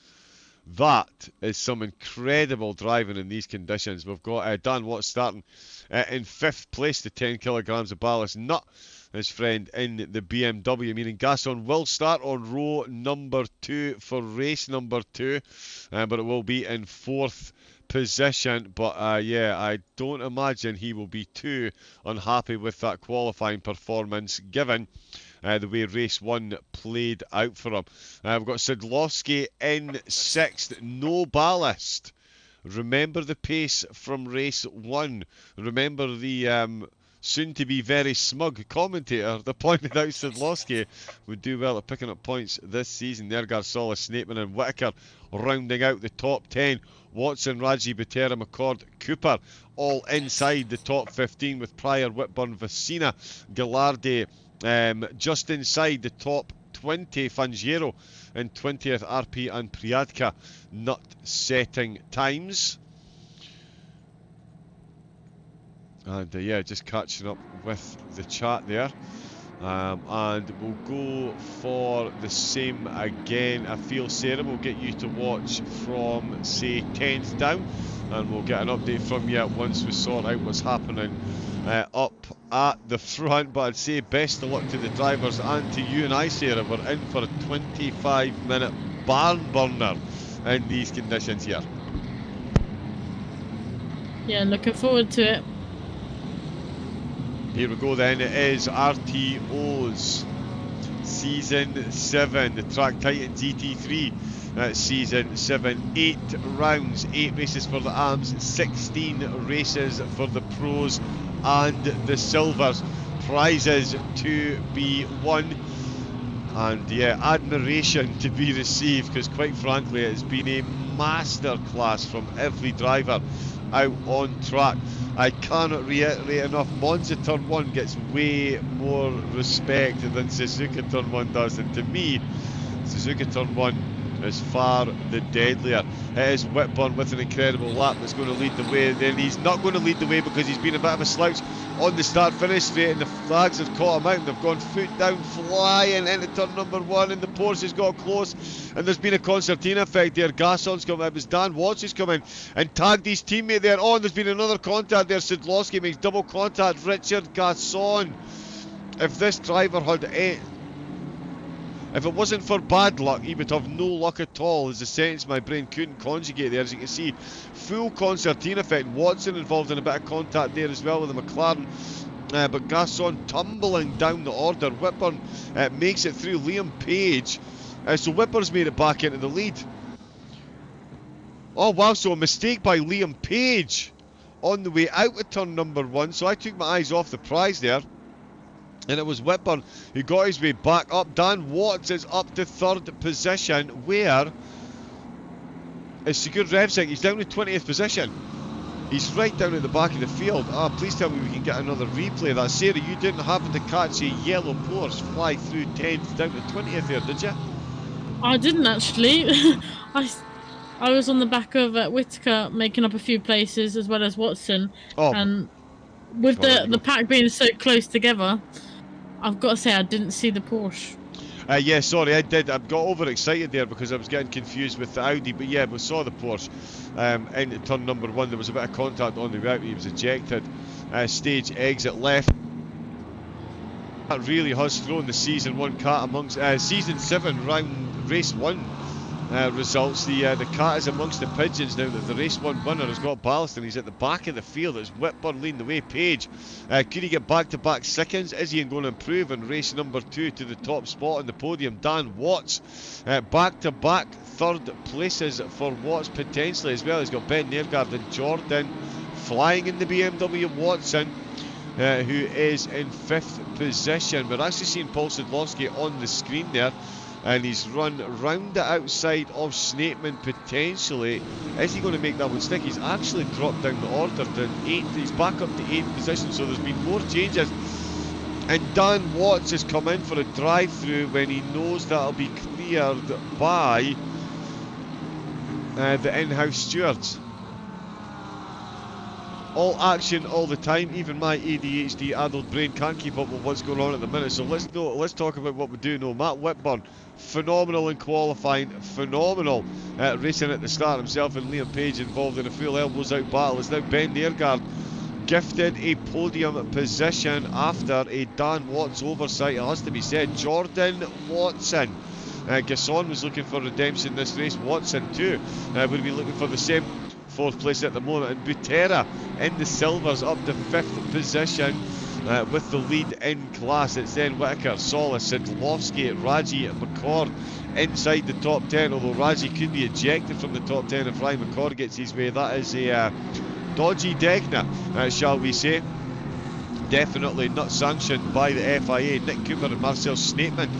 that is some incredible driving in these conditions. We've got Dan Watts starting in 5th place to 10 kilograms of ballast, not his friend in the BMW, meaning Gaston will start on row number 2 for race number 2, but it will be in 4th position. But yeah, I don't imagine he will be too unhappy with that qualifying performance, given the way race 1 played out for him. We've got Sidlowski in 6th, no ballast. Remember the pace from race 1. Remember the soon-to-be very smug commentator that pointed out Sidlowski would do well at picking up points this season. There, Garsola, Snapeman and Whitaker rounding out the top 10. Watson, Raji, Butera, McCord, Cooper all inside the top 15, with Pryor, Whitburn, Vicina, Gallardi just inside the top 20. Fangero in 20th, RP and Priadka not setting times. And yeah, just catching up with the chat there. And we'll go for the same again. I feel Sarah will get you to watch from, say, 10th down, and we'll get an update from you once we sort out what's happening up at the front. But I'd say best of luck to the drivers and to you and I, Sarah. We're in for a 25-minute barn burner in these conditions here. Yeah, looking forward to it. Here we go then, it is RTO's Season 7, the Track Titan GT3 Season 7. 8 rounds, 8 races for the AMs, 16 races for the pros and the silvers. Prizes to be won. And yeah, admiration to be received, because quite frankly it has been a masterclass from every driver out on track. I cannot reiterate enough, Monza Turn 1 gets way more respect than Suzuka Turn 1 does, and to me, Suzuka Turn 1 is far the deadlier. It is Whitburn with an incredible lap that's going to lead the way. Then he's not going to lead the way because he's been a bit of a slouch on the start-finish straight, and the flags have caught him out and they've gone foot down, flying into turn number 1, and the Porsche has got close, and there's been a concertina effect there. Gasson's come in, it was Dan Watts who's come in and tagged his teammate there. Oh, and there's been another contact there. Sidlowski makes double contact. Richard Gasson. If this driver had if it wasn't for bad luck, he would have no luck at all, is the sentence my brain couldn't conjugate there. As you can see, full concertina effect. Watson involved in a bit of contact there as well with the McLaren. But Gasson tumbling down the order. Whitburn makes it through. Liam Page. So Whitburn's made it back into the lead. Oh wow, so a mistake by Liam Page on the way out of turn number 1. So I took my eyes off the prize there. And it was Whitburn who got his way back up. Dan Watts is up to 3rd position. Where is Sigurd Revsing? He's down to 20th position. He's right down at the back of the field. Please tell me we can get another replay of that. Sarah, you didn't happen to catch a yellow Porsche fly through 10th down to 20th there, did you? I didn't actually. I was on the back of Whitaker making up a few places, as well as Watson. Oh, and with the pack being so close together, I've got to say I didn't see the Porsche. Yeah, sorry, I did. I got overexcited there because I was getting confused with the Audi. But yeah, we saw the Porsche into turn number 1. There was a bit of contact on the way out. He was ejected. Stage exit left. That really has thrown the Season 1 cat amongst Season 7 round race 1 results. The cat is amongst the pigeons now that the race 1 winner has got ballast and he's at the back of the field. It's Whitburn leading the way. Page, could he get back-to-back seconds? Is he going to improve in race number 2 to the top spot on the podium? Dan Watts, back-to-back third places for Watts potentially as well. He's got Ben Nergard and Jordan flying in the BMW. Watson, who is in 5th position. We're actually seeing Paul Sidlowski on the screen there, and he's run round the outside of Snapeman potentially. Is he going to make that one stick? He's actually dropped down the order to 8th. He's back up to 8th position, so there's been more changes. And Dan Watts has come in for a drive-through when he knows that'll be cleared by the in-house stewards. All action all the time. Even my ADHD adult brain can't keep up with what's going on at the minute. So let's talk about what we do know. Matt Whitburn, phenomenal in qualifying, phenomenal racing at the start himself, and Liam Page involved in a full elbows out battle. It's now Ben Nergard gifted a podium position after a Dan Watts oversight, it has to be said. Jordan Watson. Gasson was looking for redemption this race. Watson too would be looking for the same. 4th place at the moment, and Butera in the silvers up to 5th position with the lead in class. It's then Whitaker, Solis, Sidlowski, Raji, McCord inside the top 10, although Raji could be ejected from the top 10 if Ryan McCord gets his way. That is a dodgy Decna, shall we say. Definitely not sanctioned by the FIA. Nick Cooper and Marcel Snapeman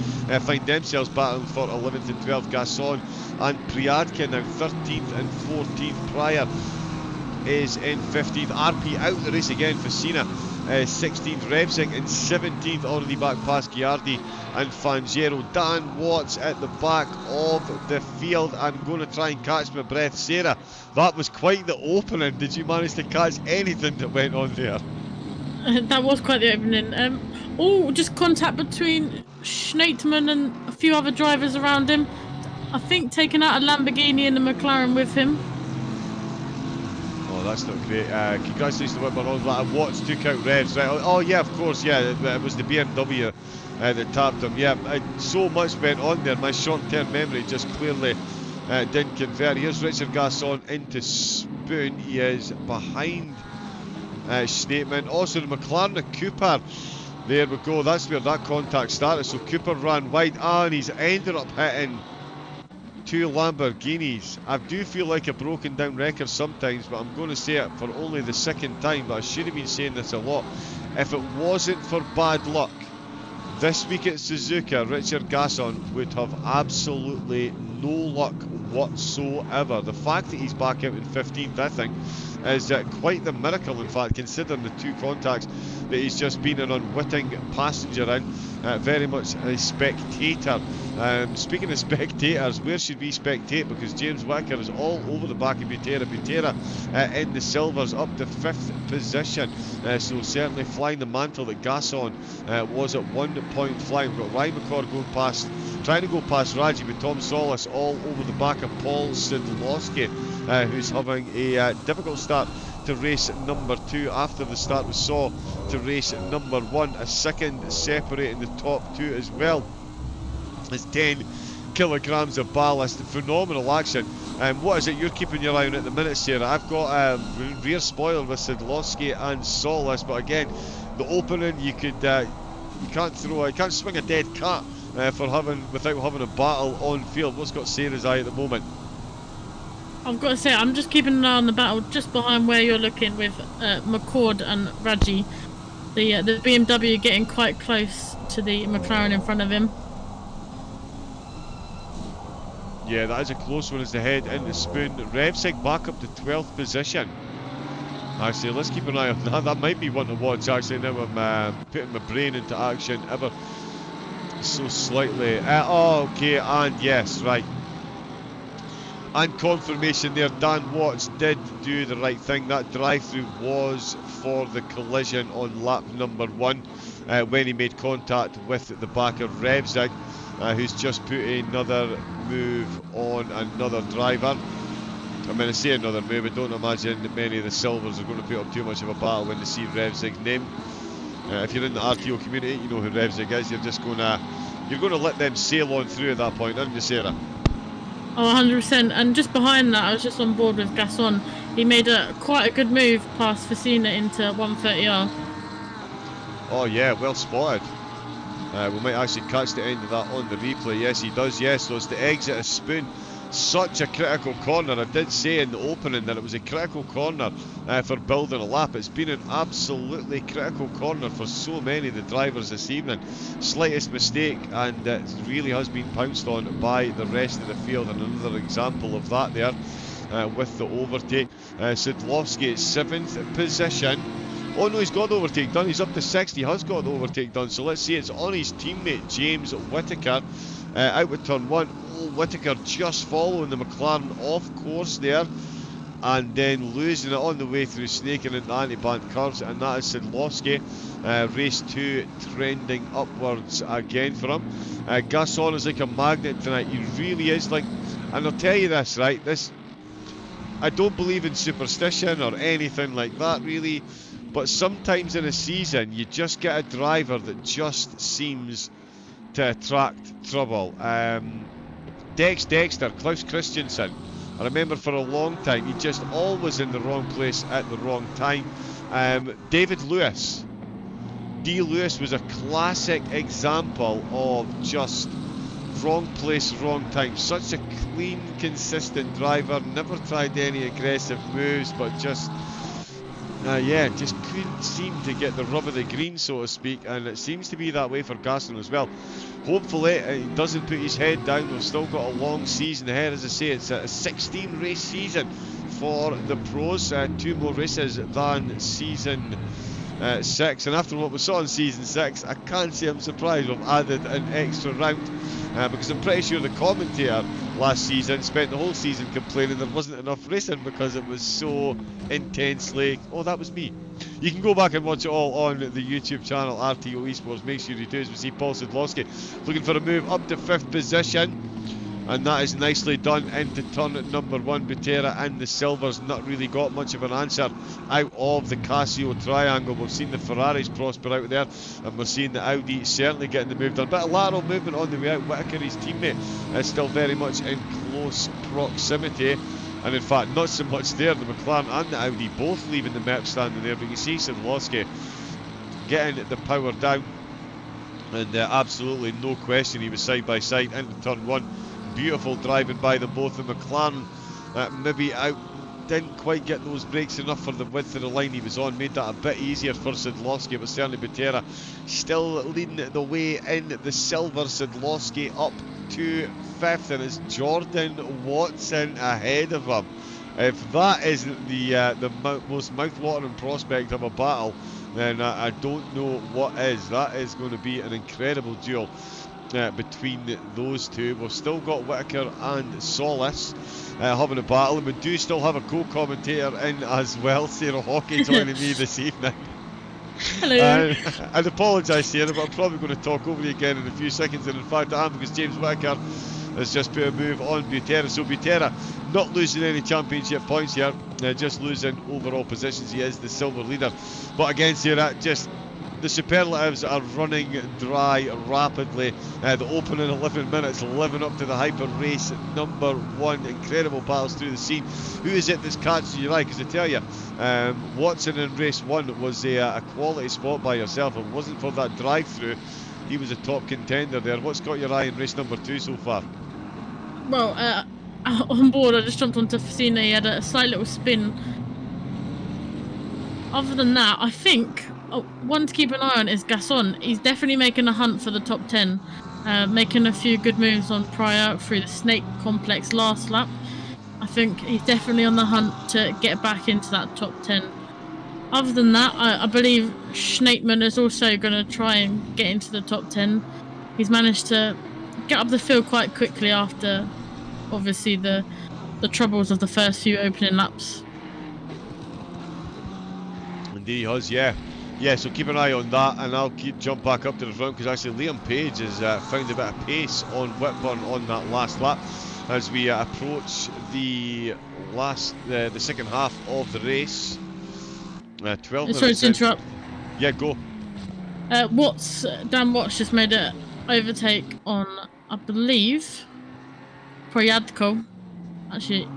find themselves battling for 11th and 12th. Gasson and Priadkin now 13th and 14th. Pryor is in 15th. RP out the race again for Cena. 16th. Revsing in 17th, already back past Giardi and Fangero. Dan Watts at the back of the field. I'm going to try and catch my breath. Sarah, that was quite the opening. Did you manage to catch anything that went on there? That was quite the opening. Just contact between Schneitman and a few other drivers around him. I think taking out a Lamborghini and a McLaren with him. Oh, that's not great. Congratulations to Whitburn on that. Watts took out Revs, right? Oh, yeah, of course, yeah. It was the BMW that tapped him. Yeah, so much went on there. My short-term memory just clearly didn't convert. Here's Richard Gasson into Spoon. He is behind Snapeman. Also the McLaren of Cooper. There we go. That's where that contact started. So Cooper ran wide and he's ended up hitting 2 Lamborghinis. I do feel like a broken down record sometimes, but I'm going to say it for only the 2nd time, but I should have been saying this a lot. If it wasn't for bad luck this week at Suzuka, Richard Gasson would have absolutely no luck whatsoever. The fact that he's back out in 15th, I think, is quite the miracle, in fact, considering the 2 contacts that he's just been an unwitting passenger in. Very much a spectator. Speaking of spectators, where should we spectate? Because James Whitaker is all over the back of Butera. Butera in the silvers up to 5th position. So certainly flying the mantle that Gasson was at one point flying. We've got Ryan McCord going past, trying to go past Raji, with Tom Solis all over the back of Paul Sidlowski, who's having a difficult start to race number 2 after the start we saw to race number 1. A second separating the top 2 as well. It's 10 kilograms of ballast. Phenomenal action. What is it you're keeping your eye on at the minute, Sarah? I've got a rear spoiler with Sidlowski and Solis, but again, the opening you can't swing a dead cat without having a battle on field. What's got Sarah's eye at the moment? I've got to say, I'm just keeping an eye on the battle just behind where you're looking with McCord and Raji. The BMW getting quite close to the McLaren in front of him. Yeah, that is a close one as they head into Spoon. Revsig back up to 12th position. Actually, let's keep an eye on that. That might be one to watch, actually, now I'm putting my brain into action ever so slightly. Okay, and yes, right. And confirmation there, Dan Watts did do the right thing. That drive-through was for the collision on lap number 1 when he made contact with the back of Revsig, who's just put another move on another driver. I mean, I say another move, I don't imagine that many of the silvers are going to put up too much of a battle when they see Revsig's name. If you're in the RTO community, you know who Revsig is. You're going to let them sail on through at that point, aren't you, Sarah? Oh, 100%. And just behind that, I was just on board with Gasson. He made quite a good move past Facina into 130R. Oh yeah, well spotted. We might actually catch the end of that on the replay. Yes, he does. Yes, so it's the exit of Spoon. Such a critical corner. I did say in the opening that it was a critical corner for building a lap. It's been an absolutely critical corner for so many of the drivers this evening. Slightest mistake and it really has been pounced on by the rest of the field. And another example of that there with the overtake. Sidlowski at 7th position. Oh no, he's got the overtake done. He's up to 6th. He has got the overtake done. So let's see, it's on his teammate James Whittaker out with turn 1. Oh, Whittaker just following the McLaren off course there and then losing it on the way through snaking into anti-band curves, and that is Sidlowski. Race 2 trending upwards again for him. Gasson is like a magnet tonight. He really is like, and I'll tell you this, right? I don't believe in superstition or anything like that really. But sometimes in a season, you just get a driver that just seems to attract trouble. Dexter, Klaus Christensen. I remember for a long time, he just always in the wrong place at the wrong time. David Lewis. D. Lewis was a classic example of just wrong place, wrong time. Such a clean, consistent driver. Never tried any aggressive moves, but just... just couldn't seem to get the rub of the green, so to speak, and it seems to be that way for Gaston as well. Hopefully he doesn't put his head down. We've still got a long season ahead. As I say, it's a 16 race season for the pros, 2 more races than season 6, and after what we saw in season 6, I can't say I'm surprised we've added an extra round, because I'm pretty sure the commentator last season spent the whole season complaining there wasn't enough racing because it was so intensely... Oh, that was me. You can go back and watch it all on the YouTube channel RTO Esports. Make sure you do, as we see Paul Sidlowski looking for a move up to 5th position. And that is nicely done into turn number 1. Butera and the Silvers not really got much of an answer out of the Casio triangle. We've seen the Ferraris prosper out there, and we're seeing the Audi certainly getting the move done. Bit of lateral movement on the way out. Whittaker, his teammate, is still very much in close proximity. And in fact, not so much there. The McLaren and the Audi both leaving the Merc standing there. But you can see Sidlowski getting the power down. And absolutely no question, he was side by side into turn 1. Beautiful driving by them both. The McLaren maybe didn't quite get those brakes enough for the width of the line he was on. Made that a bit easier for Sidlowski, but certainly Butera still leading the way in the silver. Sidlowski up to 5th, and it's Jordan Watson ahead of him. If that isn't the most mouth-watering prospect of a battle, then I don't know what is. That is going to be an incredible duel between those two. We've still got Whittaker and Solis having a battle, and we do still have a co-commentator in as well, Sarah Hockey, joining me this evening. Hello. I'd apologise, Sarah, but I'm probably going to talk over you again in a few seconds, and in fact I am, because James Whittaker has just put a move on Butera. So Butera not losing any championship points here, just losing overall positions. He is the silver leader, but again, Sarah, just the superlatives are running dry rapidly. The opening 11 minutes living up to the hype of race number 1. Incredible battles through the scene. Who is it that's catching your eye? Because I tell you, Watson in race 1 was a quality spot by yourself. If it wasn't for that drive-through, he was a top contender there. What's got your eye in race number 2 so far? Well, on board, I just jumped onto Facina. He had a slight little spin. Other than that, I think one to keep an eye on is Gasson. He's definitely making a hunt for the top 10, making a few good moves on prior through the Snake Complex last lap. I think he's definitely on the hunt to get back into that top 10. Other than that, I believe Schneitman is also going to try and get into the top 10. He's managed to get up the field quite quickly after, obviously, the troubles of the first few opening laps. Indeed he has, yeah. Yeah, so keep an eye on that, and I'll jump back up to the front, because actually Liam Page has found a bit of pace on Whitburn on that last lap as we approach the second half of the race. 12 minutes. Sorry to interrupt. Yeah, go. Dan Watts just made an overtake on, I believe, Proyadko. Actually,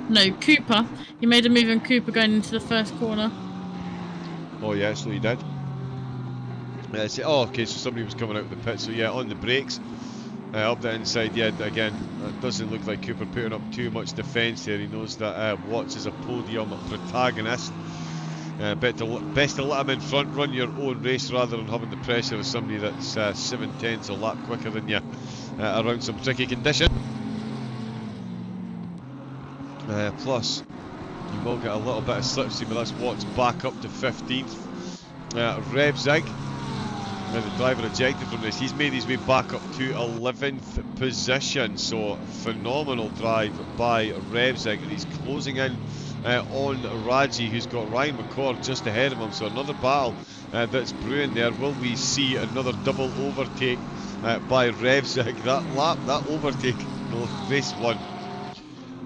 no, Cooper. He made a move on Cooper going into the first corner. Oh yeah, so he did. Oh, okay, so somebody was coming out of the pit. So yeah, on the brakes, up the inside. Yeah, again, it doesn't look like Cooper putting up too much defence there. He knows that Watts is a podium protagonist. Best to let him in front, run your own race rather than having the pressure of somebody that's 7/10 a lap quicker than you around some tricky conditions. Plus, you will get a little bit of slipstream, but that's Watts back up to 15th. Revzig, the driver ejected from this, he's made his way back up to 11th position. So phenomenal drive by Revzig, and he's closing in on Raji, who's got Ryan McCord just ahead of him. So another battle that's brewing there. Will we see another double overtake by Revzig? That overtake, no, race one,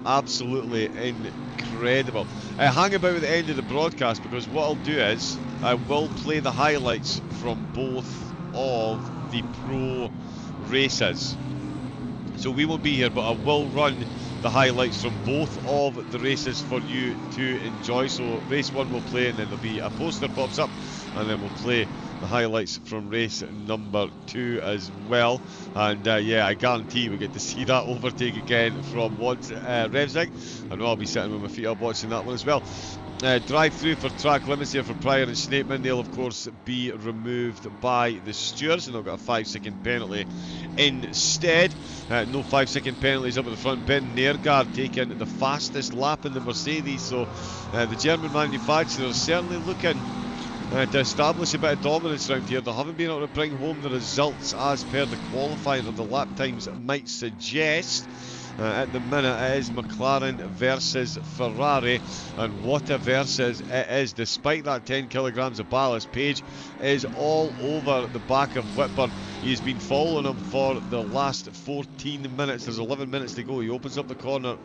absolutely incredible. Hang about at the end of the broadcast, because what I'll do is I will play the highlights from both of the pro races. So we won't be here, but I will run the highlights from both of the races for you to enjoy. So race one we'll play, and then there'll be a poster pops up, and then we'll play the highlights from race number 2 as well. And yeah, I guarantee we get to see that overtake again from Revzig. I know I'll be sitting with my feet up watching that one as well. Drive through for track limits here for Pryor and Snapeman. They'll of course be removed by the stewards, and they'll get a 5-second penalty instead. No 5-second penalties up at the front. Ben Nergard taking the fastest lap in the Mercedes, so the German manufacturer is certainly looking to establish a bit of dominance around here. They haven't been able to bring home the results as per the qualifying or the lap times might suggest. At the minute it is McLaren versus Ferrari, and what a versus it is. Despite that 10 kilograms of ballast, Page is all over the back of Whitburn. He's been following him for the last 14 minutes. There's 11 minutes to go. He opens up the corner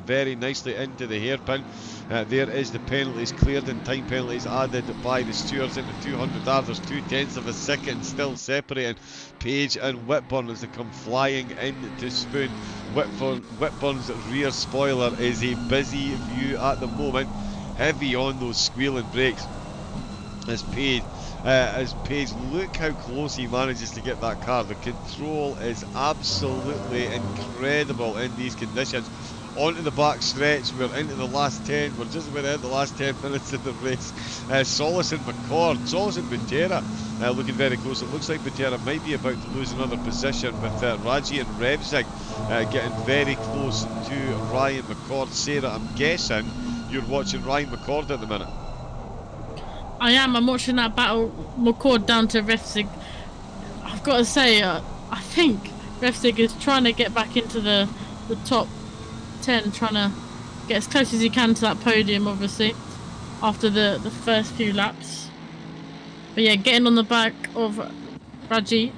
very nicely into the hairpin. There is the penalties cleared, and time penalties added by the stewards into 200 yards. There's 2/10 of a second still separating Page and Whitburn as they come flying into Spoon. Whitburn's rear spoiler is a busy view at the moment, heavy on those squealing brakes as Page look how close he manages to get that car. The control is absolutely incredible in these conditions. Onto the back stretch, we're into the last 10, we're just about out the last 10 minutes of the race. Solis and McCord, Solis and Butera looking very close. It looks like Butera might be about to lose another position, with Raji and Revzig getting very close to Ryan McCord. Sarah, I'm guessing you're watching Ryan McCord at the minute. I am. I'm watching that battle, McCord down to Revzig. I've got to say, I think Revzig is trying to get back into the top 10, trying to get as close as he can to that podium, obviously, after the first few laps. But yeah, getting on the back of Raji.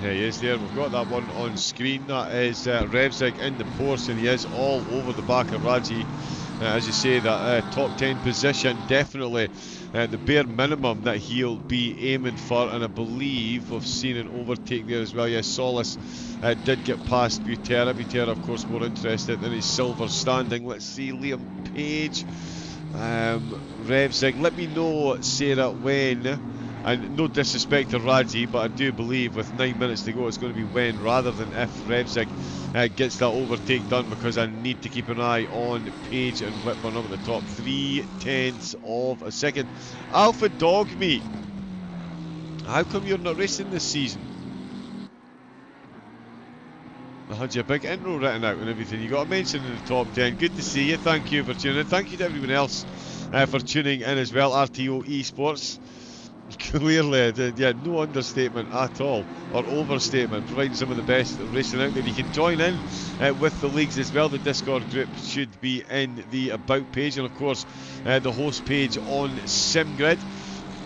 Yeah, he is there. We've got that one on screen. That is Revzig in the Porsche, and he is all over the back of Raji. As you say, that top 10 position, definitely the bare minimum that he'll be aiming for, and I believe we've seen an overtake there as well. Yes, Solis did get past Butera. Butera, of course, more interested in his silver standing. Let's see, Liam Page, Revzig. Let me know, Sarah, when. And no disrespect to Raji, but I do believe with 9 minutes to go, it's going to be when rather than if Revzig gets that overtake done, because I need to keep an eye on Page and Whitburn up at the top. 3/10 of a second. Alpha Dog Meat, how come you're not racing this season? I had your big intro written out and everything. You got a mention in the top 10. Good to see you. Thank you for tuning in. Thank you to everyone else for tuning in as well. RTO Esports. Clearly, yeah, no understatement at all, or overstatement, providing some of the best racing out there. You can join in with the leagues as well. The Discord group should be in the About page, and of course the host page on SimGrid,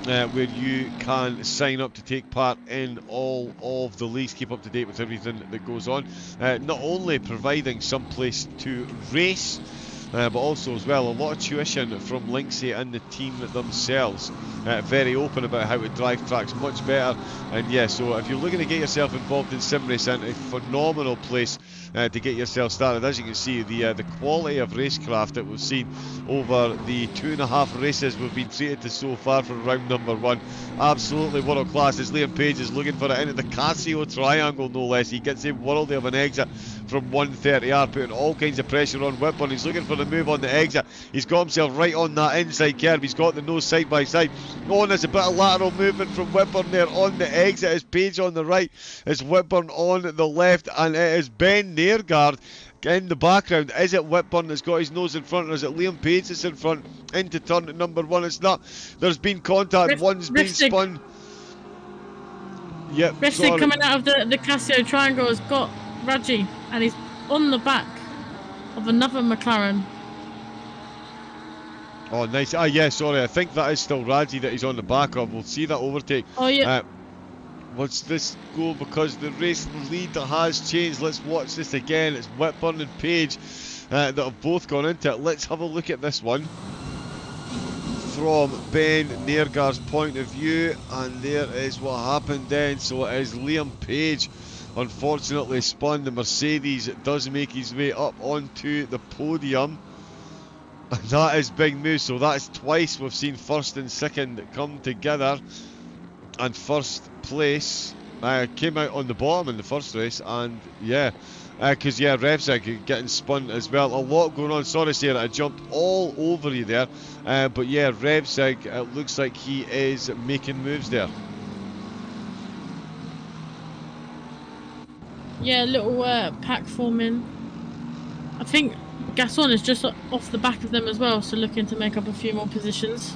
where you can sign up to take part in all of the leagues, keep up to date with everything that goes on. Not only providing some place to race, but also as well a lot of tuition from Linksy and the team themselves. Very open about how to drive tracks much better. And yeah, so if you're looking to get yourself involved in sim racing, a phenomenal place to get yourself started. As you can see, the quality of racecraft that we've seen over the 2.5 races we've been treated to so far for round number 1, absolutely world class. As Liam Page is looking for it into the Casio triangle, no less. He gets a worldie of an exit from 130R, putting all kinds of pressure on Whitburn. He's looking for the move on the exit. He's got himself right on that inside curve. He's got the nose side by side. Oh, and there's a bit of lateral movement from Whitburn there on the exit. It's Page on the right, it's Whitburn on the left, and it is Ben Nairgard in the background. Is it Whitburn that's got his nose in front, or is it Liam Page that's in front into turn number 1? It's not. There's been contact. One's been spun. Yep. Restig coming out of the Casio triangle has got Raji, and he's on the back of another McLaren. Oh, nice. Ah, yeah, sorry. I think that is still Raji that he's on the back of. We'll see that overtake. Oh, yeah. What's this go? Because the race lead has changed. Let's watch this again. It's Whitburn and Page that have both gone into it. Let's have a look at this one from Ben Nairgard's point of view. And there is what happened then. So it is Liam Page, unfortunately spun. The Mercedes does make his way up onto the podium. And that is big news. So that's twice we've seen first and second come together. And first place came out on the bottom in the first race. And yeah, because yeah, Revzig getting spun as well. A lot going on. Sorry, Sarah, I jumped all over you there. But yeah, Revzig, it looks like he is making moves there. Yeah, little pack forming. I think Gaston is just off the back of them as well, so looking to make up a few more positions.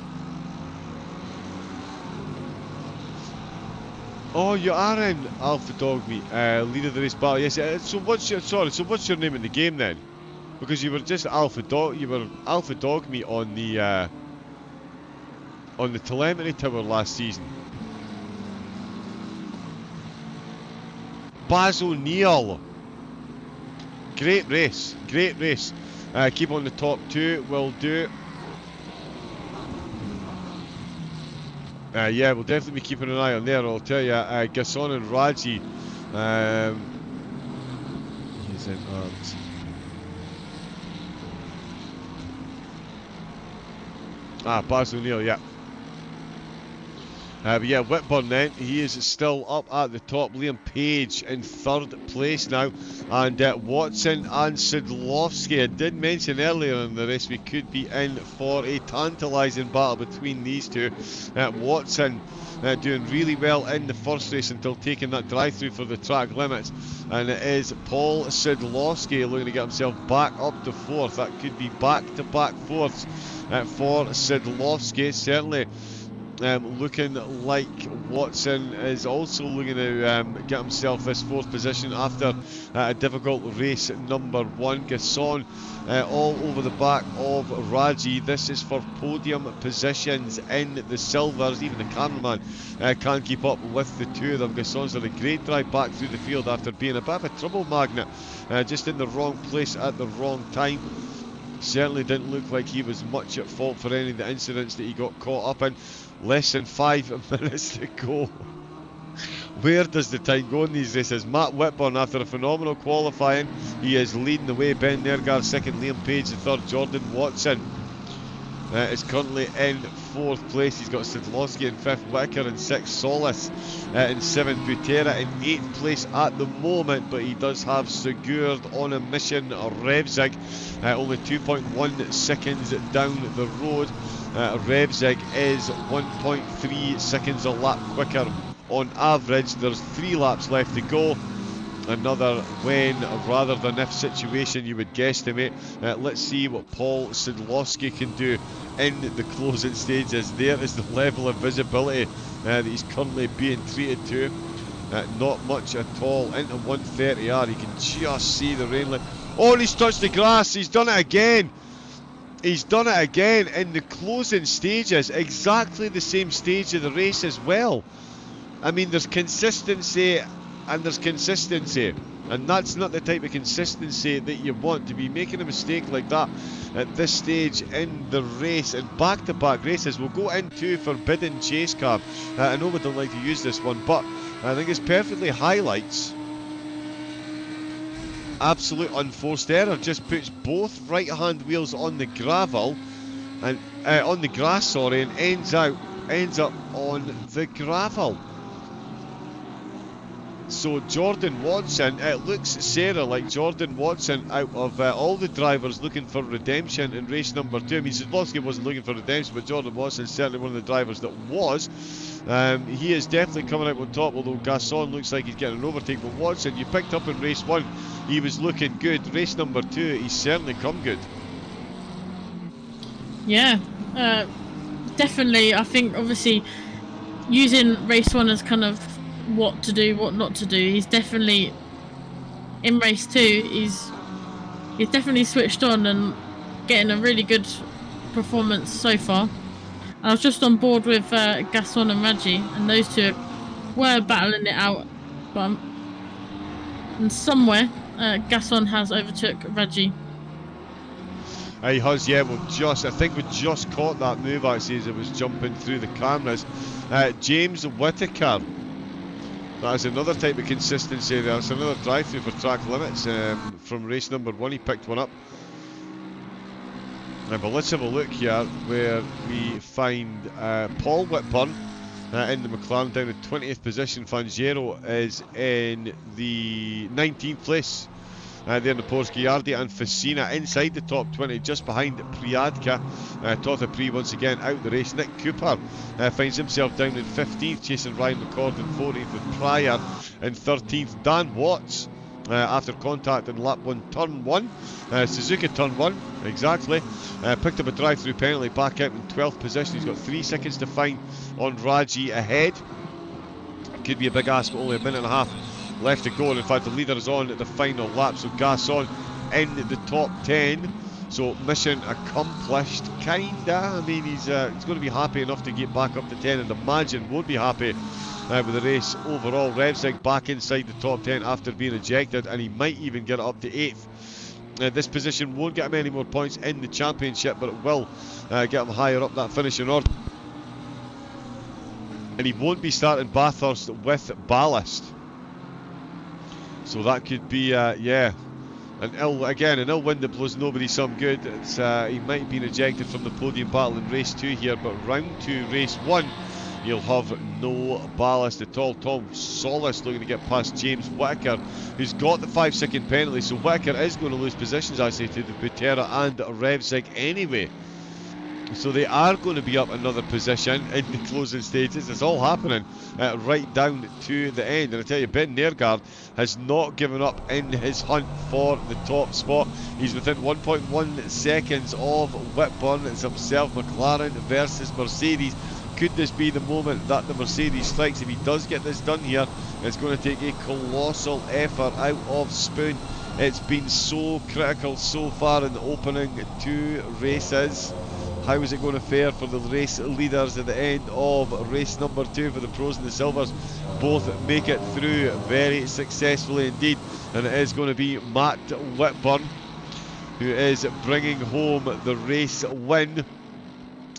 Oh, you are in Alpha Dog Meet, leader of the race battle. Yes. So what's your name in the game then? Because you were just Alpha Dog. You were Alpha Dog Meet on the telemetry tower last season. Baz O'Neill. Great race. Great race. Keep on the top 2. Will do. Yeah, we'll definitely be keeping an eye on there. I'll tell you, Gasson and Raji. He's in arms. Baz O'Neill, yeah. But yeah, Whitburn then, he is still up at the top. Liam Page in 3rd place now. And Watson and Sidlowski. I did mention earlier in the race we could be in for a tantalising battle between these two. Watson doing really well in the first race until taking that drive-through for the track limits. And it is Paul Sidlowski looking to get himself back up to 4th. That could be back-to-back 4ths for Sidlowski, certainly. Looking like Watson is also looking to get himself this 4th position after a difficult race number 1. Gasson all over the back of Raji. This is for podium positions in the silvers. Even the cameraman can't keep up with the two of them. Gasson's done a great drive back through the field after being a bit of a trouble magnet, just in the wrong place at the wrong time. Certainly didn't look like he was much at fault for any of the incidents that he got caught up in. Less than 5 minutes to go. Where does the time go in these races? Matt Whitburn, after a phenomenal qualifying, he is leading the way. Ben Nairgard 2nd, Liam Page the 3rd, Jordan Watson is currently in 4th place. He's got Sidlowski in 5th, Whitaker in 6th, Solis in 7th, Butera in 8th place at the moment, but he does have secured on a mission Revzig, only 2.1 seconds down the road. Revzig is 1.3 seconds a lap quicker on average. There's 3 laps left to go. Another when rather than if situation, you would guesstimate. Let's see what Paul Sidlowski can do in the closing stages. There is the level of visibility that he's currently being treated to. Not much at all. Into 130R, you can just see the rain line. Oh, and he's touched the grass. He's done it again. He's done it again in the closing stages, exactly the same stage of the race as well. I mean, there's consistency and there's consistency. And that's not the type of consistency that you want. To be making a mistake like that at this stage in the race, and back-to-back races. We'll go into Forbidden Chase Car. I know we don't like to use this one, but I think it perfectly highlights absolute unforced error. Just puts both right-hand wheels on the gravel, and on the grass, sorry, and ends up on the gravel. So Jordan Watson, it looks, Sarah, like Jordan Watson, out of all the drivers looking for redemption in race number 2. I mean, Sadlowski wasn't looking for redemption, but Jordan Watson is certainly one of the drivers that was. He is definitely coming out on top, although Gasson looks like he's getting an overtake. But Watson, you picked up in race 1, he was looking good. Race number 2, he's certainly come good. Yeah, definitely. I think, obviously, using race 1 as kind of what to do, what not to do. He's definitely in race 2. He's definitely switched on and getting a really good performance so far. I was just on board with Gaston and Raji, and those two were battling it out, but and somewhere Gaston has overtook Raji. He has, yeah. I think we just caught that move actually as it was jumping through the cameras. James Whittaker. That is another type of consistency there. It's another drive-through for track limits from race number 1. He picked one up. But let's have a look here where we find Paul Whitburn in the McLaren down in 20th position. Fangero is in the 19th place. There in the Porsche Giardi, and Facina inside the top 20, just behind Priadka. Totha Pri once again out the race. Nick Cooper finds himself down in 15th, chasing Ryan McCord in 14th with Pryor in 13th. Dan Watts after contact in lap 1, turn 1. Suzuka turn 1, exactly. Picked up a drive-through penalty, back out in 12th position. He's got 3 seconds to find on Raji ahead. Could be a big ask, but only a minute and a half left to go, and in fact the leader is on at the final lap, so Gasson in the top 10, so mission accomplished, kinda. I mean, he's going to be happy enough to get back up to 10, and imagine won't be happy with the race overall. Revsig back inside the top 10 after being ejected, and he might even get it up to 8th. This position won't get him any more points in the championship, but it will get him higher up that finishing order, and he won't be starting Bathurst with ballast. So that could be, yeah, an ill wind that blows nobody some good. It's, he might have been ejected from the podium battle in race 2 here, but round 2, race 1, he'll have no ballast at all. Tom Solis looking to get past James Whittaker, who's got the 5-second penalty, so Whittaker is going to lose positions, I say, to the Butera and Revsig anyway. So they are going to be up another position in the closing stages. It's all happening right down to the end. And I tell you, Ben Nergard has not given up in his hunt for the top spot. He's within 1.1 seconds of Whitburn. It's himself, McLaren versus Mercedes. Could this be the moment that the Mercedes strikes? If he does get this done here, it's going to take a colossal effort out of Spoon. It's been so critical so far in the opening 2 races. How is it going to fare for the race leaders at the end of race number 2 for the pros and the silvers? Both make it through very successfully indeed, and it is going to be Matt Whitburn who is bringing home the race win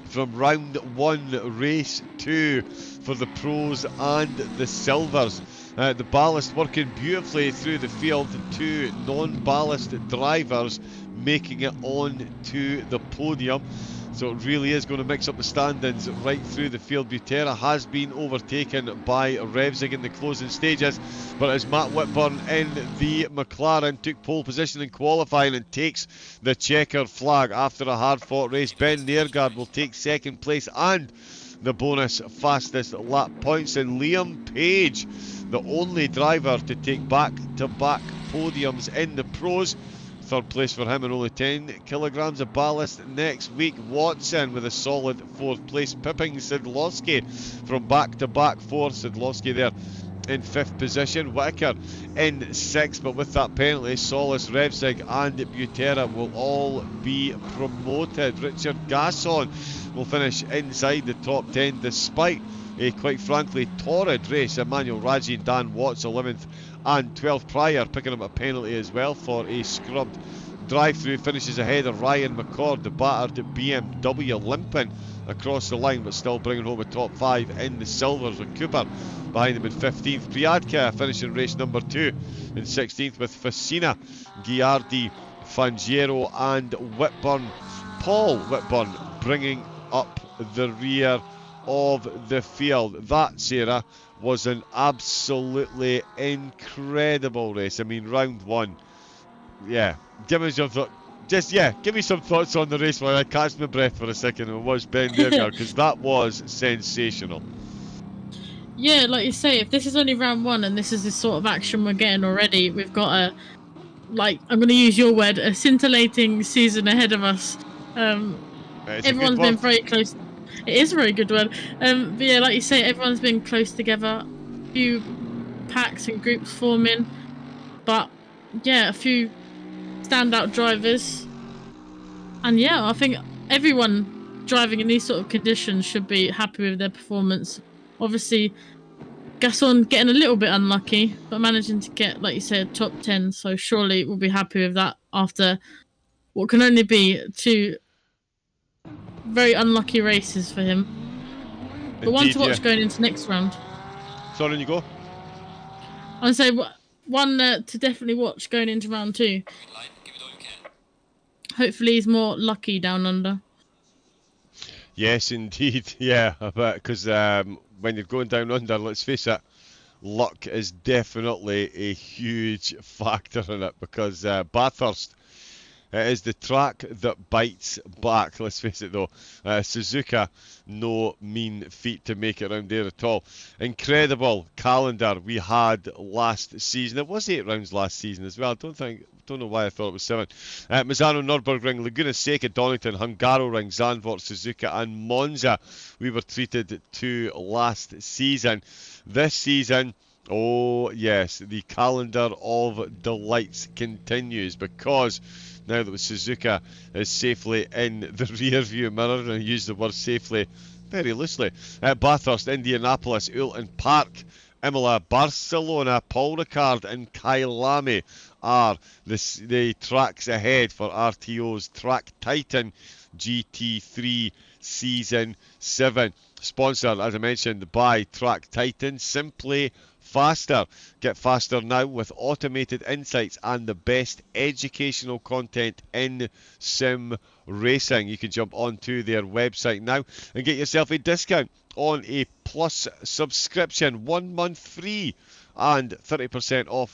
from round 1, race 2 for the pros and the silvers. The ballast working beautifully through the field. 2 non-ballast drivers making it on to the podium. So it really is going to mix up the standings right through the field. Butera has been overtaken by Revsig in the closing stages, but as Matt Whitburn in the McLaren took pole position in qualifying and takes the checkered flag after a hard-fought race. Ben Nergard will take 2nd place and the bonus fastest lap points, and Liam Page, the only driver to take back-to-back podiums in the pros. 3rd place for him and only 10 kilograms of ballast next week. Watson with a solid 4th place, pipping Sadlowski from back-to-back 4th. Sadlowski there in 5th position. Whittaker in 6th, but with that penalty, Solis, Revsig and Butera will all be promoted. Richard Gasson will finish inside the top 10 despite a quite frankly torrid race. Emmanuel Raji and Dan Watts 11th and 12th Pryor picking up a penalty as well for a scrubbed drive-through. Finishes ahead of Ryan McCord, the battered BMW, limping across the line but still bringing home a top 5 in the silvers, with Cooper behind him in 15th. Priadka finishing race number 2 in 16th, with Facina, Ghiardi, Fangero and Whitburn. Paul Whitburn bringing up the rear of the field. That, Sarah, was an absolutely incredible race. I mean, round 1, yeah, give me some give me some thoughts on the race while I catch my breath for a second. It was Ben Berger, because that was sensational. Yeah, like you say, if this is only round 1 and this is the sort of action we're getting already, we've got a, like, I'm going to use your word, a scintillating season ahead of us. Everyone's been very close. It is a very good word. But yeah, like you say, everyone's been close together. A few packs and groups forming, but yeah, a few standout drivers. And yeah, I think everyone driving in these sort of conditions should be happy with their performance. Obviously, Gaston getting a little bit unlucky, but managing to get, like you said, top 10. So surely we'll be happy with that after what can only be 2 very unlucky races for him. But indeed, one to watch going into next round. Sorry, you go. I'd say one to definitely watch going into round 2. Hopefully he's more lucky down under. Yes, indeed. Yeah, because when you're going down under, let's face it, luck is definitely a huge factor in it, because Bathurst, it is the track that bites back. Let's face it though, Suzuka, no mean feat to make it around there at all. Incredible calendar we had last season. It was 8 rounds last season as well. Don't know why I thought it was 7. Misano, Nürburgring, Laguna Seca, Donington, Hungaroring, Zandvoort, Suzuka and Monza we were treated to last season. This season, oh yes, the calendar of delights continues, because now that Suzuka is safely in the rear view mirror, and I use the word safely very loosely, Bathurst, Indianapolis, Oulton Park, Imola, Barcelona, Paul Ricard and Kyalami are the tracks ahead for RTO's Track Titan GT3 Season 7. Sponsored, as I mentioned, by Track Titan. Simply faster. Get faster now with automated insights and the best educational content in sim racing. You can jump onto their website now and get yourself a discount on a Plus subscription, 1 month free and 30% off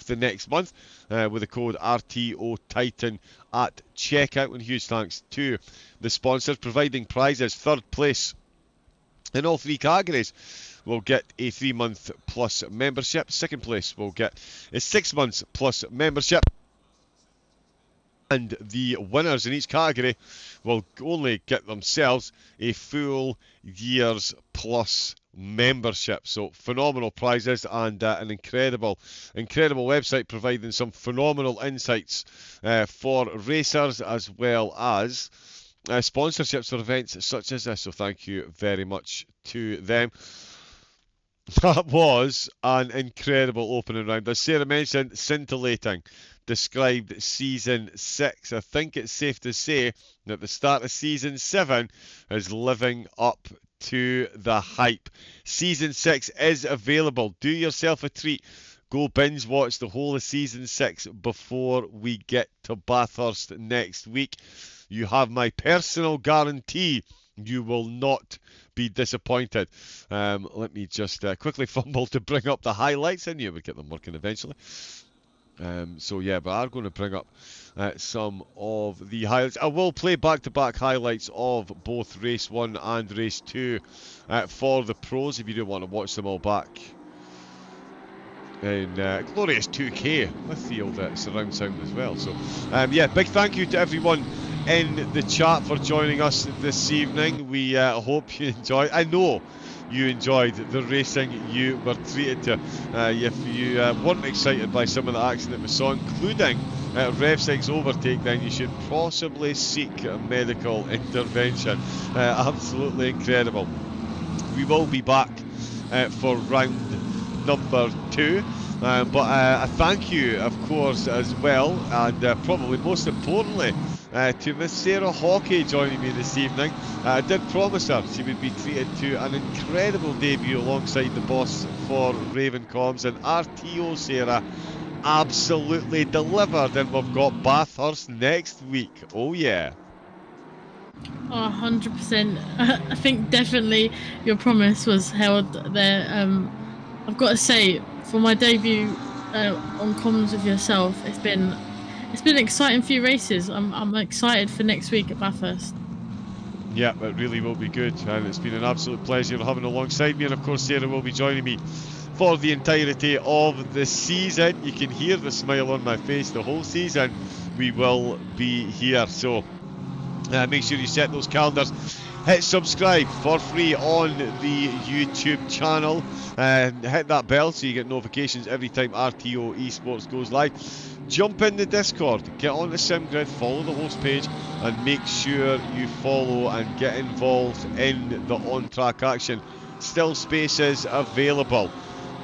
the next month with the code RTO Titan at checkout. And huge thanks to the sponsors providing prizes. 3rd place in all 3 categories will get a 3-month plus membership. 2nd place will get a 6 months plus membership. And the winners in each category will only get themselves a full year's plus membership. So phenomenal prizes and an incredible website providing some phenomenal insights for racers, as well as sponsorships for events such as this. So thank you very much to them. That was an incredible opening round. As Sarah mentioned, scintillating. Described Season 6. I think it's safe to say that the start of Season 7 is living up to the hype. Season 6 is available. Do yourself a treat. Go binge watch the whole of Season 6 before we get to Bathurst next week. You have my personal guarantee you will not be disappointed. Let me just quickly fumble to bring up the highlights. I knew we'd get them working eventually. So yeah, but I'm going to bring up some of the highlights. I will play back-to-back highlights of both Race 1 and Race 2 for the pros, if you do want to watch them all back in glorious 2K with the old surround sound as well. So yeah, big thank you to everyone in the chat for joining us this evening. We hope you enjoyed. I know you enjoyed the racing you were treated to. If you weren't excited by some of the action that we saw, including Rev 6 overtake, then you should possibly seek medical intervention. Absolutely incredible. We will be back for round number 2. But a thank you, of course, as well, and probably most importantly, to Miss Sarah Hockey joining me this evening. I did promise her she would be treated to an incredible debut alongside the boss for Raven Comms, and RTO Sarah absolutely delivered, and we've got Bathurst next week. Oh yeah. Oh, 100%. I think definitely your promise was held there. I've got to say, for my debut on comms with yourself, it's been an exciting few races. I'm excited for next week at Bathurst. Yeah, it really will be good, and it's been an absolute pleasure having alongside me, and of course Sarah will be joining me for the entirety of the season. You can hear the smile on my face the whole season. We will be here, so make sure you set those calendars. Hit subscribe for free on the YouTube channel, and hit that bell so you get notifications every time RTO Esports goes live. Jump in the Discord, get on the SimGrid, follow the host page, and make sure you follow and get involved in the on-track action. Still spaces available.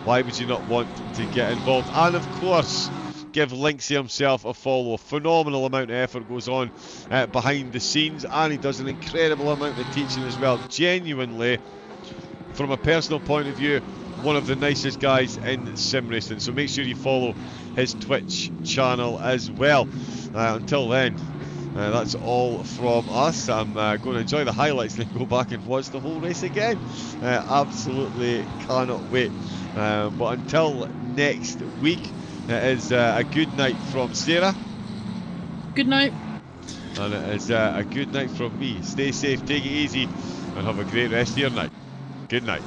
Why would you not want to get involved? And of course, give Linksy himself a follow. A phenomenal amount of effort goes on behind the scenes, and he does an incredible amount of teaching as well. Genuinely, from a personal point of view, one of the nicest guys in sim racing. So make sure you follow his Twitch channel as well. Until then, that's all from us. I'm going to enjoy the highlights and then go back and watch the whole race again. Absolutely cannot wait. But until next week, it is a good night from Sarah. Good night. And it is a good night from me. Stay safe, take it easy, and have a great rest of your night. Good night.